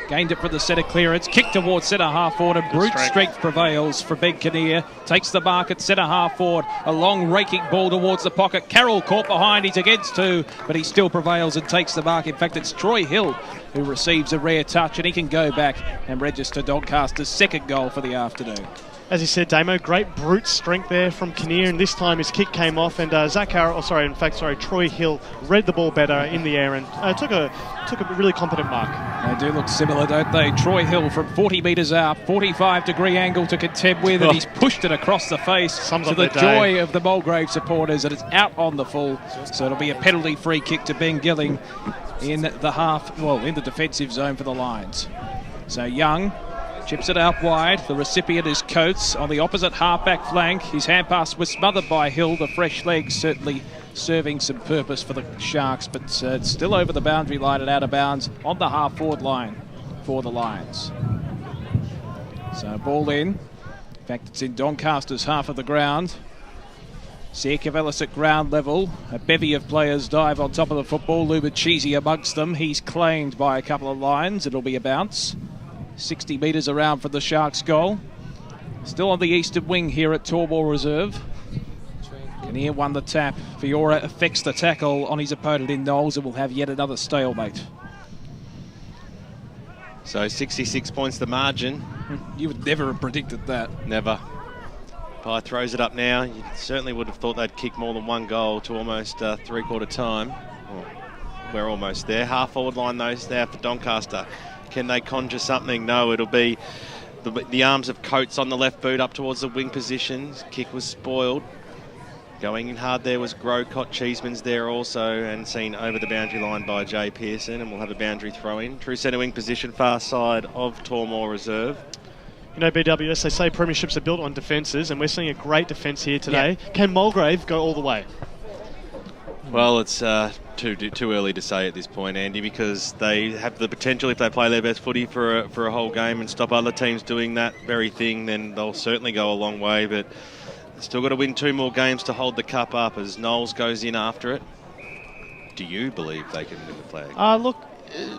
Gained it for the centre clearance. Kick towards centre half forward. And brute strength prevails for Ben Kinnear. Takes the mark at centre half forward. A long raking ball towards the pocket. Carroll caught behind. He's against two, but he still prevails and takes the mark. In fact, it's Troy Hill who receives a rare touch, and he can go back and register Doncaster's second goal for the afternoon. As you said, Damo, great brute strength there from Kinnear, and this time his kick came off, and Troy Hill read the ball better in the air and took a really competent mark. They do look similar, don't they? Troy Hill from 40 metres out, 45-degree angle to contend with, and he's pushed it across the face to the joy of the Mulgrave supporters, and it's out on the full. So it'll be a penalty-free kick to Ben Gilling in the defensive zone for the Lions. So Young chips it out wide. The recipient is Coates on the opposite half-back flank. His hand pass was smothered by Hill. The fresh legs certainly serving some purpose for the Sharks, but it's still over the boundary line and out of bounds on the half-forward line for the Lions. So ball in. In fact, it's in Doncaster's half of the ground. Siakavelis at ground level. A bevy of players dive on top of the football. Lubachisi amongst them. He's claimed by a couple of Lions. It'll be a bounce. 60 metres around for the Sharks' goal. Still on the eastern wing here at Tormore Reserve. Kinnear won the tap. Fiora affects the tackle on his opponent in Knowles and will have yet another stalemate. So 66 points the margin. You would never have predicted that. Never. Pye throws it up now. You certainly would have thought they'd kick more than one goal to almost three-quarter time. Well, we're almost there. Half-forward line, though, now for Doncaster. Can they conjure something? No, it'll be the arms of Coates on the left boot up towards the wing positions. Kick was spoiled. Going in hard there was Grocott. Cheeseman's there also, and seen over the boundary line by Jay Pearson, and we'll have a boundary throw-in. True centre wing position, far side of Tormore Reserve. You know, BWS, they say premierships are built on defences, and we're seeing a great defence here today. Yeah. Can Mulgrave go all the way? Well, it's too early to say at this point, Andy, because they have the potential, if they play their best footy for a whole game and stop other teams doing that very thing, then they'll certainly go a long way. But still got to win 2 more games to hold the cup up as Knowles goes in after it. Do you believe they can win the flag? Look,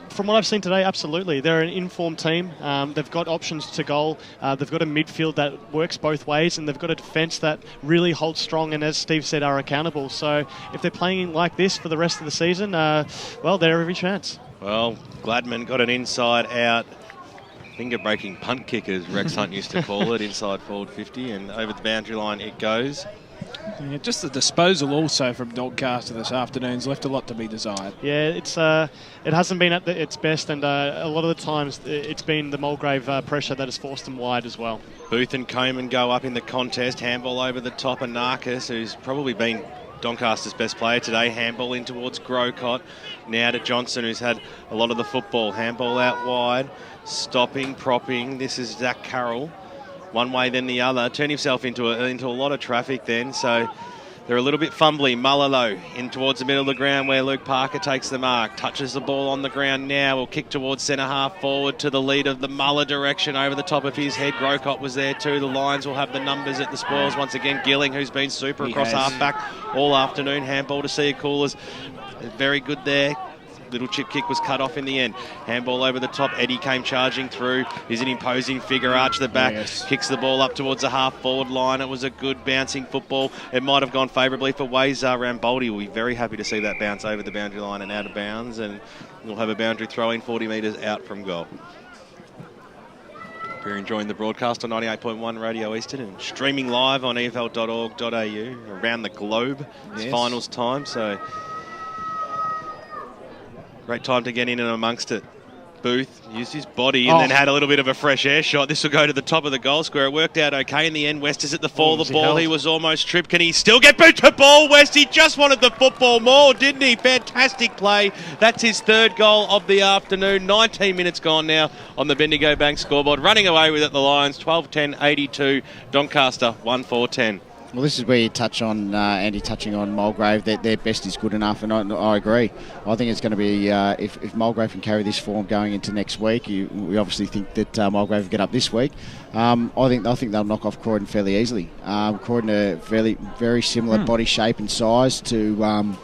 from what I've seen today, absolutely. They're an informed team. They've got options to goal. They've got a midfield that works both ways, and they've got a defence that really holds strong and, as Steve said, are accountable. So if they're playing like this for the rest of the season, well, they're every chance. Well, Gladman got an inside-out finger-breaking punt kick, as Rex Hunt used to call it, inside forward 50, and over the boundary line it goes. Yeah, just the disposal also from Doncaster this afternoon's left a lot to be desired. Yeah, it hasn't been at its best, and a lot of the times it's been the Mulgrave pressure that has forced them wide as well. Booth and Coleman go up in the contest. Handball over the top, and Narcus, who's probably been Doncaster's best player today. Handball in towards Grocott. Now to Johnson, who's had a lot of the football. Handball out wide. Stopping, propping. This is Zach Carroll. One way then the other. Turned himself into a lot of traffic then, so they're a little bit fumbly. Muller, though, in towards the middle of the ground where Luke Parker takes the mark. Touches the ball on the ground now. Will kick towards centre half forward to the lead of the Muller direction over the top of his head. Grocott was there too. The Lions will have the numbers at the spoils once again. Gilling, who's been super across half-back all afternoon. Handball to Sia Coolers. Very good there. Little chip kick was cut off in the end. Handball over the top. Eddie came charging through. He's an imposing figure. Arch the back. Yes. Kicks the ball up towards the half-forward line. It was a good bouncing football. It might have gone favourably for Wazar Ramboldi. We'll be very happy to see that bounce over the boundary line and out of bounds. And we'll have a boundary throw-in 40 metres out from goal. If you're enjoying the broadcast on 98.1 Radio Eastern and streaming live on efl.org.au around the globe. It's finals time, so great time to get in and amongst it. Booth used his body and then had a little bit of a fresh air shot. This will go to the top of the goal square. It worked out okay in the end. West is at the fall of the ball. He was almost tripped. Can he still get boot to ball, West? He just wanted the football more, didn't he? Fantastic play. That's his third goal of the afternoon. 19 minutes gone now on the Bendigo Bank scoreboard. Running away with it, the Lions, 12-10-82. Doncaster, 1-4-10. Well, this is where you touch on, Andy, touching on Mulgrave, that their best is good enough, and I agree. I think it's going to be, if Mulgrave can carry this form going into next week, we obviously think that Mulgrave will get up this week. I think they'll knock off Croydon fairly easily. Croydon are very similar body shape and size to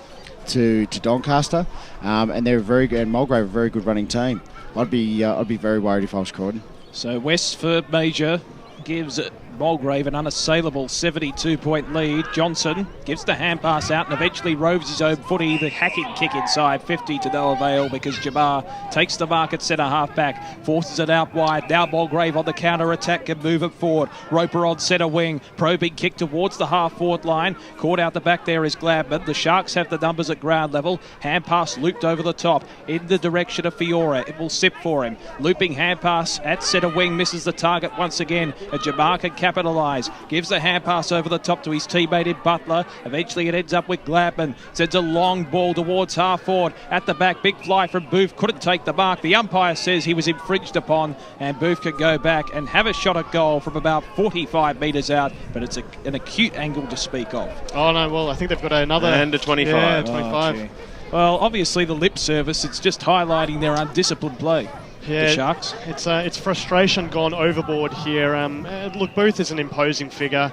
Doncaster, and they're Mulgrave a very good running team. I'd be very worried if I was Croydon. So West for Major gives Mulgrave an unassailable 72-point lead. Johnson gives the hand pass out and eventually roves his own footy. The hacking kick inside, 50 to no avail because Jamar takes the mark at centre half back, forces it out wide. Now Mulgrave on the counter attack can move it forward. Roper on centre wing, probing kick towards the half forward line. Caught out the back there is Gladman. The Sharks have the numbers at ground level. Hand pass looped over the top in the direction of Fiora. It will sip for him. Looping hand pass at centre wing, misses the target once again. And Jamar can capitalise. Gives the hand pass over the top to his teammate in Butler. Eventually it ends up with Gladman. Sends a long ball towards half forward. At the back, big fly from Booth. Couldn't take the mark. The umpire says he was infringed upon, and Booth can go back and have a shot at goal from about 45 metres out, but it's an acute angle to speak of. Oh no, well I think they've got another... And a 25. Yeah, 25. Well, obviously the lip service, it's just highlighting their undisciplined play. Yeah, the Sharks. It's frustration gone overboard here. Look, Booth is an imposing figure.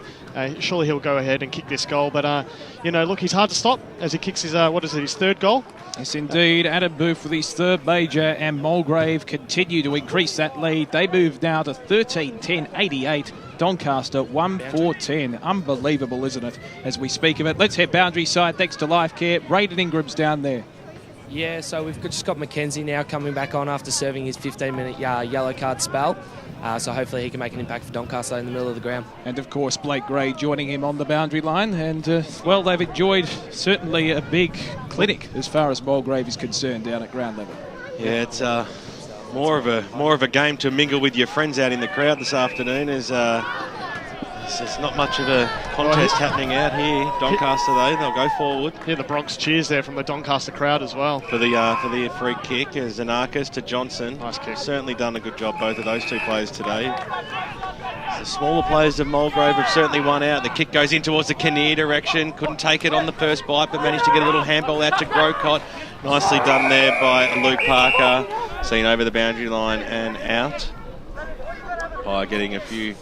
Surely he'll go ahead and kick this goal, but look, he's hard to stop as he kicks his his third goal. Yes, indeed. Adam Booth with his third major, and Mulgrave continue to increase that lead. They move now to 13-10-88. Doncaster 1-4-10. Unbelievable, isn't it? As we speak of it, let's head boundary side thanks to Lifecare. Braden Ingram's down there. Yeah, so we've just got Mackenzie now coming back on after serving his 15-minute yellow card spell. So hopefully he can make an impact for Doncaster in the middle of the ground. And of course Blake Gray joining him on the boundary line. And well, they've enjoyed certainly a big clinic as far as Mulgrave is concerned down at ground level. Yeah, it's more of a game to mingle with your friends out in the crowd this afternoon. There's not much of a contest happening out here. Doncaster, though, they'll go forward. Yeah, the Bronx cheers there from the Doncaster crowd as well. For the free kick, Zanakis to Johnson. Nice kick. Certainly done a good job, both of those two players today. The smaller players of Mulgrave have certainly won out. The kick goes in towards the Kinnear direction. Couldn't take it on the first bite, but managed to get a little handball out to Grocott. Nicely done there by Luke Parker. Seen over the boundary line and out by getting a few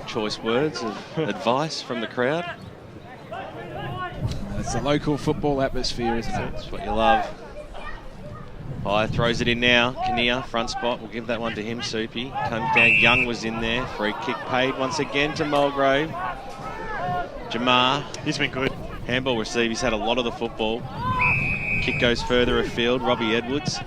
choice words of advice from the crowd. It's the local football atmosphere, isn't it? That's what you love. High throws it in now. Kinnear, front spot. We'll give that one to him, Soupy. Comes down. Young was in there. Free kick paid once again to Mulgrave. Jamar. He's been good. Handball receive. He's had a lot of the football. Kick goes further afield. Robbie Edwards.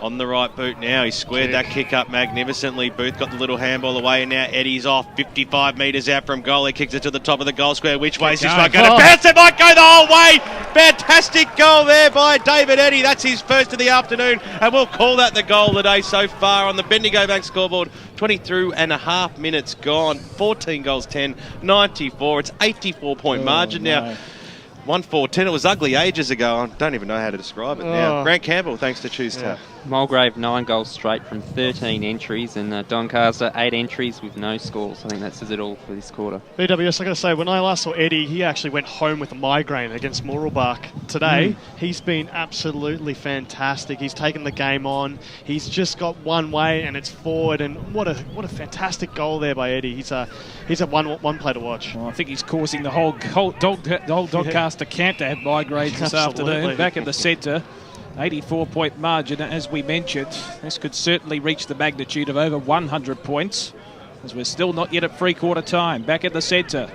On the right boot now. He squared that kick up magnificently. Booth got the little handball away, and now Eddie's off 55 metres out from goal. He kicks it to the top of the goal square. Which way is this one going to bounce? It might go the whole way. Fantastic goal there by David Eddy. That's his first of the afternoon, and we'll call that the goal today so far on the Bendigo Bank scoreboard. 22.5 minutes gone. 14 goals, 10, 94. It's 84-point margin now. 1-4-10. It was ugly ages ago. I don't even know how to describe it now. Grant Campbell, thanks to Choose Tap. Mulgrave 9 goals straight from 13 entries, and Doncaster 8 entries with no scores. I think that says it all for this quarter. BWS, I got to say, when I last saw Eddie, he actually went home with a migraine against Mooralbark. Today, he's been absolutely fantastic. He's taken the game on. He's just got one way, and it's forward. And what a fantastic goal there by Eddie. He's a one play to watch. Well, I think he's causing the whole Doncaster camp to have migraines this afternoon. Back in the centre. 84-point margin, as we mentioned. This could certainly reach the magnitude of over 100 points, as we're still not yet at three-quarter time. Back at the centre.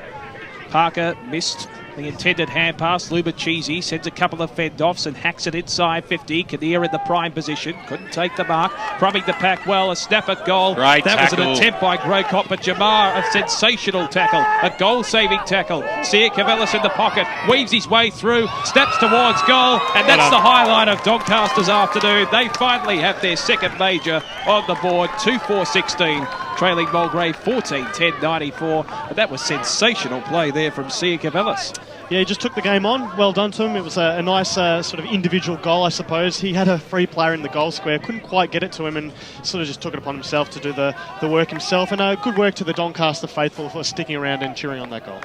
Parker missed The intended hand pass, Lubachisi sends a couple of fend-offs and hacks it inside 50. Kinnear in the prime position, couldn't take the mark. Crumbing the pack well, a snap at goal. Great that tackle. was an attempt by Grocott, but Jamar, a sensational tackle, a goal-saving tackle. Cavellis in the pocket, weaves his way through, steps towards goal, and that's the highlight of Doncaster's afternoon. They finally have their second major on the board, 2-4-16. Trailing Mulgrave 14-10-94. But that was sensational play there from Cavellis. Yeah, he just took the game on. Well done to him. It was a nice sort of individual goal, I suppose. He had a free player in the goal square, couldn't quite get it to him, and sort of just took it upon himself to do the work himself. And good work to the Doncaster faithful for sticking around and cheering on that goal.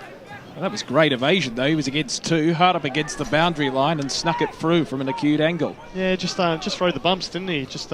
Well, that was great evasion, though. He was against two, hard up against the boundary line, and snuck it through from an acute angle. Yeah, just rode the bumps, didn't he? Just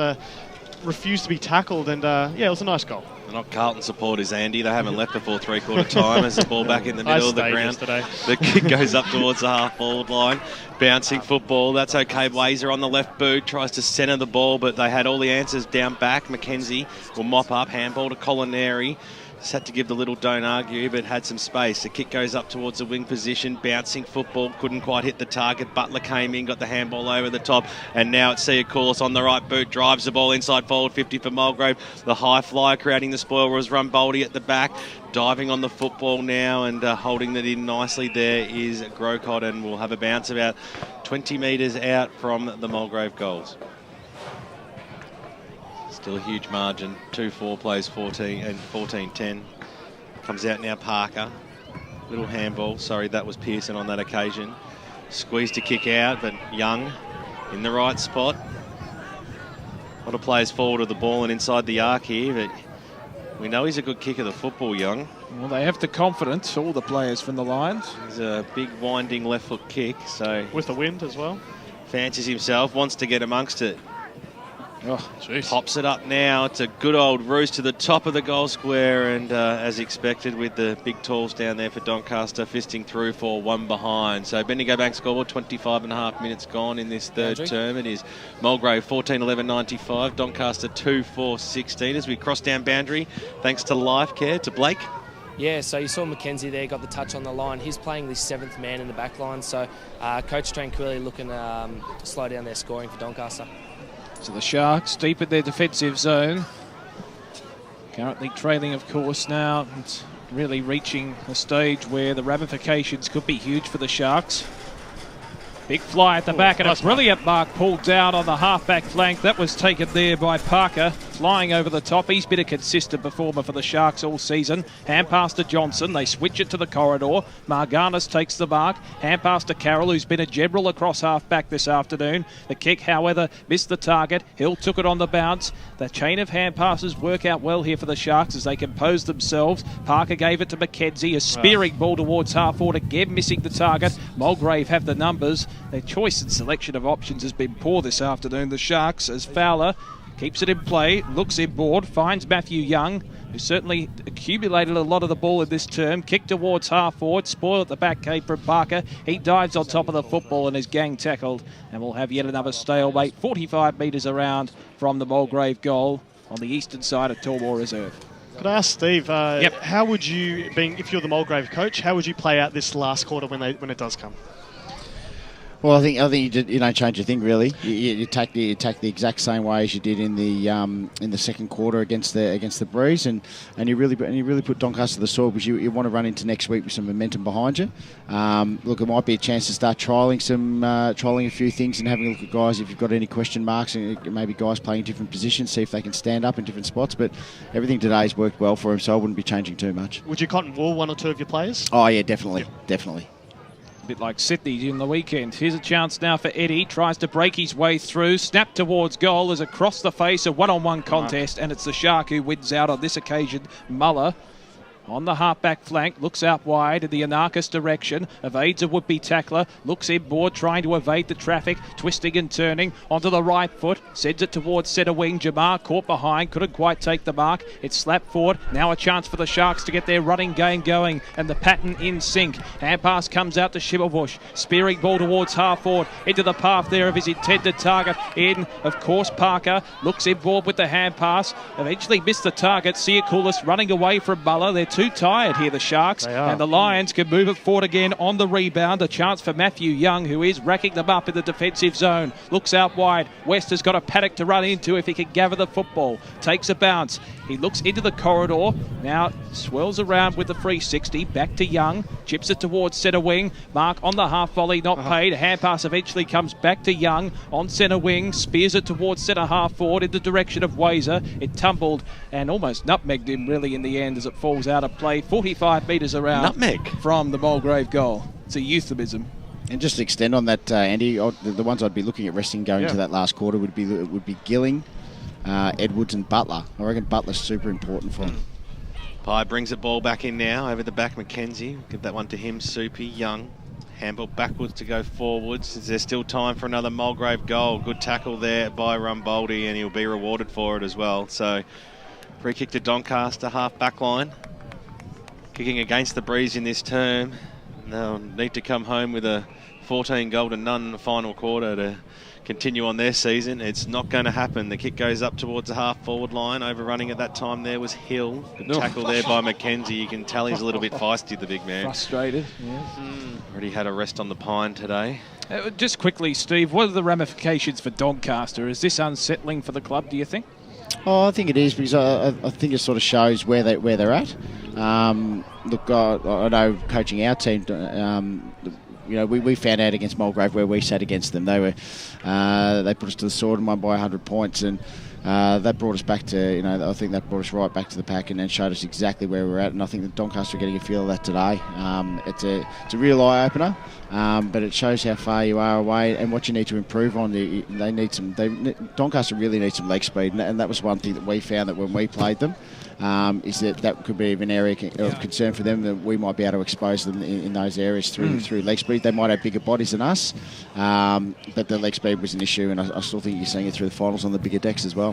refused to be tackled, and yeah, it was a nice goal. They're not Carlton supporters, Andy. They haven't left before three-quarter time as the ball back in the middle of the ground. The kick goes up towards the half-forward line. Bouncing football. That's okay. Wazer on the left boot. Tries to centre the ball, but they had all the answers down back. McKenzie will mop up. Handball to Colinari. Just had to give the little don't argue, but had some space. The kick goes up towards the wing position. Bouncing football. Couldn't quite hit the target. Butler came in, got the handball over the top. And now it's Siakoulis on the right boot. Drives the ball inside forward 50 for Mulgrave. The high flyer creating the spoil was Rumboldi at the back. Diving on the football now and holding that in nicely there is Grocott, and we'll have a bounce about 20 metres out from the Mulgrave goals. Still a huge margin. 2-4 plays 14 and 14-10. Comes out now Parker. Little handball. Sorry, that was Pearson on that occasion. Squeezed to kick out, but Young in the right spot. A lot of players forward of the ball and inside the arc here, but we know he's a good kicker of the football, Young. Well, they have the confidence, all the players from the Lions. He's a big winding left foot kick, so with the wind as well. Fancies himself, wants to get amongst it. Oh, geez. Pops it up now. It's a good old roost to the top of the goal square, and as expected with the big talls down there for Doncaster, fisting through for one behind. So Bendigo Bank scoreboard, 25.5 minutes gone in this third term. It is Mulgrave 14-11-95, Doncaster 2-4-16 as we cross down boundary. Thanks to Lifecare, to Blake. Yeah, so you saw McKenzie there, got the touch on the line. He's playing the seventh man in the back line, so Coach Tranquilli looking to slow down their scoring for Doncaster. So the Sharks deep in their defensive zone. Currently trailing, of course, now. It's really reaching a stage where the ramifications could be huge for the Sharks. Big fly at the back, and a brilliant mark pulled down on the half-back flank. That was taken there by Parker, flying over the top. He's been a consistent performer for the Sharks all season. Hand pass to Johnson. They switch it to the corridor. Marganis takes the mark. Hand pass to Carroll, who's been a general across half-back this afternoon. The kick, however, missed the target. Hill took it on the bounce. The chain of hand passes work out well here for the Sharks as they compose themselves. Parker gave it to McKenzie. A spearing ball towards half-forward, again missing the target. Mulgrave have the numbers. Their choice and selection of options has been poor this afternoon. The Sharks, as Fowler keeps it in play, looks inboard, finds Matthew Young, who certainly accumulated a lot of the ball in this term. Kick towards half-forward, spoil at the back came from Parker. He dives on top of the football and is gang tackled. And we'll have yet another stalemate, 45 metres around from the Mulgrave goal on the eastern side of Tormore Reserve. Could I ask Steve, how would you, if you're the Mulgrave coach, how would you play out this last quarter when it does come? Well, I think you don't change a thing really. You attack the exact same way as you did in the second quarter against the Breeze, and you really put Doncaster to the sword because you want to run into next week with some momentum behind you. Look, it might be a chance to start trialling a few things and having a look at guys if you've got any question marks, and maybe guys playing different positions, see if they can stand up in different spots. But everything today's worked well for him, so I wouldn't be changing too much. Would you cotton wool one or two of your players? Oh yeah, definitely. Bit like Sydney in the weekend. Here's a chance now for Eddie. Tries to break his way through. Snap towards goal as across the face, a one-on-one contest, and it's the Shark who wins out on this occasion. Muller on the half-back flank, looks out wide in the Anarchist direction, evades a would-be tackler, looks inboard, trying to evade the traffic, twisting and turning onto the right foot, sends it towards centre wing. Jamar caught behind, couldn't quite take the mark. It's slapped forward. Now a chance for the Sharks to get their running game going, and the pattern in sync. Hand pass comes out to Schimmelbusch, spearing ball towards half-forward, into the path there of his intended target. In, of course, Parker looks inboard with the hand pass, eventually missed the target. Siakoulis running away from Muller. They're two too tired here, the Sharks. And the Lions can move it forward again on the rebound. A chance for Matthew Young, who is racking them up in the defensive zone. Looks out wide. West has got a paddock to run into if he can gather the football. Takes a bounce. He looks into the corridor. Now swirls around with the 360. Back to Young. Chips it towards centre wing. Mark on the half volley, not paid. Hand pass eventually comes back to Young on centre wing. Spears it towards centre half forward in the direction of Wazer. It tumbled and almost nutmegged him really in the end as it falls out of play. 45 metres around. Nutmeg? From the Mulgrave goal. It's a euphemism. And just to extend on that, Andy, the ones I'd be looking at resting going to that last quarter would be Gilling, Edwards and Butler. I reckon Butler's super important for him. Pye brings the ball back in now, over the back, McKenzie. Give that one to him, Soupy, Young. Handball backwards to go forwards. Is there still time for another Mulgrave goal? Good tackle there by Rumboldi, and he'll be rewarded for it as well. So, free kick to Doncaster, half back line. Kicking against the breeze in this term. They'll need to come home with a 14 goal to none in the final quarter to continue on their season. It's not going to happen. The kick goes up towards the half-forward line. Overrunning at that time there was Hill. Good tackle there by McKenzie. You can tell he's a little bit feisty, the big man. Frustrated, Already had a rest on the pine today. Just quickly, Steve, what are the ramifications for Doncaster? Is this unsettling for the club, do you think? Oh, I think it is, because I think it sort of shows where they're at. Look, I know coaching our team, we found out against Mulgrave where we sat against them. They put us to the sword and won by 100 points, and that brought us back to, I think that brought us right back to the pack and then showed us exactly where we're at. And I think that Doncaster are getting a feel of that today. It's a real eye opener, but it shows how far you are away and what you need to improve on. Doncaster really needs some leg speed, and that was one thing that we found that when we played them. Is that could be an area of concern for them, that we might be able to expose them in those areas through leg speed. They might have bigger bodies than us, but the leg speed was an issue, and I still think you're seeing it through the finals on the bigger decks as well.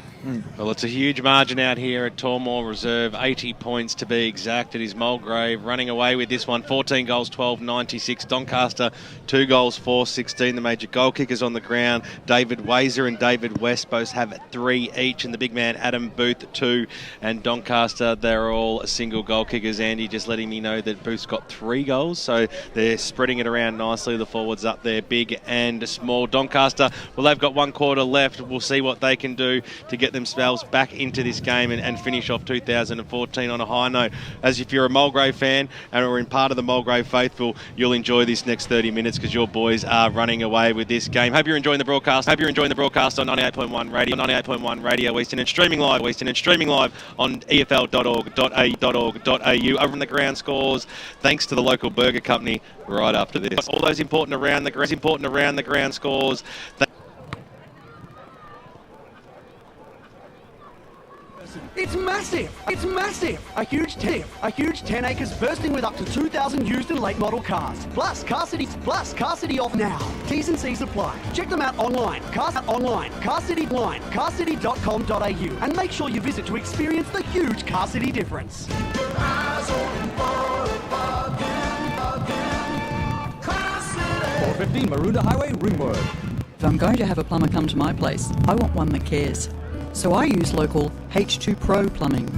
Well, it's a huge margin out here at Tormore Reserve, 80 points to be exact. It is Mulgrave running away with this one, 14 goals, 12-96. Doncaster, 2 goals, 4-16. The major goal kickers on the ground, David Wazer and David West, both have 3 each, and the big man Adam Booth 2, and Doncaster, they're all single goal kickers. Andy just letting me know that Booth's got 3 goals, so they're spreading it around nicely. The forwards up there, big and small. Doncaster, well, they've got 1 quarter left. We'll see what they can do to get themselves back into this game and finish off 2014 on a high note. As if you're a Mulgrave fan and are in part of the Mulgrave faithful, you'll enjoy this next 30 minutes because your boys are running away with this game. Hope you're enjoying the broadcast. Hope you're enjoying the broadcast on 98.1 Radio Eastern, and streaming live on EFL.org.au. Over on the ground scores, thanks to the local burger company right after this. All those important around the ground scores. It's massive! It's massive! A huge 10 acres bursting with up to 2,000 used and late model cars. Plus Car City off now. T's and C's apply. Check them out online. carcity.com.au, and make sure you visit to experience the huge Car City difference. 415 Maroondah Highway, Ringwood. If I'm going to have a plumber come to my place, I want one that cares. So I use local H2 Pro plumbing.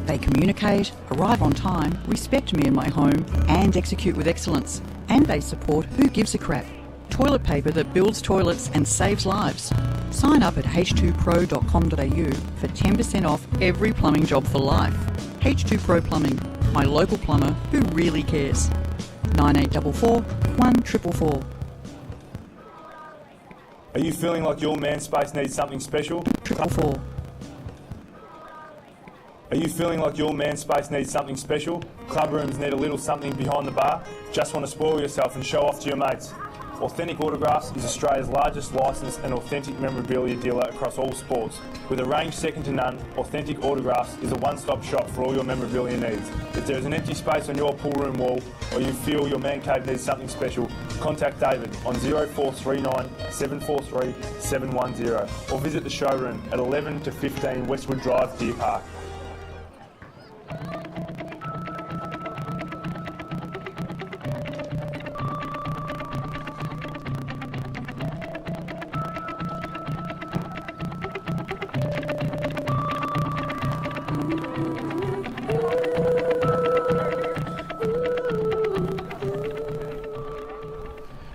They communicate, arrive on time, respect me and my home, and execute with excellence. And they support Who Gives a Crap? Toilet paper that builds toilets and saves lives. Sign up at h2pro.com.au for 10% off every plumbing job for life. H2 Pro Plumbing, my local plumber who really cares. 9844 1444. Are you feeling like your man space needs something special? 444. Are you feeling like your man space needs something special? Club rooms need a little something behind the bar? Just want to spoil yourself and show off to your mates? Authentic Autographs is Australia's largest licensed and authentic memorabilia dealer across all sports. With a range second to none, Authentic Autographs is a one-stop shop for all your memorabilia needs. If there is an empty space on your pool room wall, or you feel your man cave needs something special, contact David on 0439 743 710 or visit the showroom at 11 to 15 Westwood Drive, Deer Park.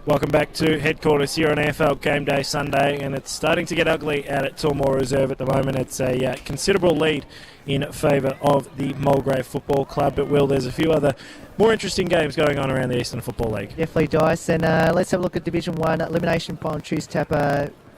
Welcome back to headquarters here on EFL Gameday Sunday, and it's starting to get ugly out at Tullamore Reserve at the moment. It's a considerable lead in favour of the Mulgrave Football Club. But, Will, there's a few other more interesting games going on around the Eastern Football League. Definitely, Dice. And let's have a look at Division 1 elimination final Choose Tap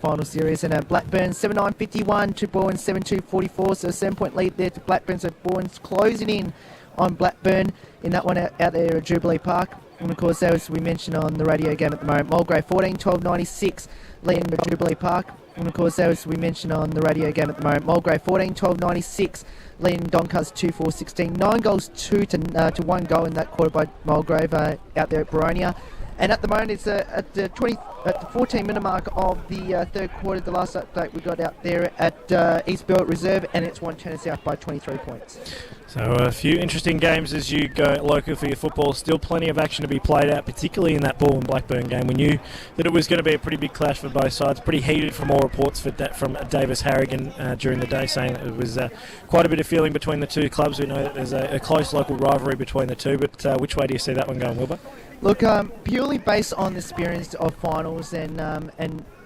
final series. And Blackburn 7-9-51 to Bowen 7-2-44. So a 7-point lead there to Blackburn. So Bowen's closing in on Blackburn in that one out there at Jubilee Park. And of course, as we mentioned on the radio game at the moment, Mulgrave 14-12-96 leading the Jubilee Park. And of course, as we mentioned on the radio game at the moment, Mulgrave 14-12-96 leading Doncaster 2-4-16. 9 goals to 1 goal in that quarter by Mulgrave out there at Baronia. And at the moment, it's at the 14-minute mark of the third quarter. The last update we got out there at East Belt Reserve, and it's won Turner South by 23 points. So a few interesting games as you go local for your football. Still plenty of action to be played out, particularly in that Bowen-Blackburn game. We knew that it was going to be a pretty big clash for both sides. Pretty heated from all reports from Davis Harrigan during the day, saying that it was quite a bit of feeling between the two clubs. We know that there's a close local rivalry between the two, but which way do you see that one going, Wilbur? Look, purely based on the experience of finals and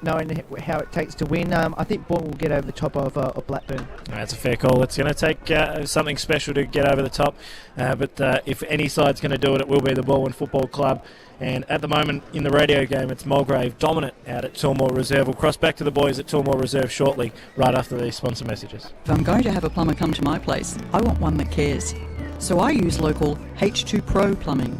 knowing how it takes to win, I think Bourne will get over the top of Blackburn. That's a fair call. It's going to take something special to get over the top, but if any side's going to do it, it will be the Bowen Football Club. And at the moment in the radio game, it's Mulgrave dominant out at Tullamore Reserve. We'll cross back to the boys at Tullamore Reserve shortly, right after these sponsor messages. If I'm going to have a plumber come to my place, I want one that cares. So I use local H2 Pro Plumbing.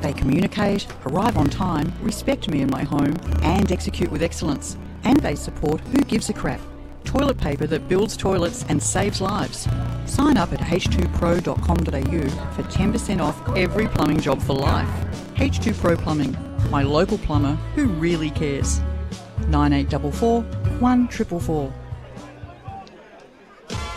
They communicate, arrive on time, respect me and my home, and execute with excellence. And they support Who Gives a Crap? Toilet paper that builds toilets and saves lives. Sign up at h2pro.com.au for 10% off every plumbing job for life. H2 Pro Plumbing, my local plumber who really cares. 9844 1444.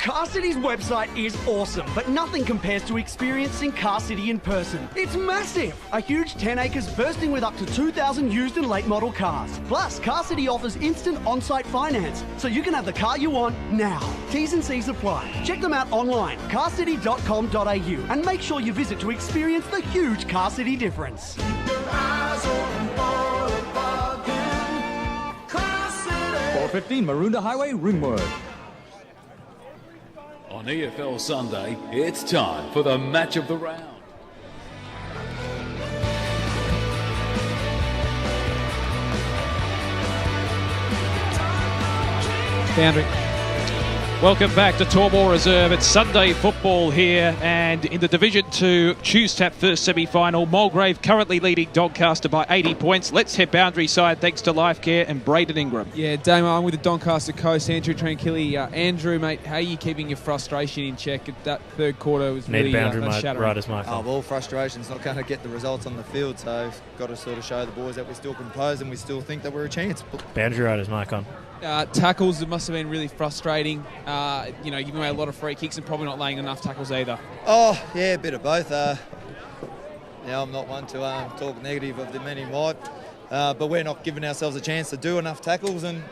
Car City's website is awesome, but nothing compares to experiencing Car City in person. It's massive! A huge 10 acres bursting with up to 2,000 used and late model cars. Plus, Car City offers instant on-site finance, so you can have the car you want now. T's and C's apply. Check them out online, carcity.com.au, and make sure you visit to experience the huge Car City difference. 415 Maroondah Highway, Ringwood. On EFL Sunday, it's time for the match of the round. Boundary. Welcome back to Tullamore Reserve. It's Sunday football here, and in the Division 2 Choose Tap first semi-final, Mulgrave currently leading Doncaster by 80 points. Let's head boundary side thanks to Lifecare and Braden Ingram. Yeah, Damian, I'm with the Doncaster coach, Andrew Tranquilli. Andrew, mate, how are you keeping your frustration in check? That third quarter was really shattering. Riders, Michael. Oh, well, frustration's not going to get the results on the field, so got to sort of show the boys that we're still composed and we still think that we're a chance. Boundary Riders, Mike on. Tackles, it must have been really frustrating. Giving away a lot of free kicks and probably not laying enough tackles either. Oh, yeah, a bit of both. I'm not one to talk negative of the men in white, but we're not giving ourselves a chance to do enough tackles, and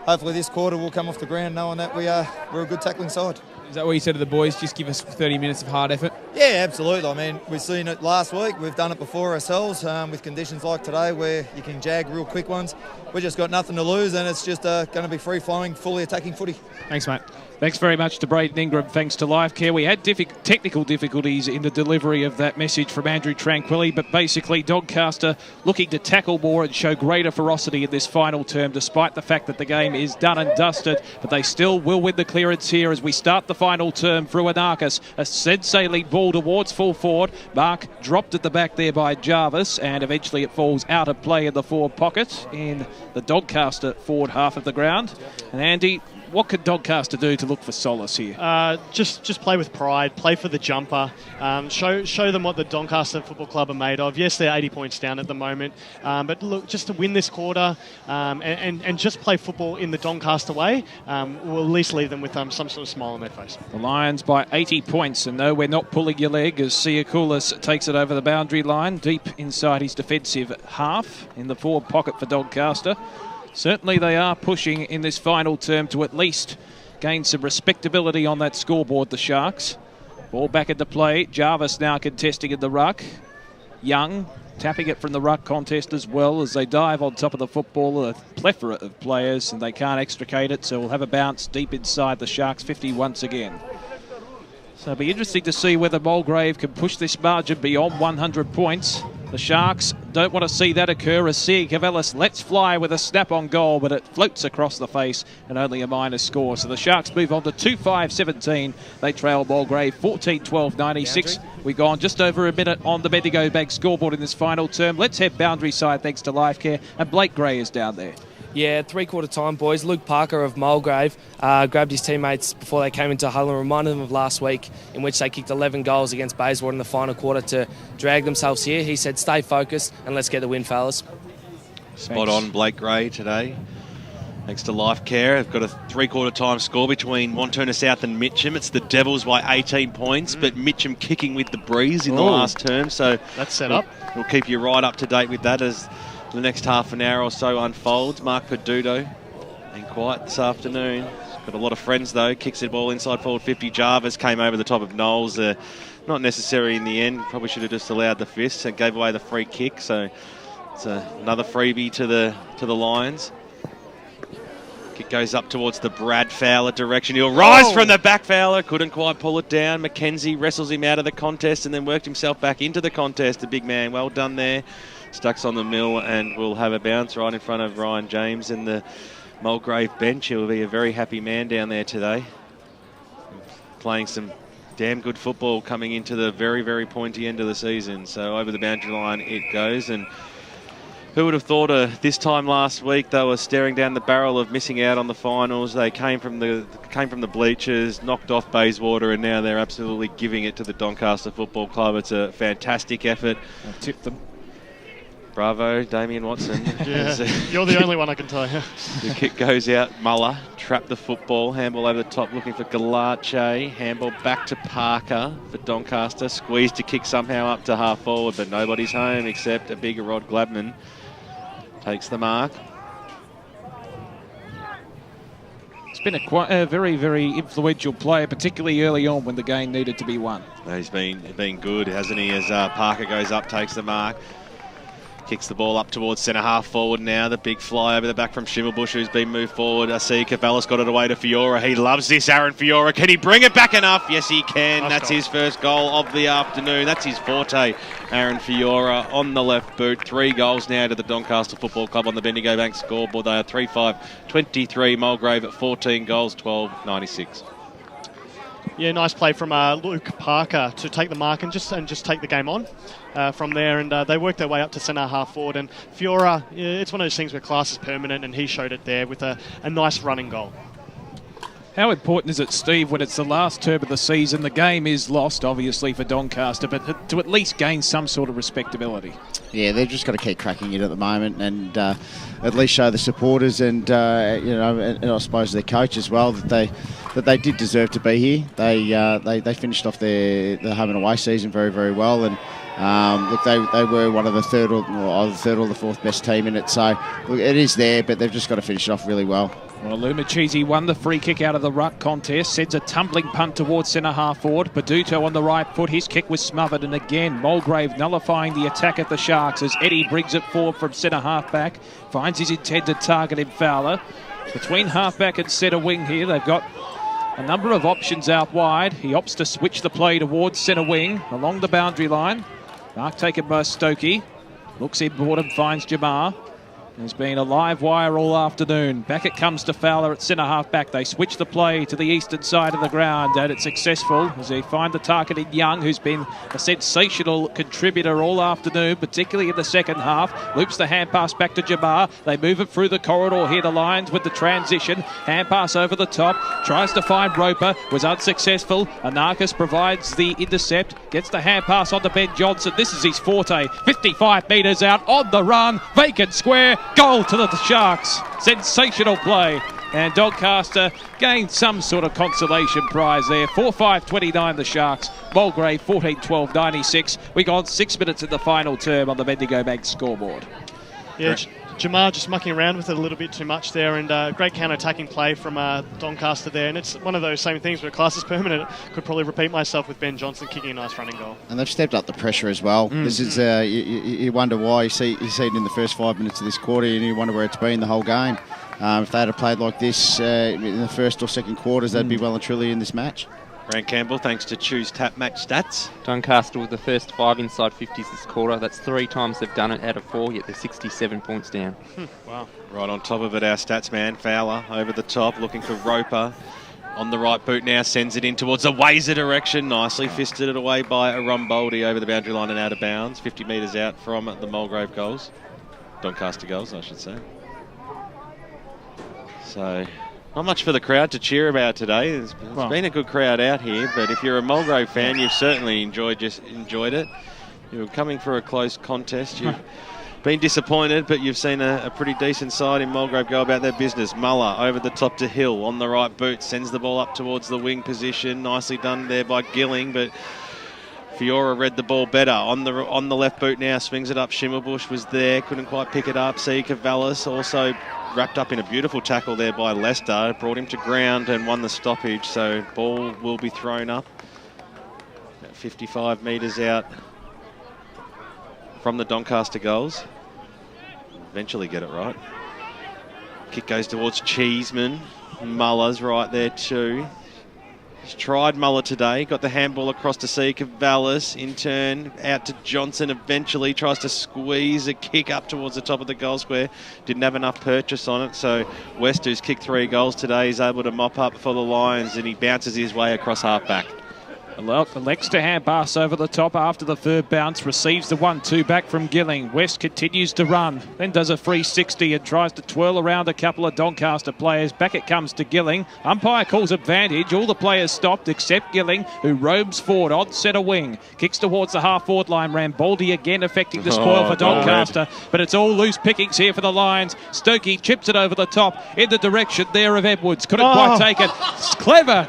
hopefully this quarter we'll come off the ground knowing that we're a good tackling side. Is that what you said to the boys? Just give us 30 minutes of hard effort? Yeah, absolutely. I mean, we've seen it last week. We've done it before ourselves with conditions like today where you can jag real quick ones. We've just got nothing to lose, and it's just going to be free-flowing, fully attacking footy. Thanks, mate. Thanks very much to Braden Ingram. Thanks to Lifecare. We had technical difficulties in the delivery of that message from Andrew Tranquilli, but basically Doncaster looking to tackle more and show greater ferocity in this final term, despite the fact that the game is done and dusted, but they still will win the clearance here as we start the final term through Anarchus. A sensei lead ball towards full forward. Mark dropped at the back there by Jarvis, and eventually it falls out of play in the forward pocket in the Doncaster forward half of the ground. And Andy, what could Doncaster do to look for solace here? Just play with pride, play for the jumper, show them what the Doncaster Football Club are made of. Yes, they're 80 points down at the moment, but look, just to win this quarter and just play football in the Doncaster way, will at least leave them with some sort of smile on their face. The Lions by 80 points, and no, we're not pulling your leg as Siakoulis takes it over the boundary line, deep inside his defensive half in the forward pocket for Doncaster. Certainly they are pushing in this final term to at least gain some respectability on that scoreboard, the Sharks. Ball back into play. Jarvis now contesting in the ruck. Young tapping it from the ruck contest as well as they dive on top of the football. A plethora of players, and they can't extricate it, so we'll have a bounce deep inside the Sharks 50 once again. So it'll be interesting to see whether Mulgrave can push this margin beyond 100 points. The Sharks don't want to see that occur as Cavellis lets fly with a snap on goal, but it floats across the face and only a minus score. So the Sharks move on to 2-5-17. They trail Mulgrave 14-12-96. We've gone just over a minute on the Bendigo Bank scoreboard in this final term. Let's head boundary side thanks to Lifecare, and Blake Gray is down there. Yeah, three-quarter time, boys. Luke Parker of Mulgrave grabbed his teammates before they came into huddle and reminded them of last week, in which they kicked 11 goals against Bayswater in the final quarter to drag themselves here. He said, stay focused and let's get the win, fellas. Spot on, Blake Gray today. Thanks to Lifecare. They've got a three-quarter time score between Wanturna South and Mitcham. It's the Devils by 18 points, but Mitcham kicking with the breeze in the last term. So that's set up. We'll keep you right up to date with that as the next half an hour or so unfolds. Mark Peduto ain't quiet this afternoon. He's got a lot of friends though. Kicks the ball inside forward 50. Jarvis came over the top of Knowles. Not necessary in the end. Probably should have just allowed the fist and gave away the free kick. So it's another freebie to the Lions. Kick goes up towards the Brad Fowler direction. He'll rise from the back. Fowler couldn't quite pull it down. McKenzie wrestles him out of the contest and then worked himself back into the contest. The big man, well done there. Stucks on the mill, and we'll have a bounce right in front of Ryan James and the Mulgrave bench. He'll be a very happy man down there today. Playing some damn good football coming into the very, very pointy end of the season. So over the boundary line it goes, and who would have thought this time last week they were staring down the barrel of missing out on the finals. They came from the bleachers, knocked off Bayswater, and now they're absolutely giving it to the Doncaster Football Club. It's a fantastic effort. I've tipped them. Bravo, Damian Watson. Yeah, you're the only one I can tell you. The kick goes out. Muller trapped the football. Handball over the top looking for Galache. Handball back to Parker for Doncaster. Squeezed to kick somehow up to half forward, but nobody's home except a bigger Rod Gladman. Takes the mark. It's been a very, very influential player, particularly early on when the game needed to be won. He's been good, hasn't he, as Parker goes up, takes the mark. Kicks the ball up towards centre half forward now. The big fly over the back from Schimmelbusch, who's been moved forward. I see Cavallis got it away to Fiora. He loves this, Aaron Fiora. Can he bring it back enough? Yes, he can. That's his first goal of the afternoon. That's his forte, Aaron Fiora, on the left boot. 3 goals now to the Doncaster Football Club on the Bendigo Bank scoreboard. They are 3-5-23. Mulgrave at 14 goals, 12-96. Yeah, nice play from Luke Parker to take the mark and just take the game on from there. And they worked their way up to centre half forward. And Fiora, it's one of those things where class is permanent, and he showed it there with a nice running goal. How important is it, Steve, when it's the last term of the season? The game is lost, obviously, for Doncaster, but to at least gain some sort of respectability. Yeah, they've just got to keep cracking it at the moment, and at least show the supporters and and I suppose their coach as well that they did deserve to be here. They finished off the home and away season very, very well, and look, they were one of the third or the fourth best team in it. So look, it is there, but they've just got to finish it off really well. Well, Lumachisi won the free kick out of the ruck contest, sends a tumbling punt towards centre half forward. Peduto on the right foot, his kick was smothered, and again Mulgrave nullifying the attack at the Sharks as Eddie brings it forward from centre half back, finds his intended target in Fowler. Between half back and centre wing here, they've got a number of options out wide. He opts to switch the play towards centre wing along the boundary line. Mark taken by Stokey, looks inboard and finds Jamar. There's been a live wire all afternoon. Back it comes to Fowler at centre half back. They switch the play to the eastern side of the ground, and it's successful as they find the target in Young, who's been a sensational contributor all afternoon, particularly in the second half. Loops the hand pass back to Jamar. They move it through the corridor here, the Lions with the transition. Hand pass over the top. Tries to find Roper. Was unsuccessful. Anarchis provides the intercept. Gets the hand pass on to Ben Johnson. This is his forte. 55 metres out on the run. Vacant square. Goal to the Sharks. Sensational play. And Doncaster gained some sort of consolation prize there. 4-5-29 the Sharks. Mulgrave 14-12-96. We got 6 minutes in the final term on the Bendigo Bank scoreboard. Yeah, Jamar just mucking around with it a little bit too much there, and great counter-attacking play from Doncaster there. And it's one of those same things where class is permanent. Could probably repeat myself with Ben Johnson kicking a nice running goal. And they've stepped up the pressure as well. This is you wonder why. You see it in the first 5 minutes of this quarter, and you wonder where it's been the whole game. If they had played like this in the first or second quarters, they'd be well and truly in this match. Grant Campbell, thanks to Choose Tap Match Stats. Doncaster with the first 5 inside 50s this quarter. That's 3 times they've done it out of 4, yet they're 67 points down. Wow. Right on top of it, our stats man, Fowler, over the top, looking for Roper. On the right boot now, sends it in towards the Wazer direction. Nicely fisted it away by Arumboldi over the boundary line and out of bounds. 50 metres out from the Mulgrave goals. Doncaster goals, I should say. So, not much for the crowd to cheer about today. It's been a good crowd out here, but if you're a Mulgrave fan, you've certainly enjoyed it. You're coming for a close contest. You've been disappointed, but you've seen a pretty decent side in Mulgrave go about their business. Muller over the top to Hill on the right boot, sends the ball up towards the wing position. Nicely done there by Gilling, but Fiora read the ball better. On the left boot now, swings it up. Schimmelbusch was there, couldn't quite pick it up. See Cavallis also wrapped up in a beautiful tackle there by Leicester, brought him to ground and won the stoppage, so ball will be thrown up. About 55 metres out from the Doncaster goals. Eventually get it right. Kick goes towards Cheeseman. Muller's right there too. He's tried Muller today, got the handball across to see Cavallis, in turn out to Johnson, eventually tries to squeeze a kick up towards the top of the goal square, didn't have enough purchase on it, so West, who's kicked 3 goals today, is able to mop up for the Lions, and he bounces his way across half-back. Elects to hand pass over the top after the third bounce, receives the 1-2 back from Gilling. West continues to run, then does a 360 and tries to twirl around a couple of Doncaster players. Back it comes to Gilling. Umpire calls advantage. All the players stopped except Gilling, who roams forward on centre wing. Kicks towards the half-forward line. Rambaldi again affecting the spoil for Doncaster, but it's all loose pickings here for the Lions. Stokey chips it over the top in the direction there of Edwards. Couldn't quite take it. Clever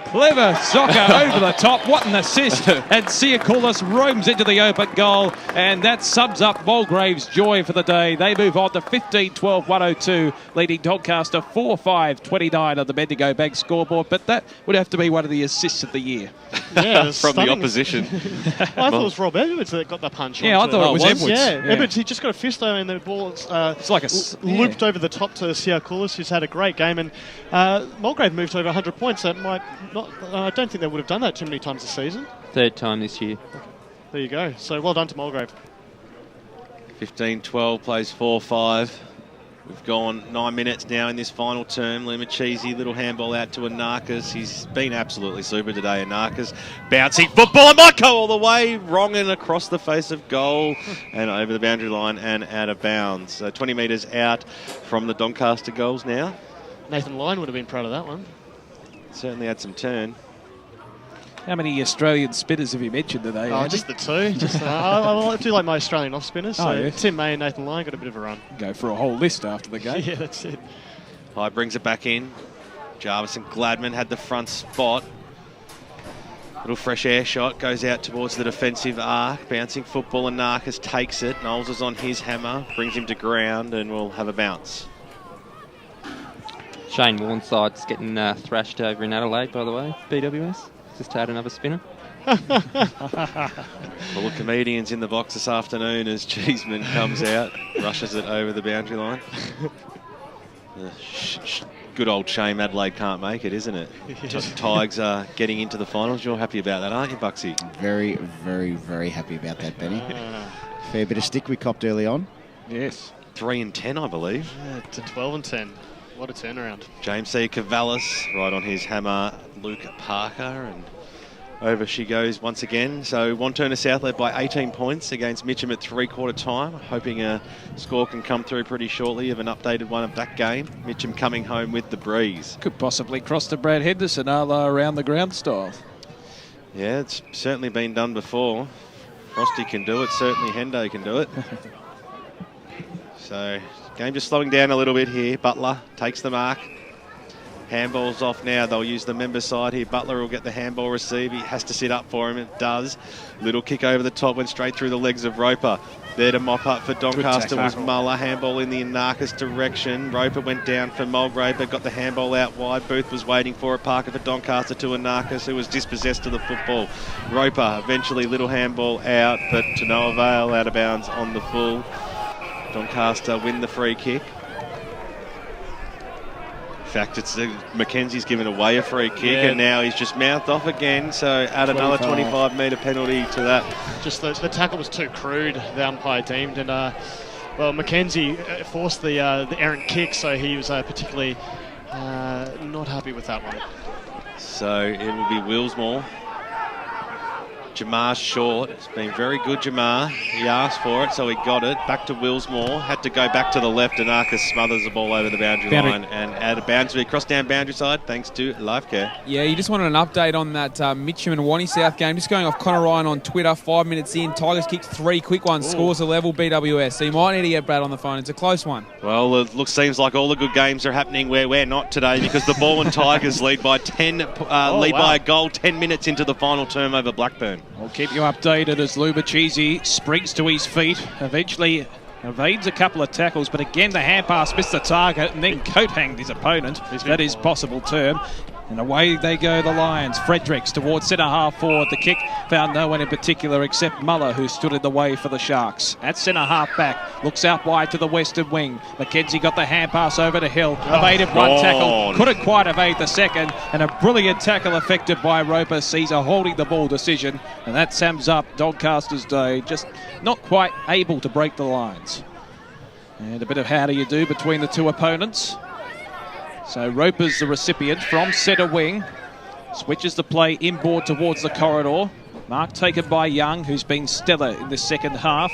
soccer over the top. What an assist, and Siakoulis roams into the open goal, and that sums up Mulgrave's joy for the day. They move on to 15-12-102, leading Doncaster 4-5-29 on the Bendigo Bank scoreboard, but that would have to be one of the assists of the year. Yeah, from the opposition. I thought it was Rob Edwards that got the punch. Yeah, I thought it was Edwards. Yeah, Edwards, he just got a fist over, and the ball it's like looped over the top to Siakoulis, who's had a great game, and Mulgrave moved over 100 points. That might not. I don't think they would have done that too many times this season. 3rd time this year. There you go. So well done to Mulgrave. 15-12 plays 4-5. We've gone 9 minutes now in this final term. Limachese, little handball out to Anarkas. He's been absolutely super today, Anarkas. Bouncing football, and might go all the way. Wrong and across the face of goal and over the boundary line and out of bounds. 20 metres out from the Doncaster goals now. Nathan Lyon would have been proud of that one. Certainly had some turn. How many Australian spinners have you mentioned today? Oh, just the 2. I do like my Australian off spinners. So yeah. Tim May and Nathan Lyon got a bit of a run. Go for a whole list after the game. Yeah, that's it. High brings it back in. Jarvis and Gladman had the front spot. Little fresh air shot goes out towards the defensive arc. Bouncing football, and Narcus takes it. Knowles is on his hammer, brings him to ground, and will have a bounce. Shane Warnside's getting thrashed over in Adelaide, by the way. BWS. Just had another spinner. Full of comedians in the box this afternoon as Cheeseman comes out, rushes it over the boundary line. Good old shame Adelaide can't make it, isn't it? Tigers are getting into the finals. You're happy about that, aren't you, Bucksy? Very, very, very happy about that, Benny. Fair bit of stick we copped early on. Yes. 3-10, I believe. Yeah, to 12-10. What a turnaround. James C. Cavallis right on his hammer. Luke Parker, and over she goes once again. So Wantirna South led by 18 points against Mitcham at 3/4 time. Hoping a score can come through pretty shortly of an updated one of that game. Mitcham coming home with the breeze. Could possibly cross to Brad Henderson a la around the ground style. Yeah, it's certainly been done before. Frosty can do it, certainly Hendo can do it. So game just slowing down a little bit here. Butler takes the mark. Handball's off now. They'll use the member side here. Butler will get the handball receive. He has to sit up for him. It does. Little kick over the top, went straight through the legs of Roper. There to mop up for Doncaster was Muller. Handball in the Anarchist direction. Roper went down for Mulgrave, but got the handball out wide. Booth was waiting for it. Parker for Doncaster to Anarchist, who was dispossessed of the football. Roper, eventually little handball out, but to no avail, out of bounds on the full. Doncaster win the free kick. In fact, it's Mackenzie's given away a free kick, and now he's just mouthed off again. So add another 25-metre penalty to that. Just the tackle was too crude, the umpire deemed, and well, Mackenzie forced the errant kick, so he was particularly not happy with that one. So it will be Willsmore. Jamar short. It's been very good, Jamar. He asked for it, so he got it. Back to Willsmore. Had to go back to the left, and Arcus smothers the ball over the boundary line and out of bounds. We cross down boundary side thanks to Lifecare. Yeah, you just wanted an update on that Mitcham and Wani South game. Just going off Connor Ryan on Twitter, 5 minutes in. Tigers kicked 3 quick ones. Scores a level BWS. So you might need to get Brad on the phone. It's a close one. Well, it seems like all the good games are happening where we're not today, because the Ball and Tigers lead by by a goal 10 minutes into the final term over Blackburn. We'll keep you updated as Lubachisi springs to his feet, eventually evades a couple of tackles, but again the hand pass missed the target and then coat-hanged his opponent. That is possible term. And away they go, the Lions. Fredericks towards centre-half forward. The kick found no one in particular except Muller, who stood in the way for the Sharks. At centre-half back, looks out wide to the western wing. Mackenzie got the hand pass over to Hill. Evaded one tackle, couldn't quite evade the second. And a brilliant tackle effected by Roper. Caesar holding the ball decision. And that sums up Doncaster's day. Just not quite able to break the lines. And a bit of how do you do between the two opponents. So Roper's the recipient from centre wing. Switches the play inboard towards the corridor. Mark taken by Young, who's been stellar in the second half.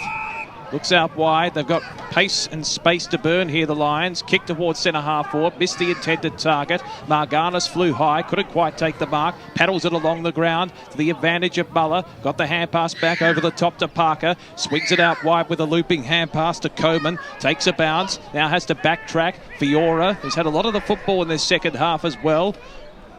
Looks out wide. They've got pace and space to burn here, the Lions. Kick towards centre-half forward. Missed the intended target. Marganis flew high. Couldn't quite take the mark. Paddles it along the ground to the advantage of Muller. Got the hand pass back over the top to Parker. Swings it out wide with a looping hand pass to Coleman. Takes a bounce. Now has to backtrack. Fiora, who's had a lot of the football in this second half as well.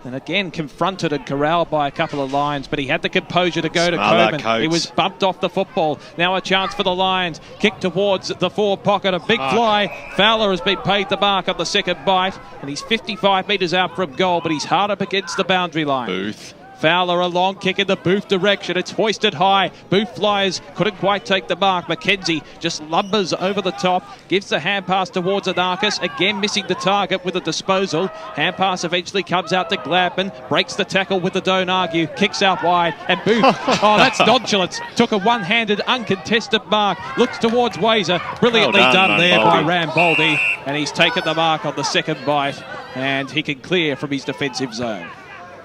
And again, confronted and corralled by a couple of Lions, but he had the composure to go to Coleman. He was bumped off the football. Now a chance for the Lions. Kick towards the forward pocket. A big fly. Fowler has been paid the mark on the second bite, and he's 55 metres out from goal, but he's hard up against the boundary line. Booth. Fowler, a long kick in the Booth direction. It's hoisted high. Booth flies. Couldn't quite take the mark. Mackenzie just lumbers over the top. Gives the hand pass towards Anarchis. Again missing the target with a disposal. Hand pass eventually comes out to Gladman. Breaks the tackle with the don't argue. Kicks out wide. And Booth, that's nonchalance. Took a one-handed uncontested mark. Looks towards Wazer. Brilliantly done there by Ramboldi. And he's taken the mark on the second bite. And he can clear from his defensive zone.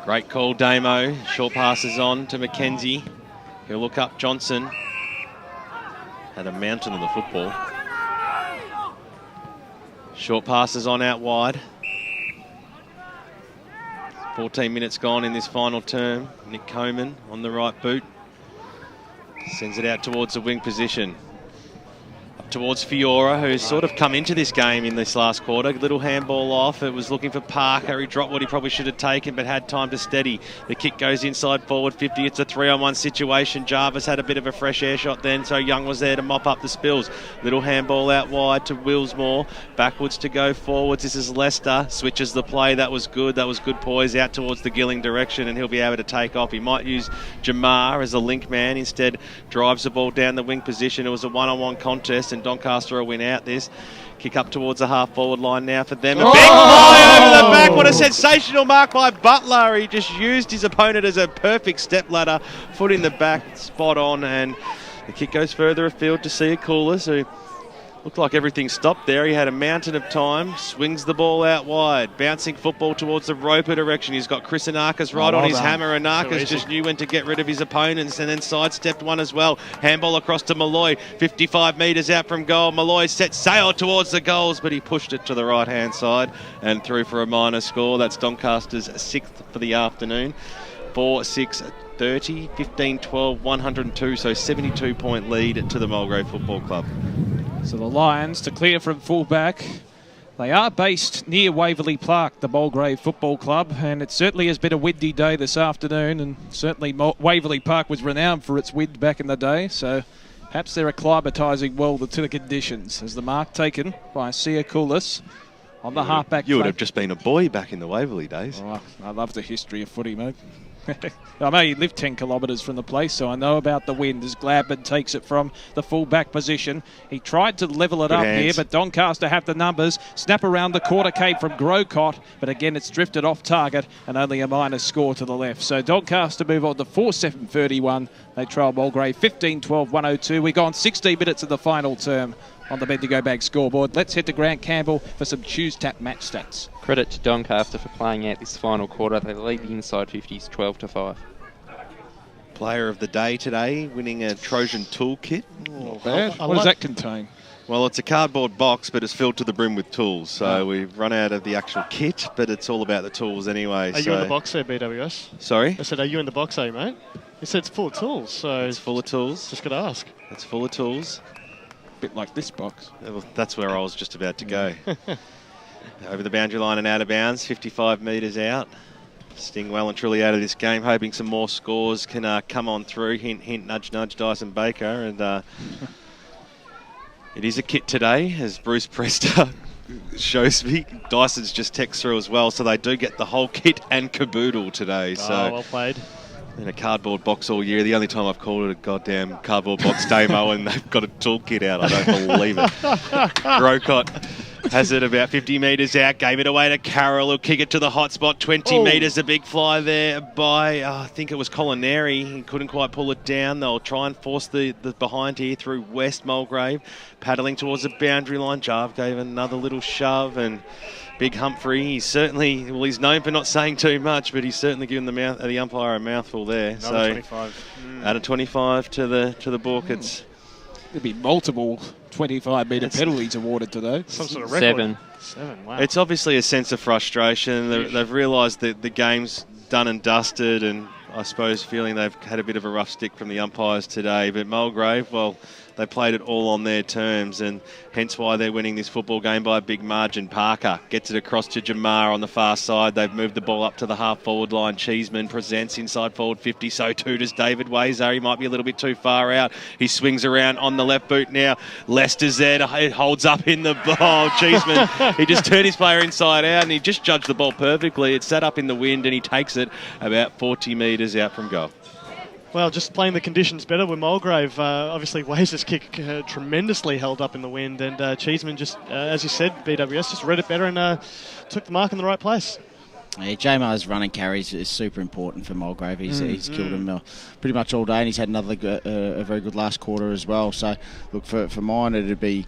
Great call, Damo. Short passes on to Mackenzie. He'll look up Johnson. Had a mountain of the football. Short passes on out wide. 14 minutes gone in this final term. Nick Coleman on the right boot. Sends it out towards the wing position. Up towards Fiora, who's sort of come into this game in this last quarter. Little handball off. It was looking for Parker. He dropped what he probably should have taken, but had time to steady. The kick goes inside forward 50. It's a 3-on-1 situation. Jarvis had a bit of a fresh air shot then, so Young was there to mop up the spills. Little handball out wide to Willsmore. Backwards to go forwards. This is Leicester. Switches the play. That was good. That was good poise out towards the Gilling direction, and he'll be able to take off. He might use Jamar as a link man. Instead, drives the ball down the wing position. It was a one-on-one contest, and Doncaster will win out this. Kick up towards the half-forward line now for them. A big fly over the back. What a sensational mark by Butler. He just used his opponent as a perfect step ladder. Foot in the back, spot on, and the kick goes further afield to Sia Coulis, who looked like everything stopped there. He had a mountain of time. Swings the ball out wide. Bouncing football towards the Roper direction. He's got Chris Anarchis right on his hammer. Anarchis just knew when to get rid of his opponents and then sidestepped one as well. Handball across to Malloy. 55 metres out from goal. Malloy set sail towards the goals, but he pushed it to the right-hand side and threw for a minor score. That's Doncaster's 6th for the afternoon. 4-6. 30, 15, 12, 102, so 72-point lead to the Mulgrave Football Club. So the Lions to clear from fullback. They are based near Waverley Park, the Mulgrave Football Club, and it certainly has been a windy day this afternoon, and certainly Waverley Park was renowned for its wind back in the day, so perhaps they're acclimatising well to the conditions. As the mark taken by Sia Koulis on the halfback. You would have just been a boy back in the Waverley days. Oh, I love the history of footy, mate. I know you live 10 kilometres from the place, so I know about the wind as Gladman takes it from the full-back position. He tried to level it up here, but Doncaster have the numbers. Snap around the quarter came from Grocott, but again it's drifted off target and only a minor score to the left. So Doncaster move on to 4-7-31. They trail Mulgrave 15-12-102. We go on 16 minutes of the final term on the Bendigo Bag scoreboard. Let's head to Grant Campbell for some Choose Tap match stats. Credit to Doncaster for playing out this final quarter. They lead the inside 50s 12-5. Player of the day today, winning a Trojan toolkit. Not bad. What does that contain? Well, it's a cardboard box, but it's filled to the brim with tools. So we've run out of the actual kit, but it's all about the tools anyway. Are you in the box there, BWS? Sorry? I said, are you in the box there, mate? You said it's full of tools, so... It's full of tools. Just got to ask. It's full of tools. Bit like this box. Well, that's where I was just about to go. Over the boundary line and out of bounds, 55 metres out. Sting well and truly out of this game, hoping some more scores can come on through. Hint, hint, nudge, nudge, Dyson Baker. And it is a kit today, as Bruce Prester shows me. Dyson's just text through as well, so they do get the whole kit and caboodle today. So well played. In a cardboard box all year. The only time I've called it a goddamn cardboard box demo and they've got a toolkit out. I don't believe it. Grocott has it about 50 metres out. Gave it away to Carroll. He'll kick it to the hot spot. 20 metres. A big fly there by, I think it was Colinari. He couldn't quite pull it down. They'll try and force the behind here through West Mulgrave. Paddling towards the boundary line. Jarve gave another little shove and... Big Humphrey, he's certainly, well, he's known for not saying too much, but he's certainly given the umpire a mouthful there. Another 25. Add a 25 to the book. It's there'll be multiple 25-metre penalties awarded today. Some sort of record. 7. Wow. It's obviously a sense of frustration. They've realised that the game's done and dusted, and I suppose feeling they've had a bit of a rough stick from the umpires today. But Mulgrave, well, they played it all on their terms, and hence why they're winning this football game by a big margin. Parker gets it across to Jamar on the far side. They've moved the ball up to the half-forward line. Cheeseman presents inside forward 50, so too does David Wazer. He might be a little bit too far out. He swings around on the left boot now. Lester's there. It holds up in the ball. Cheeseman, he just turned his player inside out, and he just judged the ball perfectly. It sat up in the wind, and he takes it about 40 metres out from goal. Well, just playing the conditions better with Mulgrave. Obviously, Wazer's kick tremendously held up in the wind, and Cheeseman just, as you said, BWS just read it better and took the mark in the right place. Yeah, J-Mar's running carries is super important for Mulgrave. He's killed him pretty much all day, and he's had another a very good last quarter as well. So, look, for mine, it'd be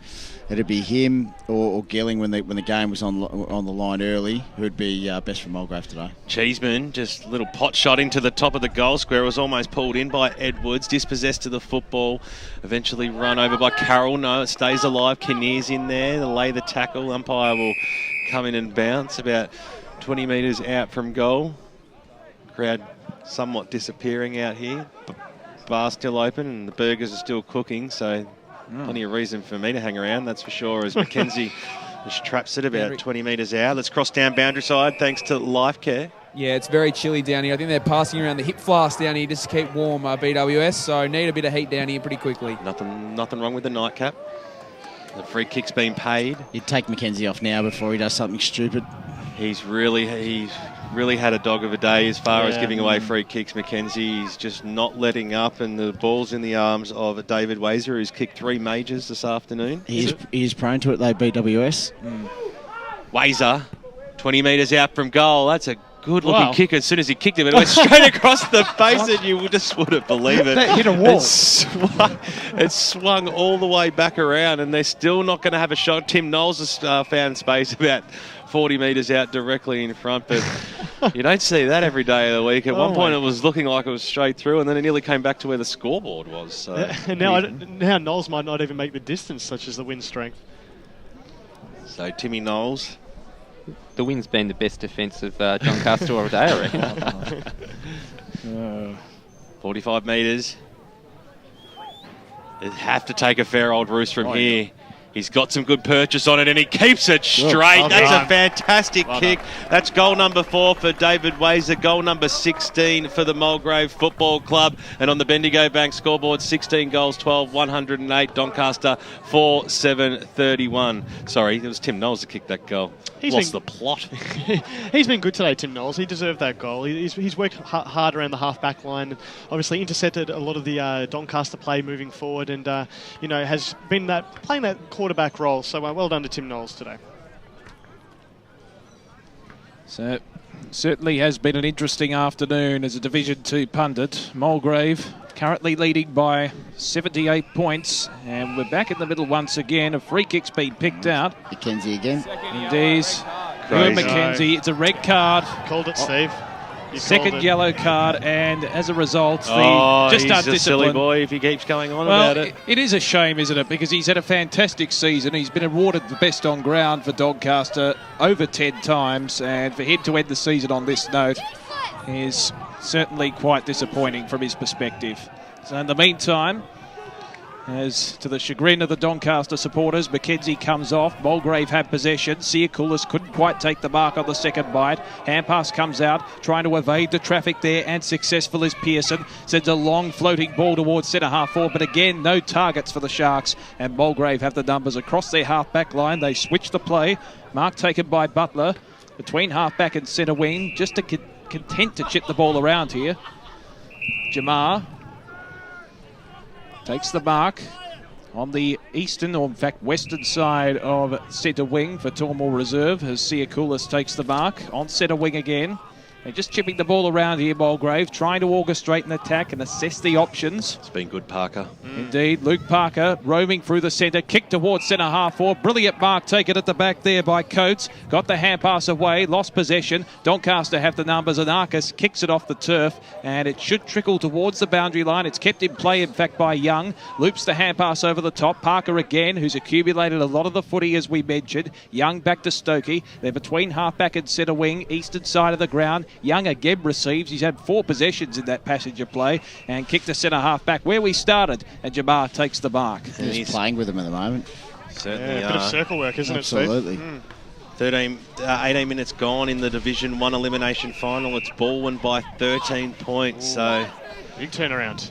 him or Gelling when the game was on the line early, who'd be best for Mulgrave today. Cheeseman, just a little pot shot into the top of the goal square. It was almost pulled in by Edwards, dispossessed to the football, eventually run over by Carroll. No, it stays alive. Kinnear's in there to lay the tackle. Umpire will come in and bounce about 20 metres out from goal. Crowd somewhat disappearing out here. Bar still open and the burgers are still cooking, so plenty of reason for me to hang around, that's for sure, as Mackenzie just traps it about 20 metres out. Let's cross down boundary side thanks to Lifecare. Yeah, it's very chilly down here. I think they're passing around the hip flask down here just to keep warm, BWS, so need a bit of heat down here pretty quickly. Nothing wrong with the nightcap. The free kick's been paid. You'd take Mackenzie off now before he does something stupid. He's really had a dog of a day as far as giving away free kicks. Mackenzie, he's just not letting up, and the ball's in the arms of David Wazer, who's kicked 3 majors this afternoon. He is prone to it though, BWS. Wazer, 20 metres out from goal. That's a good-looking kick. As soon as he kicked it, it went straight across the face, and you just wouldn't believe it. That hit a wall. It swung all the way back around, and they're still not going to have a shot. Tim Knowles has found space about 40 metres out directly in front, but you don't see that every day of the week. At one point it was looking like it was straight through, and then it nearly came back to where the scoreboard was. So and now Knowles might not even make the distance, such as the wind strength. So Timmy Knowles. The wind's been the best defence of Doncaster all day, I reckon. 45 metres. They have to take a fair old roost from here. He's got some good purchase on it, and he keeps it straight. That's a fantastic kick. That's goal number 4 for David Wazer, goal number 16 for the Mulgrave Football Club. And on the Bendigo Bank scoreboard, 16 goals, 12, 108. Doncaster 4-7-31. Sorry, it was Tim Knowles that kicked that goal. Lost the plot. He's been good today, Tim Knowles. He deserved that goal. He's worked hard around the half-back line. Obviously intercepted a lot of the Doncaster play moving forward, and has been playing that quarterback role. So well done to Tim Knowles today. So certainly has been an interesting afternoon as a Division 2 pundit. Mulgrave currently leading by 78 points, and we're back in the middle once again. A free kick's been picked out. McKenzie again. Indeed. McKenzie, it's a red card. Called it, Steve. Second yellow card, and as a result, he's undisciplined. a silly boy if he keeps going on about it. It is a shame, isn't it? Because he's had a fantastic season. He's been awarded the best on ground for Doncaster over 10 times, and for him to end the season on this note is certainly quite disappointing from his perspective. So in the meantime, as to the chagrin of the Doncaster supporters, McKenzie comes off. Mulgrave have possession. Siakoulis couldn't quite take the mark on the second bite. Hand pass comes out, trying to evade the traffic there, and successful is Pearson. Sends a long floating ball towards centre half forward, but again, no targets for the Sharks. And Mulgrave have the numbers across their half-back line. They switch the play. Mark taken by Butler between half-back and centre wing, just to content to chip the ball around here. Jamar takes the mark on the eastern, or in fact western side of centre wing for Tormore Reserve, as Siakoulis takes the mark on centre wing again. They're just chipping the ball around here, Mulgrave, trying to orchestrate an attack and assess the options. It's been good, Parker. Indeed, Luke Parker roaming through the centre, kick towards centre half forward. Brilliant mark taken at the back there by Coates. Got the hand pass away, lost possession. Doncaster have the numbers, and Arcus kicks it off the turf, and it should trickle towards the boundary line. It's kept in play, in fact, by Young. Loops the hand pass over the top. Parker again, who's accumulated a lot of the footy, as we mentioned. Young back to Stokey. They're between half-back and centre wing, eastern side of the ground. Young again receives. He's had 4 possessions in that passage of play, and kicked to centre half-back where we started, and Jamar takes the mark. And he's playing with them at the moment. Certainly a bit of circle work, isn't Absolutely. it, Steve? 18 minutes gone in the Division 1 elimination final. It's Baldwin by 13 points. So big turnaround.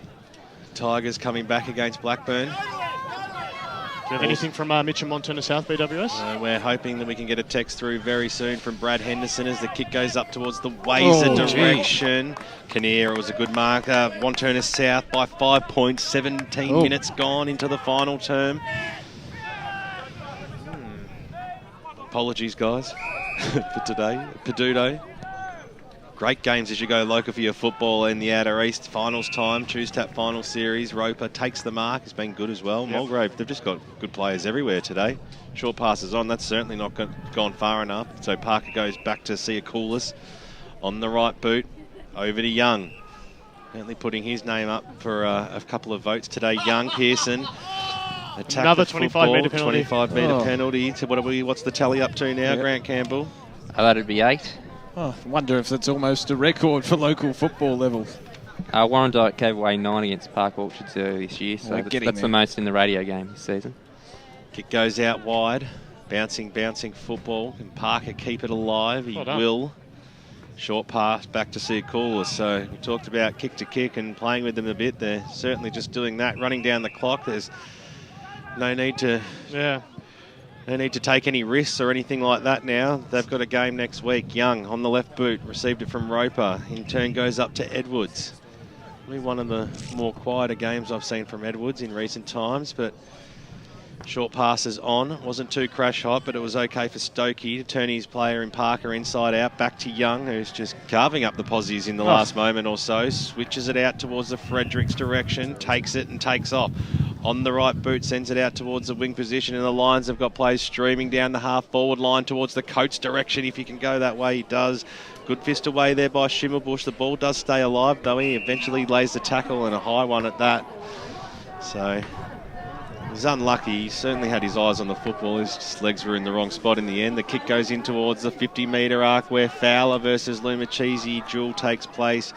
Tigers coming back against Blackburn. Do you have anything from Mitch and Montana South, BWS? We're hoping that we can get a text through very soon from Brad Henderson as the kick goes up towards the Wazer direction. Kinnear, it was a good mark. Montana South by 5 points. 17 minutes gone into the final term. Apologies, guys, for today. Peduto. Great games as you go local for your football in the Outer East. Finals time, Choose Tap final series. Roper takes the mark. It's been good as well. Yep. Mulgrave, they've just got good players everywhere today. Short passes on. That's certainly not gone far enough. So Parker goes back to Siakoulis on the right boot. Over to Young. Apparently putting his name up for a couple of votes today. Young, Pearson. Another 25-metre penalty. 25-metre penalty. So what's the tally up to now, Grant Campbell? That'd be 8. I wonder if that's almost a record for local football level. Warrandyte gave away 9 against Park Orchards earlier this year, so that's the most in the radio game this season. Kick goes out wide. Bouncing football. Can Parker keep it alive? He will. Short pass back to Siakoulis. So we talked about kick to kick and playing with them a bit. They're certainly just doing that, running down the clock. There's no need to... No need to take any risks or anything like that now. They've got a game next week. Young on the left boot, received it from Roper. In turn goes up to Edwards. Probably one of the more quieter games I've seen from Edwards in recent times, but short passes on. Wasn't too crash hot, but it was okay for Stokey to turn his player in Parker inside out. Back to Young, who's just carving up the posies in the last moment or so. Switches it out towards the Fredericks direction, takes it and takes off. On the right boot, sends it out towards the wing position, and the Lions have got players streaming down the half-forward line towards the Coates direction. If he can go that way, he does. Good fist away there by Schimmelbusch. The ball does stay alive, though. He eventually lays the tackle, and a high one at that. So he's unlucky. He certainly had his eyes on the football. His legs were in the wrong spot in the end. The kick goes in towards the 50-metre arc where Fowler versus Lumachisi duel takes place.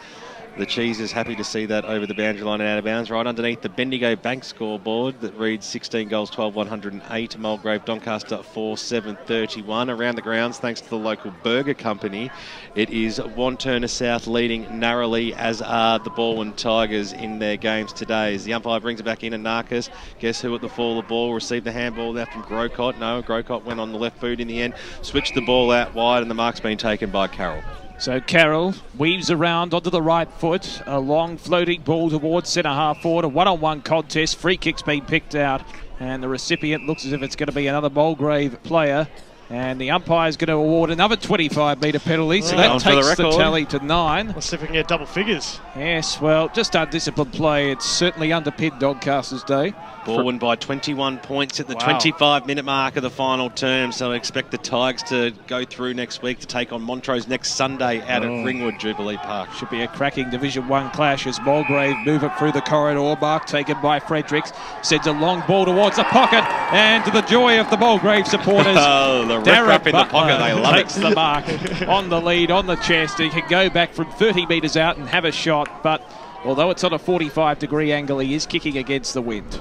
The Cheese is happy to see that over the boundary line and out of bounds. Right underneath the Bendigo Bank scoreboard that reads 16 goals, 12,108. Mulgrave, Doncaster 4,731. Around the grounds, thanks to the local burger company, it is Wantirna South leading narrowly, as are the Balwyn Tigers in their games today. As the umpire brings it back in, and Narcus, guess who at the fall of the ball received the handball there from Grocott? No, Grocott went on the left boot in the end, switched the ball out wide, and the mark's been taken by Carroll. So Carroll weaves around onto the right foot. A long floating ball towards centre half forward. A one-on-one contest. Free kick's been picked out. And the recipient looks as if it's going to be another Mulgrave player. And the umpire's going to award another 25-metre penalty. So that takes the tally to 9. Let's see if we can get double figures. Yes, well, just undisciplined play. It's certainly underpinned Doncaster's day. Balwyn by 21 points at the 25-minute mark of the final term. So I expect the Tigers to go through next week to take on Montrose next Sunday out at Ringwood Jubilee Park. Should be a cracking Division 1 clash as Mulgrave move it through the corridor. Mark taken by Fredericks. Sends a long ball towards the pocket. And to the joy of the Mulgrave supporters, the rip-rap in the pocket, they love takes the mark on the lead, on the chest. He can go back from 30 metres out and have a shot. But although it's on a 45-degree angle, he is kicking against the wind.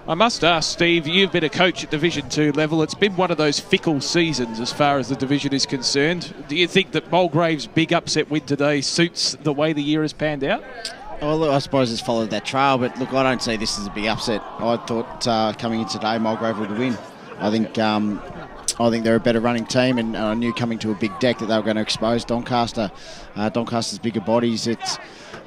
I must ask, Steve, you've been a coach at Division 2 level. It's been one of those fickle seasons as far as the division is concerned. Do you think that Mulgrave's big upset win today suits the way the year has panned out? Well, look, I suppose it's followed that trail, but look, I don't see this as a big upset. I thought coming in today, Mulgrave would win. I think they're a better running team, and I knew coming to a big deck that they were going to expose Doncaster. Doncaster's bigger bodies.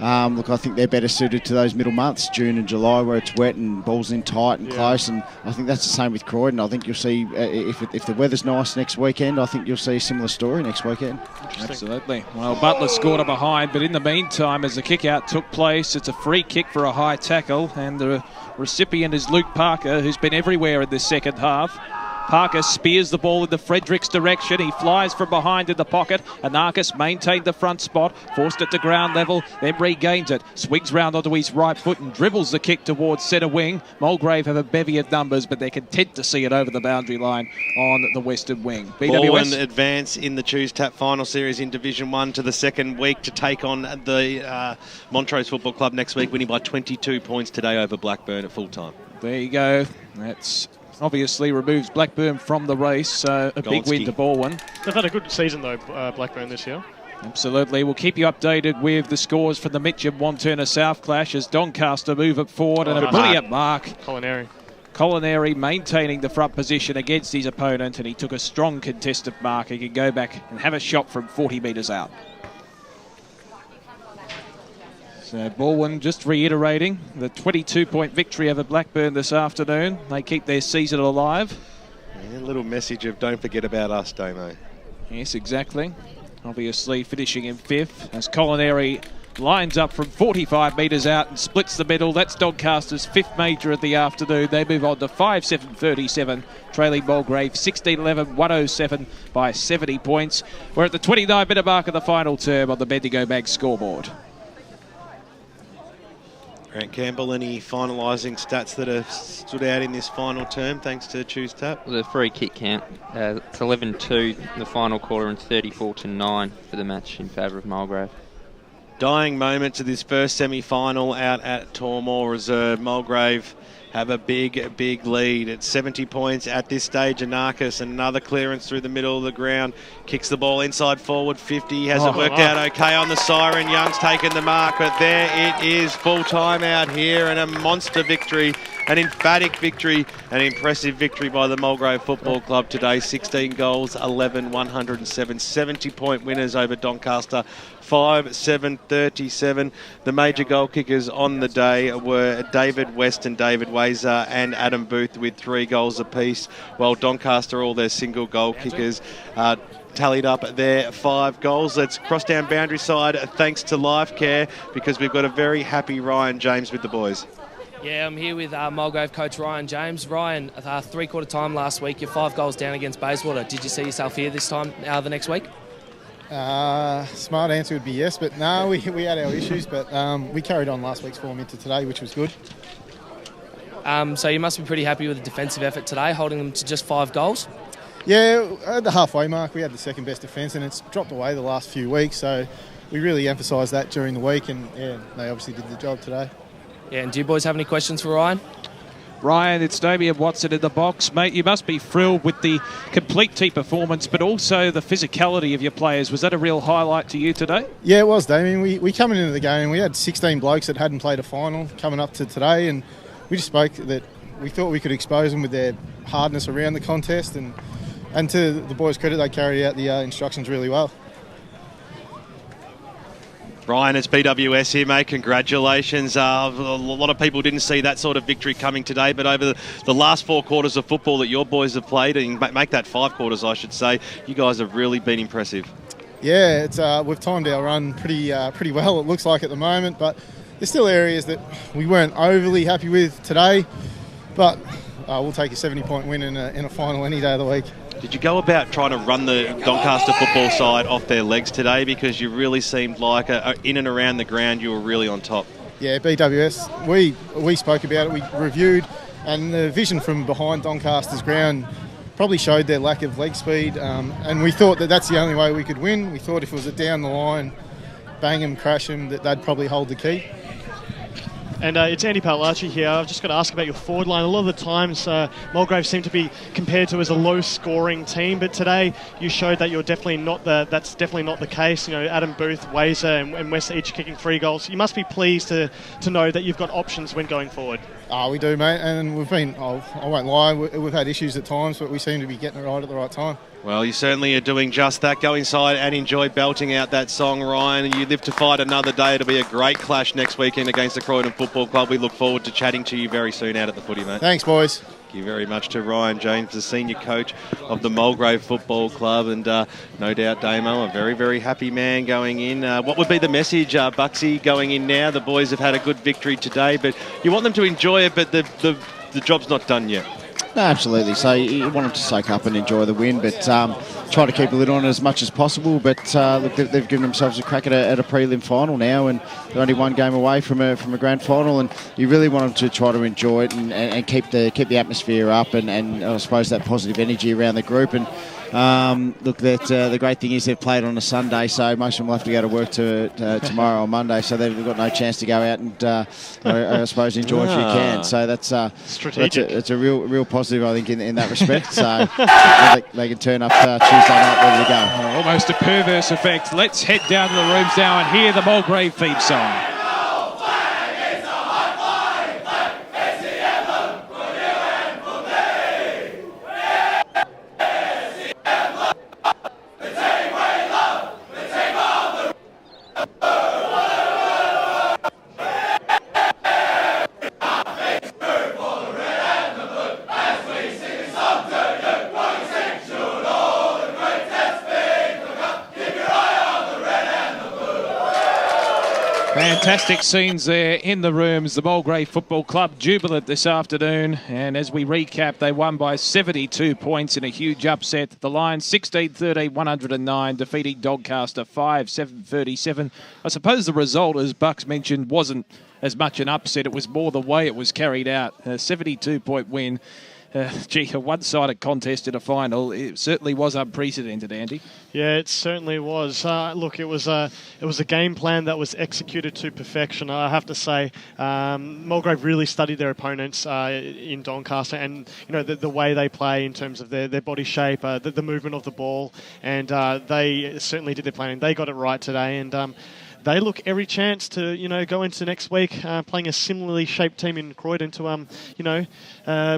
Look, I think they're better suited to those middle months, June and July, where it's wet and balls in tight and close. And I think that's the same with Croydon. I think you'll see, if the weather's nice next weekend, I think you'll see a similar story next weekend. Absolutely. Well, Butler scored a behind, but in the meantime, as the kick-out took place, it's a free kick for a high tackle, and the recipient is Luke Parker, who's been everywhere in this second half. Parker spears the ball in the Fredericks direction. He flies from behind in the pocket. Anarchus maintained the front spot, forced it to ground level, then regains it. Swings round onto his right foot and dribbles the kick towards centre wing. Mulgrave have a bevy of numbers, but they're content to see it over the boundary line on the western wing. Balwyn advance in the Choose Tap final series in Division 1 to the second week to take on the Montrose Football Club next week, winning by 22 points today over Blackburn at full time. There you go. That's obviously removes Blackburn from the race, so a big win to Balwyn. They've had a good season, though, Blackburn, this year. Absolutely. We'll keep you updated with the scores from the Mitcham-Wantirna South clash as Doncaster move it forward, and a brilliant mark. Culinary maintaining the front position against his opponent, and he took a strong contested mark. He can go back and have a shot from 40 metres out. So Balwyn just reiterating the 22-point victory over Blackburn this afternoon. They keep their season alive. Yeah, a little message of don't forget about us, Damo. Yes, exactly. Obviously finishing in 5th as Culinary lines up from 45 metres out and splits the middle. That's Doncaster's 5th major of the afternoon. They move on to 5-7-37, trailing Mulgrave 16-11, 107 by 70 points. We're at the 29-minute mark of the final term on the Bendigo Bank scoreboard. Grant Campbell, any finalising stats that have stood out in this final term thanks to Choose Tap? The free kick count, it's 11-2 in the final quarter and 34-9 for the match in favour of Mulgrave. Dying moments of this first semi-final out at Tormore Reserve. Mulgrave have a big lead at 70 points at this stage. Anarchus, another clearance through the middle of the ground, kicks the ball inside forward 50. Has it worked out okay on the siren? Young's taken the mark, but there it is, full time out here, and a monster victory, an emphatic victory, an impressive victory by the Mulgrave Football Club today. 16 goals, 11, 107, 70-point winners over Doncaster. 5-7-37. The major goal kickers on the day were David West and David Wazer and Adam Booth with 3 goals apiece, while Doncaster, all their single goal kickers, tallied up their 5 goals. Let's cross down boundary side thanks to Lifecare, because we've got a very happy Ryan James with the boys. Yeah, I'm here with Mulgrave coach Ryan James. Ryan, 3/4 time last week, you're 5 goals down against Bayswater. Did you see yourself here this time the next week? Smart answer would be yes, but no, we had our issues, but we carried on last week's form into today, which was good. So you must be pretty happy with the defensive effort today, holding them to just 5 goals? Yeah, at the halfway mark, we had the second best defence, and it's dropped away the last few weeks, so we really emphasised that during the week, and yeah, they obviously did the job today. Yeah, and do you boys have any questions for Ryan? Ryan, it's Damian Watson in the box. Mate, you must be thrilled with the complete team performance, but also the physicality of your players. Was that a real highlight to you today? Yeah, it was, Damian. We coming into the game, we had 16 blokes that hadn't played a final coming up to today, and we just spoke that we thought we could expose them with their hardness around the contest, and to the boys' credit, they carried out the instructions really well. Ryan, it's BWS here, mate. Congratulations. A lot of people didn't see that sort of victory coming today, but over the last 4 quarters of football that your boys have played, and make that 5 quarters, I should say, you guys have really been impressive. Yeah, it's we've timed our run pretty well, it looks like, at the moment, but there's still areas that we weren't overly happy with today, but we'll take a 70-point win in a final any day of the week. Did you go about trying to run the Doncaster football side off their legs today, because you really seemed like in and around the ground you were really on top? Yeah, BWS, we spoke about it, we reviewed, and the vision from behind Doncaster's ground probably showed their lack of leg speed, and we thought that that's the only way we could win. We thought if it was a down the line, bang them, crash them, that they'd probably hold the key. And it's Andy Paolacci here. I've just got to ask about your forward line. A lot of the times Mulgrave seem to be compared to as a low-scoring team, but today you showed that you're definitely not that's definitely not the case. You know, Adam Booth, Wazer and West each kicking 3 goals. You must be pleased to know that you've got options when going forward. We do, mate, and we've been, I won't lie, we've had issues at times, but we seem to be getting it right at the right time. Well, you certainly are doing just that. Go inside and enjoy belting out that song, Ryan. And you live to fight another day. It'll be a great clash next weekend against the Croydon Football Club. We look forward to chatting to you very soon out at the footy, mate. Thanks, boys. Thank you very much to Ryan James, the senior coach of the Mulgrave Football Club. And no doubt, Damo, a very, very happy man going in. What would be the message, Bucksy, going in now? The boys have had a good victory today, but you want them to enjoy it, but the job's not done yet. No, absolutely. So you want them to soak up and enjoy the win, but try to keep a lid on it as much as possible. But look, they've given themselves a crack at a prelim final now, and they're only 1 game away from a grand final. And you really want them to try to enjoy it and keep the atmosphere up, and I suppose that positive energy around the group. And look, the great thing is they've played on a Sunday, so most of them will have to go to work tomorrow on Monday, so they've got no chance to go out and I suppose enjoy if you can. So that's strategic. It's a real positive, I think, in that respect. So they can turn up Tuesday night ready to go. Almost a perverse effect. Let's head down to the rooms now and hear the Mulgrave theme song. Fantastic scenes there in the rooms. The Mulgrave Football Club jubilant this afternoon. And as we recap, they won by 72 points in a huge upset. The Lions 16-13, 109, defeating Doncaster 5-7-37. I suppose the result, as Bucks mentioned, wasn't as much an upset. It was more the way it was carried out. A 72-point win. A one-sided contest in a final. It certainly was unprecedented, Andy. Yeah, it certainly was. Look, it was a game plan that was executed to perfection. I have to say, Mulgrave really studied their opponents in Doncaster, and you know the way they play in terms of their body shape, the movement of the ball, and they certainly did their planning. They got it right today, and they look every chance to, go into next week playing a similarly shaped team in Croydon to,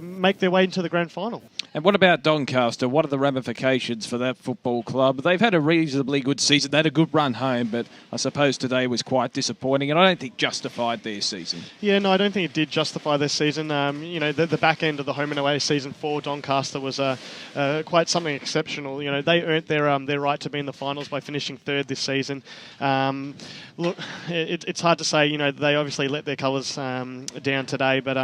make their way into the grand final. And what about Doncaster? What are the ramifications for that football club? They've had a reasonably good season. They had a good run home, but I suppose today was quite disappointing, and I don't think justified their season. Yeah, no, I don't think it did justify their season. The back end of the home and away season for Doncaster was quite something exceptional. They earned their right to be in the finals by finishing 3rd this season. Look, it's hard to say. They obviously let their colours down today, but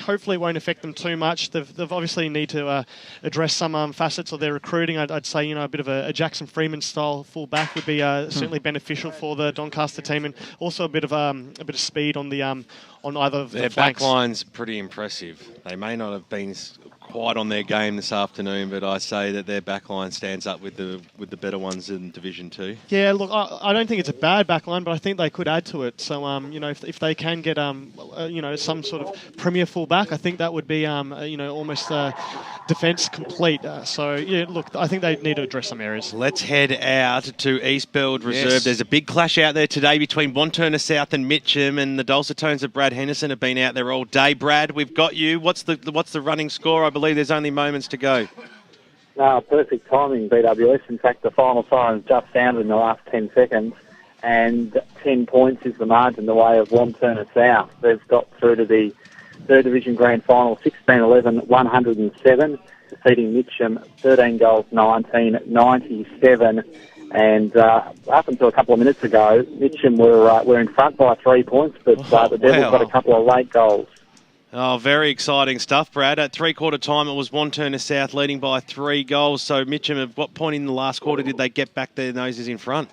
hopefully it won't affect them too much. They've obviously need to address some facets of their recruiting. I'd say a bit of a Jackson Freeman style fullback would be certainly beneficial for the Doncaster team, and also a bit of speed on the on either of the their flanks. back line's pretty impressive. They may not have been quite on their game this afternoon, but I say that their backline stands up with the better ones in Division 2. Yeah, look, I don't think it's a bad backline, but I think they could add to it. So, if they can get, some sort of premier fullback, I think that would be, almost defence complete. Look, I think they need to address some areas. Let's head out to Eastfield Reserve. Yes. There's a big clash out there today between Wantirna South and Mitcham, and the dulcet tones of Brad Henderson have been out there all day. Brad, we've got you. What's the running score? I believe there's only moments to go. Perfect timing, BWS. In fact, the final siren just sounded in the last 10 seconds, and 10 points is the margin the way of Wantirna South. They've got through to the third division grand final, 16-11, 107, defeating Mitcham 13 goals, 19, 97. And up until a couple of minutes ago, Mitcham were in front by 3 points, but the Devils got a couple of late goals. Oh, very exciting stuff, Brad. At three-quarter time, it was Wantirna South leading by 3 goals. So Mitcham, at what point in the last quarter did they get back their noses in front?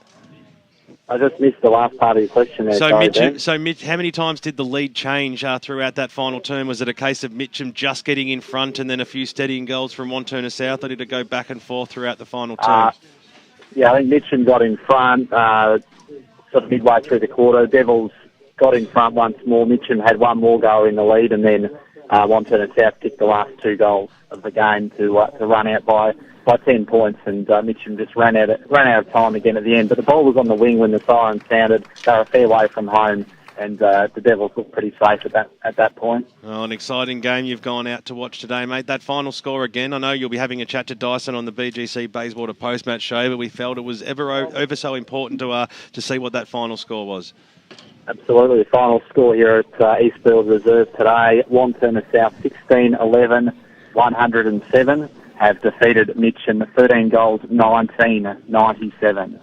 I just missed the last part of your question there. How many times did the lead change throughout that final term? Was it a case of Mitcham just getting in front and then a few steadying goals from Wantirna South, or did it go back and forth throughout the final term? I think Mitcham got in front sort of midway through the quarter. Devils got in front once more. Mitcham had one more goal in the lead, and then Wantirna South kicked the last 2 goals of the game to run out by 10 points, and Mitcham just ran out of time again at the end. But the ball was on the wing when the siren sounded. They were a fair way from home, and the Devils looked pretty safe at that point. Oh, an exciting game you've gone out to watch today, mate. That final score again, I know you'll be having a chat to Dyson on the BGC Bayswater post-match show, but we felt it was ever so important to see what that final score was. Absolutely. The final score here at Eastfield Reserve today, Wantirna South 16-11, 107, have defeated Mitcham 13 goals, 19, 97.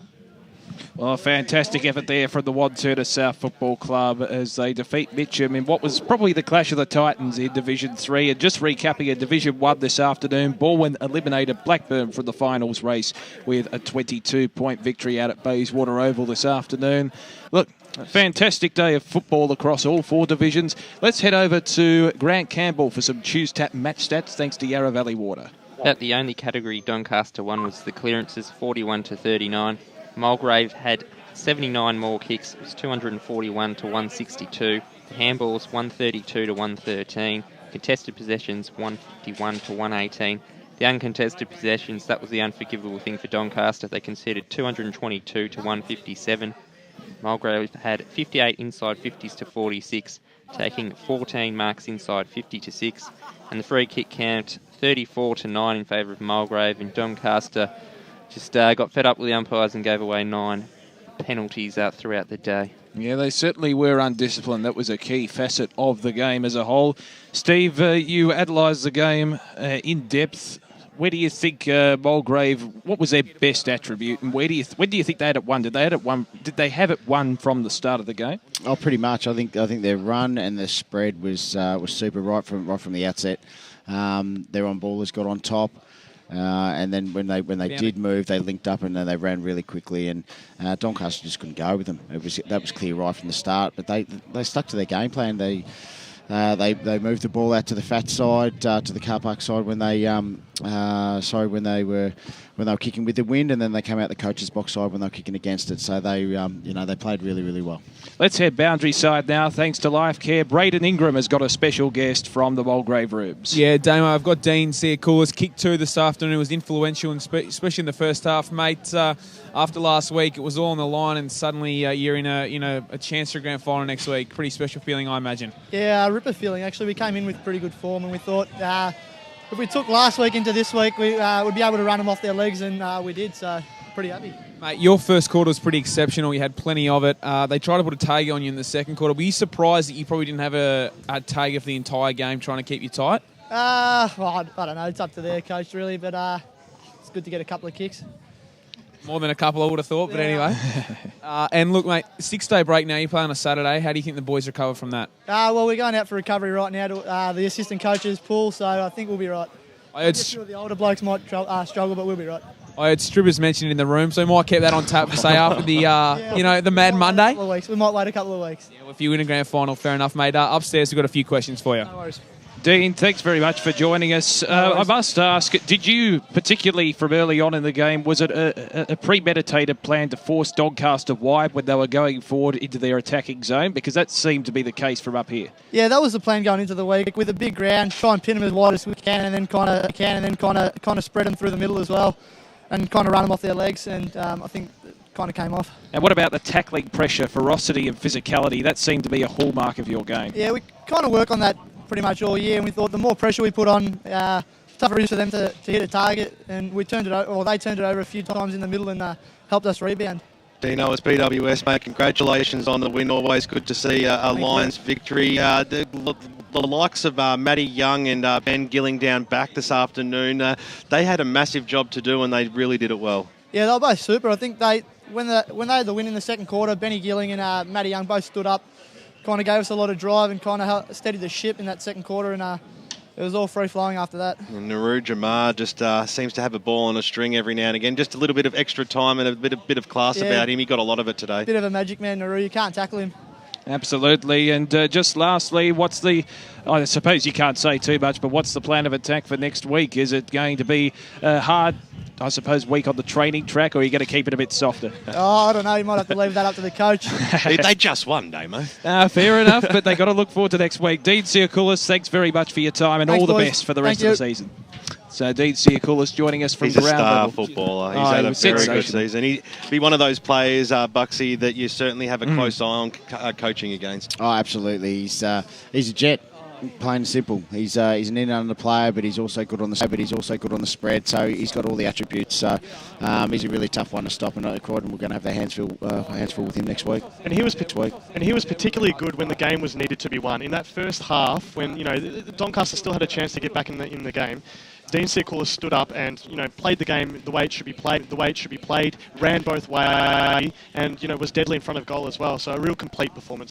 Well, a fantastic effort there from the Wantirna South Football Club as they defeat Mitcham in what was probably the clash of the Titans in Division 3. And just recapping in Division 1 this afternoon, Balwyn eliminated Blackburn from the finals race with a 22-point victory out at Bayswater Oval this afternoon. Look, a fantastic day of football across all 4 divisions. Let's head over to Grant Campbell for some Choose Tap match stats thanks to Yarra Valley Water. The only category Doncaster won was the clearances, 41-39. Mulgrave had 79 more kicks. It was 241-162. The handballs, 132-113. Contested possessions, 151-118. The uncontested possessions, that was the unforgivable thing for Doncaster. They conceded 222-157. Mulgrave had 58 inside 50s to 46, taking 14 marks inside 50 to 6. And the free kick count, 34-9 in favour of Mulgrave, and Doncaster just got fed up with the umpires and gave away 9 penalties out throughout the day. Yeah, they certainly were undisciplined. That was a key facet of the game as a whole. Steve, you analysed the game in depth. Where do you think Mulgrave, what was their best attribute, and when do you think they had it won? Did they have it won from the start of the game? Oh, pretty much. I think their run and the spread was super right from the outset. Their on-ballers got on top. And then when they did move, they linked up and then they ran really quickly. And Doncaster just couldn't go with them. That was clear right from the start. But they stuck to their game plan. They moved the ball out to the fat side, to the car park side when they were kicking with the wind, and then they came out the coach's box side when they were kicking against it. So they played really, really well. Let's head boundary side now. Thanks to Lifecare, Braden Ingram has got a special guest from the Mulgrave Rubes. Yeah, Damo, I've got Dean Siakulis. Kick 2 this afternoon was influential, especially in the first half, mate. After last week, it was all on the line, and suddenly you're in a chance for a grand final next week. Pretty special feeling, I imagine. Yeah, ripper feeling. Actually, we came in with pretty good form, and we thought if we took last week into this week, we would be able to run them off their legs, and we did, so pretty happy. Mate, your first quarter was pretty exceptional. You had plenty of it. They tried to put a target on you in the second quarter. Were you surprised that you probably didn't have a target for the entire game trying to keep you tight? Well, I don't know. It's up to their coach, really, but it's good to get a couple of kicks. More than a couple, I would have thought, but anyway. And look, mate, 6-day break now. You play on a Saturday. How do you think the boys recover from that? Well, we're going out for recovery right now to the assistant coach's pool, so I think we'll be right. I'm sure the older blokes might struggle, but we'll be right. I heard Stribbers mentioned in the room, so we might keep that on tap for, say, after the the Mad Monday. We might wait a couple of weeks. Yeah, well, if you win a grand final, fair enough, mate. Upstairs, we've got a few questions for you. No worries. Dean, thanks very much for joining us. I must ask, did you, particularly from early on in the game, was it a premeditated plan to force Doncaster wide when they were going forward into their attacking zone? Because that seemed to be the case from up here. Yeah, that was the plan going into the week, with a big ground, try and pin them as wide as we can, and then kind of spread them through the middle as well, and kind of run them off their legs. And I think it kind of came off. And what about the tackling pressure, ferocity, and physicality? That seemed to be a hallmark of your game. Yeah, we kind of work on that pretty much all year, and we thought the more pressure we put on, tougher it is for them to hit a target, and we turned it over, or they turned it over a few times in the middle and helped us rebound. Dino, as BWS, mate, congratulations on the win. Always good to see a Lions victory. The likes of Matty Young and Ben Gilling down back this afternoon, they had a massive job to do, and they really did it well. Yeah, they were both super. I think when they had the win in the second quarter, Benny Gilling and Matty Young both stood up, kind of gave us a lot of drive and kind of steadied the ship in that second quarter, and it was all free-flowing after that. And Nauru Jamar just seems to have a ball on a string every now and again. Just a little bit of extra time and a bit of class about him. He got a lot of it today. Bit of a magic man, Nauru. You can't tackle him. Absolutely. And just lastly, I suppose you can't say too much, but what's the plan of attack for next week? Is it going to be hard, I suppose, week on the training track, or are you going to keep it a bit softer? I don't know. You might have to leave that up to the coach. They just won, Damo. Fair enough, but they've got to look forward to next week. Dean Siakoulis, thanks very much for your time, and all the best for the rest of the season. So Dean Siakoulis joining us from He's a ground star level. footballer. He's had a very good season. He'd be one of those players, Bucksy, that you certainly have a close eye on coaching against. Oh, absolutely. He's a jet. Plain and simple. He's an in and under player, but he's also good on the spread. So he's got all the attributes. So he's a really tough one to stop. And Croydon, we're going to have their hands full with him next week. And he was particularly good when the game was needed to be won. In that first half, when Doncaster still had a chance to get back in the game, Dean Siakoulis stood up and played the game the way it should be played, ran both ways, and was deadly in front of goal as well. So a real complete performance.